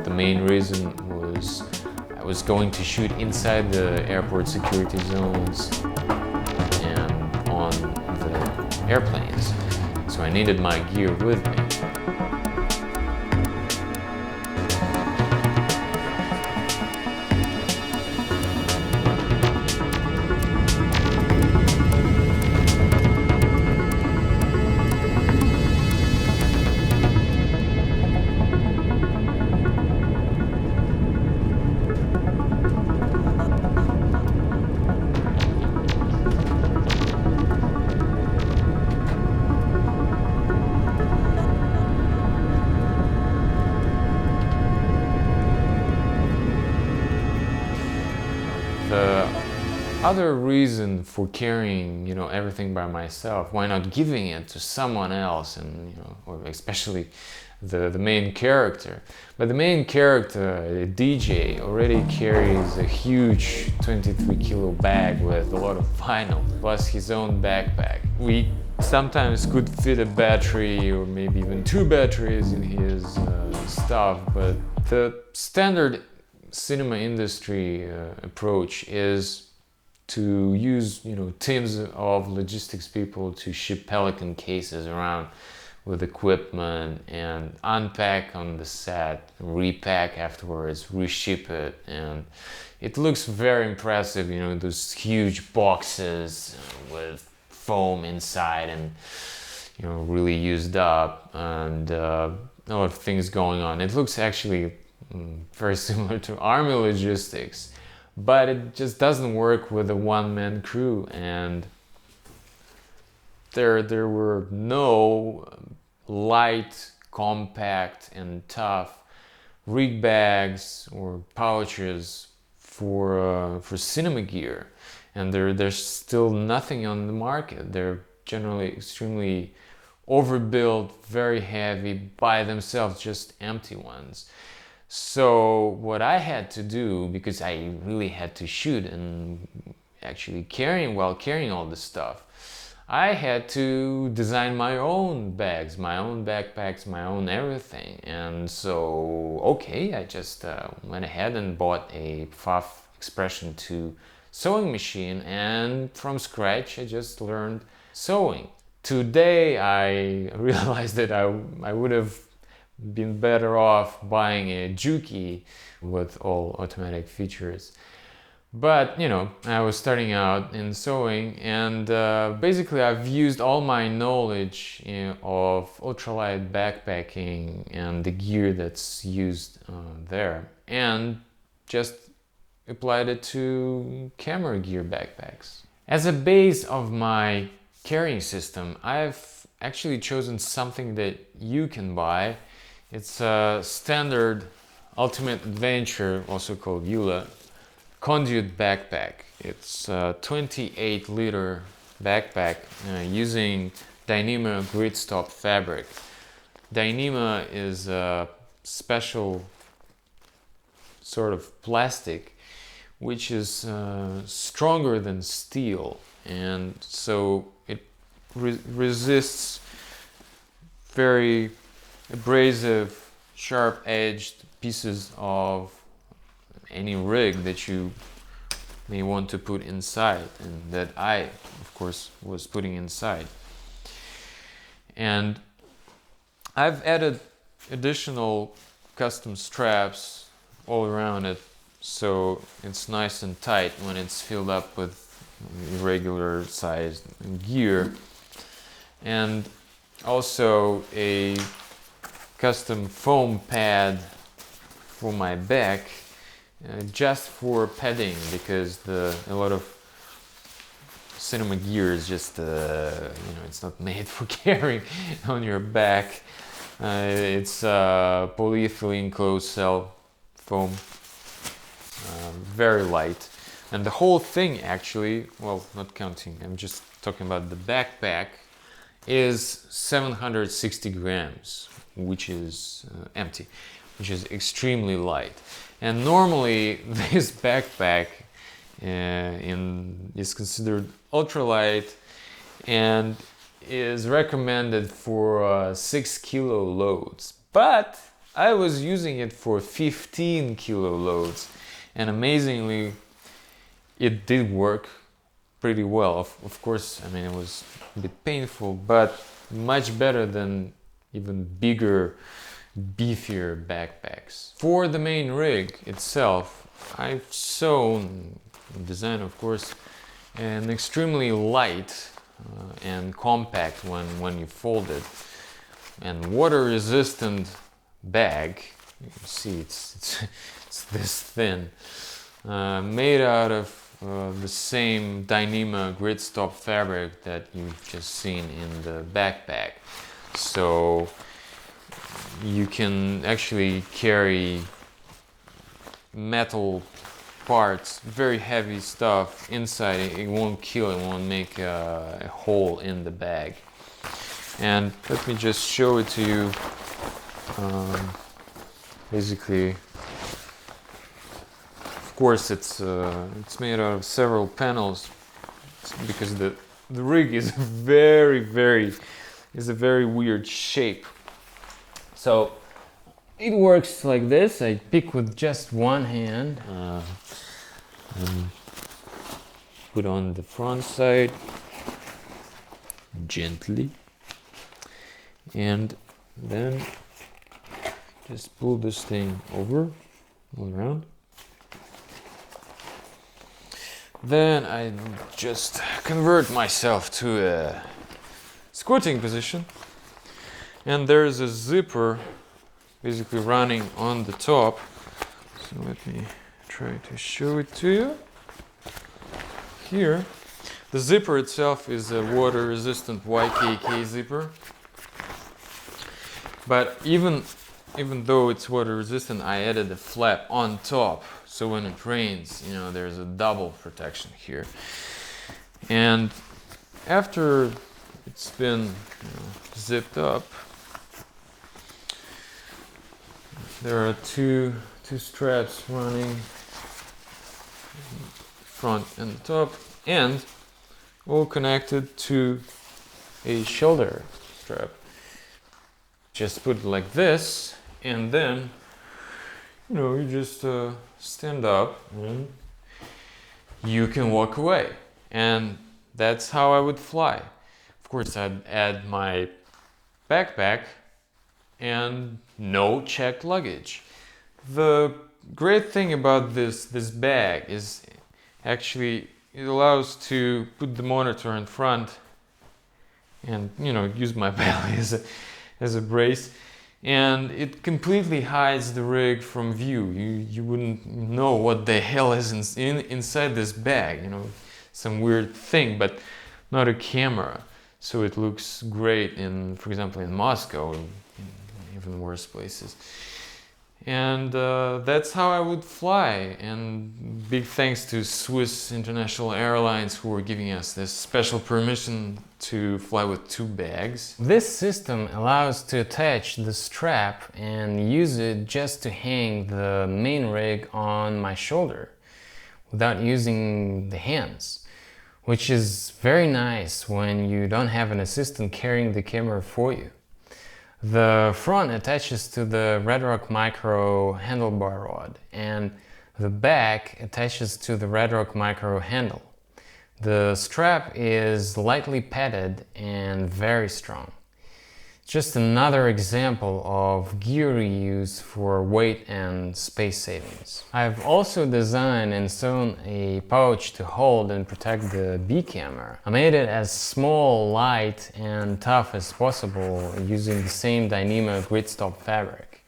The main reason was I was going to shoot inside the airport security zones and on the airplanes, so I needed my gear with me. The other reason for carrying, everything by myself, why not giving it to someone else, and or especially the main character. But the main character, the DJ, already carries a huge 23 kilo bag with a lot of vinyl, plus his own backpack. We sometimes could fit a battery or maybe even 2 batteries in his stuff, but the standard cinema industry approach is to use teams of logistics people to ship Pelican cases around with equipment and unpack on the set, repack afterwards, reship it, and it looks very impressive, those huge boxes with foam inside and really used up, and a lot of things going on. It looks actually very similar to army logistics, but it just doesn't work with a one-man crew, and there were no light, compact and tough rig bags or pouches for cinema gear, and there's still nothing on the market. They're generally extremely overbuilt, very heavy by themselves, just empty ones. So what I had to do, because I really had to shoot and actually carrying all this stuff, I had to design my own bags, my own backpacks, my own everything. And so, okay, I just went ahead and bought a Pfaff Expression 2 sewing machine, and from scratch I just learned sewing. Today I realized that I would have been better off buying a Juki with all automatic features. But I was starting out in sewing, and basically I've used all my knowledge of ultralight backpacking and the gear that's used there, and just applied it to camera gear backpacks. As a base of my carrying system, I've actually chosen something that you can buy. It's a standard Ultimate Adventure, also called EULA, conduit backpack. It's a 28-liter backpack using Dyneema Gridstop fabric. Dyneema is a special sort of plastic which is stronger than steel, and so it resists very abrasive sharp-edged pieces of any rig that you may want to put inside, and that I, of course, was putting inside. And I've added additional custom straps all around it, so it's nice and tight when it's filled up with irregular sized gear. And also a custom foam pad for my back, just for padding, because a lot of cinema gear is just it's not made for carrying on your back. It's polyethylene closed cell foam, very light, and the whole thing actually, well, not counting, I'm just talking about the backpack, is 760 grams, which is empty, which is extremely light. And normally this backpack is considered ultralight and is recommended for 6 kilo loads, but I was using it for 15 kilo loads, and amazingly it did work pretty well. Of course, I mean, it was a bit painful, but much better than even bigger, beefier backpacks. For the main rig itself, I've sewn, design of course, an extremely light and compact when you fold it, and water resistant bag. You can see it's this thin, made out of the same Dyneema gridstop fabric that you've just seen in the backpack. So you can actually carry metal parts, very heavy stuff inside. It won't kill, it won't make a hole in the bag. And let me just show it to you. Basically, of course, it's made out of several panels, because the rig is a very weird shape. So it works like this. I pick with just one hand and put on the front side gently, and then just pull this thing over all around. Then I just convert myself to a squatting position, and there's a zipper basically running on the top. So let me try to show it to you. Here, the zipper itself is a water resistant YKK zipper, but even though it's water resistant, I added a flap on top, so when it rains, there's a double protection here. And after it's been zipped up, there are two straps running, front and top, and all connected to a shoulder strap. Just put it like this, and then you just stand up and you can walk away. And that's how I would fly. Of course, I'd add my backpack and no checked luggage. The great thing about this bag is actually it allows to put the monitor in front and use my belly as a brace, and it completely hides the rig from view. You wouldn't know what the hell is inside this bag, some weird thing, but not a camera. So it looks great for example, in Moscow, in even worse places. And that's how I would fly. And big thanks to Swiss International Airlines, who are giving us this special permission to fly with 2 bags. This system allows to attach the strap and use it just to hang the main rig on my shoulder without using the hands, which is very nice when you don't have an assistant carrying the camera for you. The front attaches to the Redrock Micro handlebar rod, and the back attaches to the Redrock Micro handle. The strap is lightly padded and very strong. Just another example of gear reuse for weight and space savings. I've also designed and sewn a pouch to hold and protect the B camera. I made it as small, light and tough as possible using the same Dyneema gridstop fabric.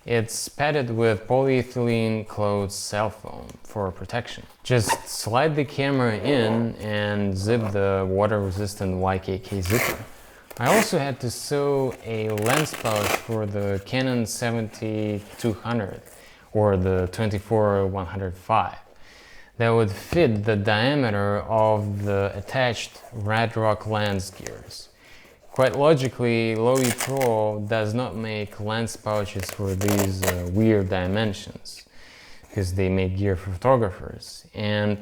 It's padded with polyethylene cloth cell foam for protection. Just slide the camera in and zip the water-resistant YKK zipper. I also had to sew a lens pouch for the Canon 70-200 or the 24-105 that would fit the diameter of the attached Redrock lens gears. Quite logically, Loewe Pro does not make lens pouches for these weird dimensions because they make gear for photographers, and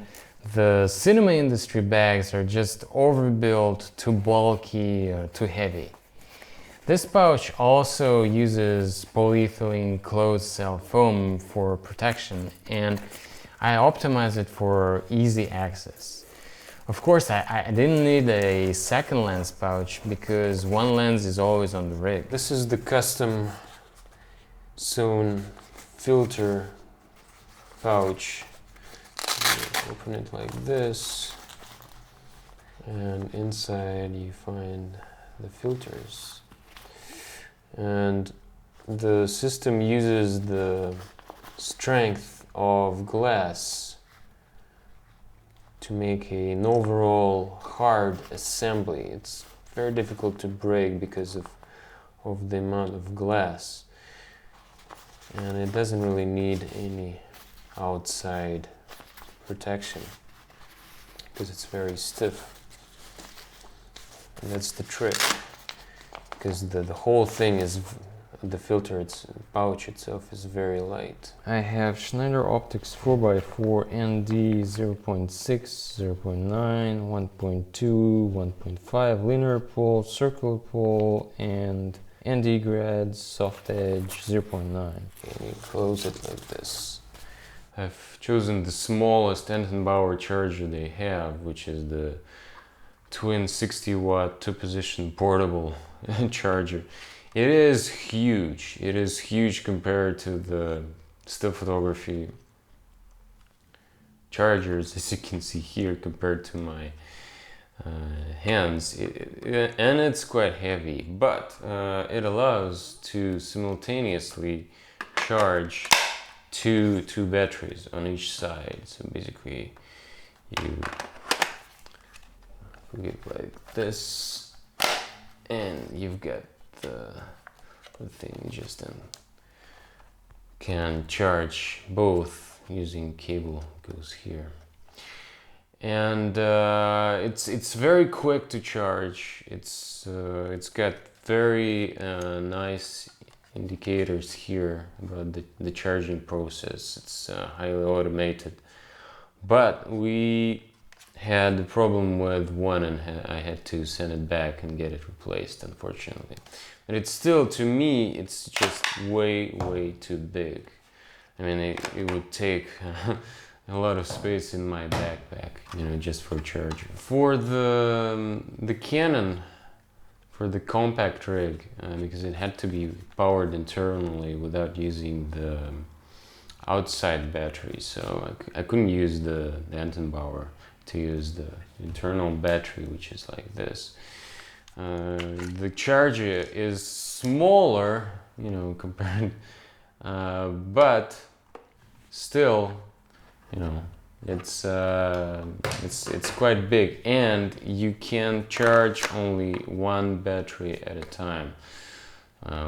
the cinema industry bags are just overbuilt, too bulky, too heavy. This pouch also uses polyethylene cloth cell foam for protection, and I optimized it for easy access. Of course, I didn't need a second lens pouch because one lens is always on the rig. This is the custom sewn filter pouch. Open it like this, and inside you find the filters. And the system uses the strength of glass to make an overall hard assembly. It's very difficult to break because of the amount of glass, and it doesn't really need any outside protection because it's very stiff. And that's the trick, because the whole thing is, the filter, pouch itself is very light. I have Schneider Optics 4x4 ND 0.6, 0.9, 1.2, 1.5 linear pole, circular pole, and ND Grad soft edge 0.9. And you close it like this. I've chosen the smallest Anton Bauer charger they have, which is the twin 60-watt two-position portable charger. It is huge. It is huge compared to the still photography chargers, as you can see here, compared to my hands. And it's quite heavy, but it allows to simultaneously charge two batteries on each side. So basically you put it like this, and you've got the thing just can charge both using cable goes here. And it's very quick to charge. It's got very nice indicators here about the charging process. It's highly automated, but we had a problem with one, and I had to send it back and get it replaced, unfortunately. But it's still, to me, it's just way too big. I mean, it would take a lot of space in my backpack, you know, just for charging. For the Canon, for the compact rig, because it had to be powered internally without using the outside battery, so I couldn't use the Anton Bauer to use the internal battery, which is like this. The charger is smaller, you know, compared, but still, you know, it's quite big, and you can charge only one battery at a time,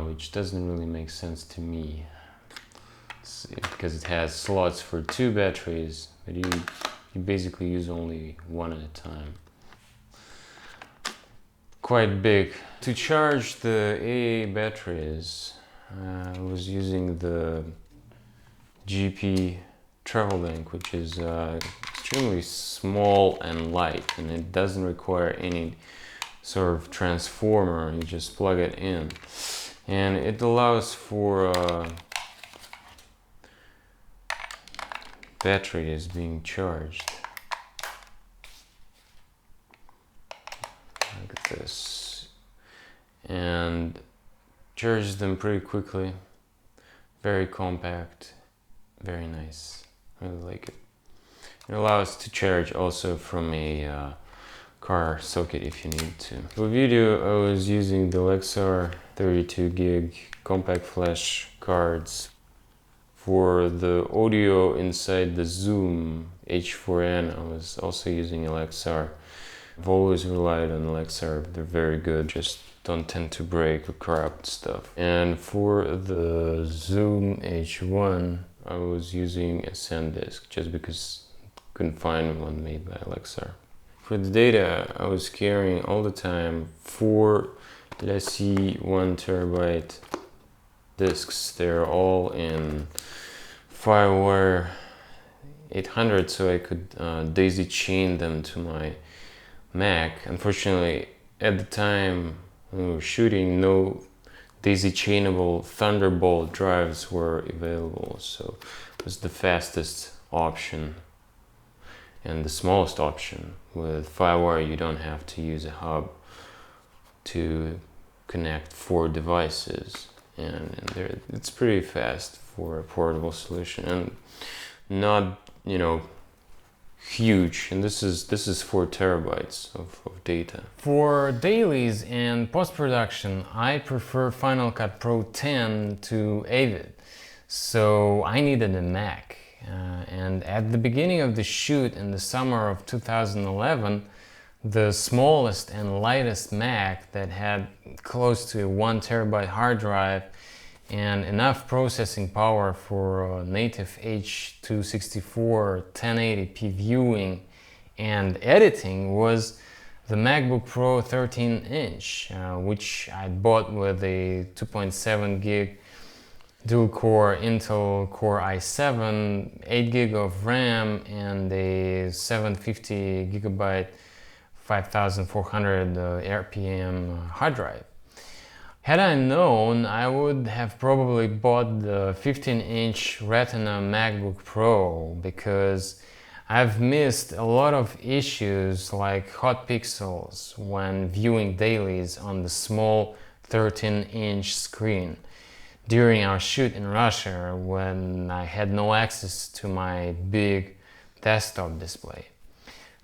which doesn't really make sense to me, because it has slots for two batteries, but you basically use only one at a time. Quite big. To charge the AA batteries, I was using the GP Travel Bank, which is extremely small and light, and it doesn't require any sort of transformer. You just plug it in. and it allows for battery is being charged like this, and charges them pretty quickly. Very compact, very nice. Really like it. It allows to charge also from a car socket if you need to. For video, I was using the Lexar 32 gig compact flash cards. For the audio inside the Zoom H4n, I was also using a Lexar. I've always relied on Lexar. They're very good, just don't tend to break or corrupt stuff. And for the Zoom H1, I was using a SanDisk just because I couldn't find one made by Lexar. For the data, I was carrying all the time 4 LaCie 1 terabyte disks. They're all in FireWire 800, so I could daisy chain them to my Mac. Unfortunately, at the time when we were shooting, no daisy chainable Thunderbolt drives were available, so it was the fastest option and the smallest option. With FireWire, you don't have to use a hub to connect 4 devices, and it's pretty fast for a portable solution, and not, you know, huge. And this is 4 terabytes of data. For dailies and post-production, I prefer Final Cut Pro 10 to Avid, so I needed a Mac. And at the beginning of the shoot in the summer of 2011, the smallest and lightest Mac that had close to a 1 terabyte hard drive and enough processing power for native H.264 1080p viewing and editing was the MacBook Pro 13-inch, which I bought with a 2.7 gig dual-core Intel Core i7, 8 gig of RAM, and a 750 gigabyte 5400 RPM hard drive. Had I known, I would have probably bought the 15-inch Retina MacBook Pro, because I've missed a lot of issues like hot pixels when viewing dailies on the small 13-inch screen during our shoot in Russia, when I had no access to my big desktop display.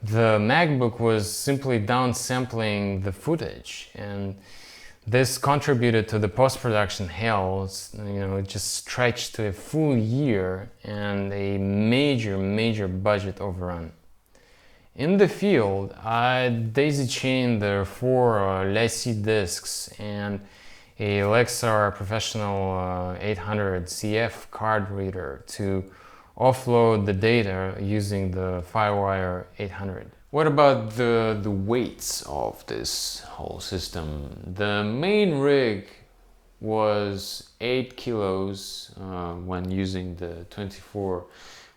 The MacBook was simply downsampling the footage, and this contributed to the post-production hell. You know, it just stretched to a full year and a major budget overrun. In the field, I daisy-chained the 4 LaCie disks and a Lexar Professional 800 CF card reader to offload the data using the FireWire 800. What about the weights of this whole system? The main rig was 8 kilos when using the 24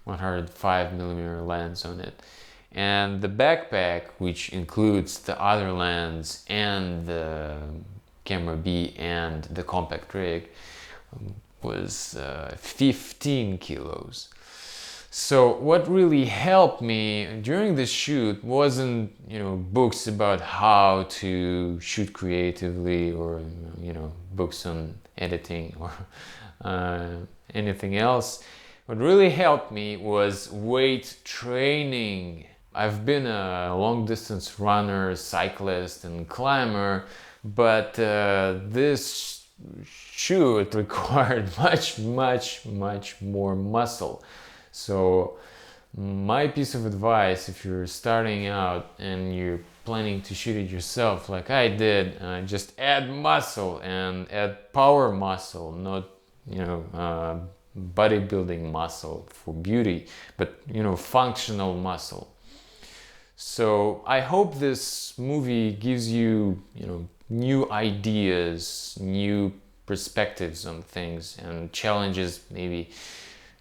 105mm lens on it. And the backpack, which includes the other lens and the Camera B and the compact rig, was 15 kilos. So what really helped me during this shoot wasn't, you know, books about how to shoot creatively, or, you know, books on editing or anything else. What really helped me was weight training. I've been a long distance runner, cyclist and climber, but this shoot required much more muscle. So my piece of advice, if you're starting out and you're planning to shoot it yourself like I did, just add muscle, and add power muscle, not, you know, bodybuilding muscle for beauty, but, you know, functional muscle. So I hope this movie gives you, you know, new ideas, new perspectives on things, and challenges maybe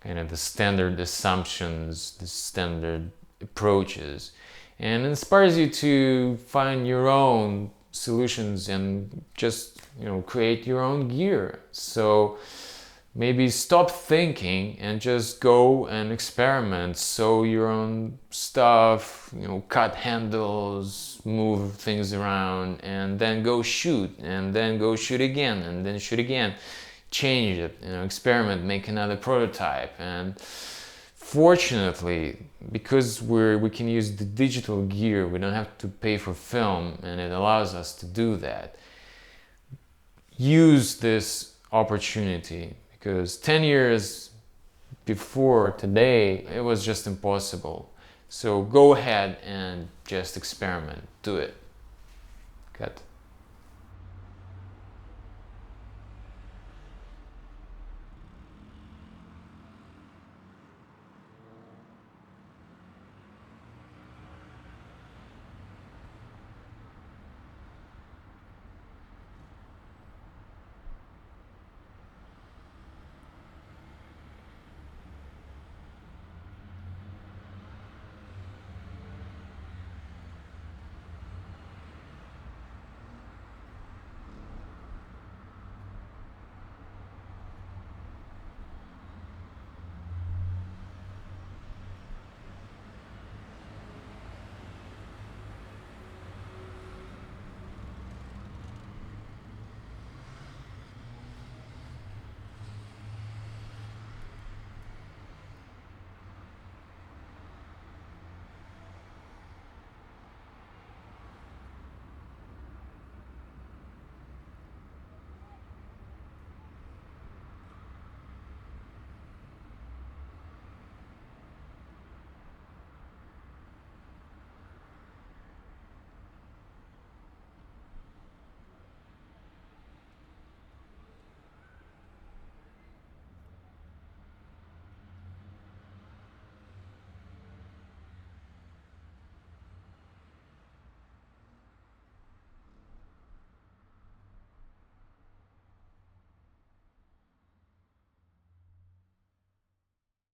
kind of the standard assumptions, the standard approaches, and inspires you to find your own solutions and just create your own gear. So maybe stop thinking and just go and experiment, sew your own stuff, cut handles, move things around, and then go shoot, and then go shoot again, and then shoot again. Change it, experiment, make another prototype. And fortunately, because we can use the digital gear, we don't have to pay for film, and it allows us to do that. Use this opportunity, because 10 years before today, it was just impossible. So go ahead and just experiment, do it. Cut.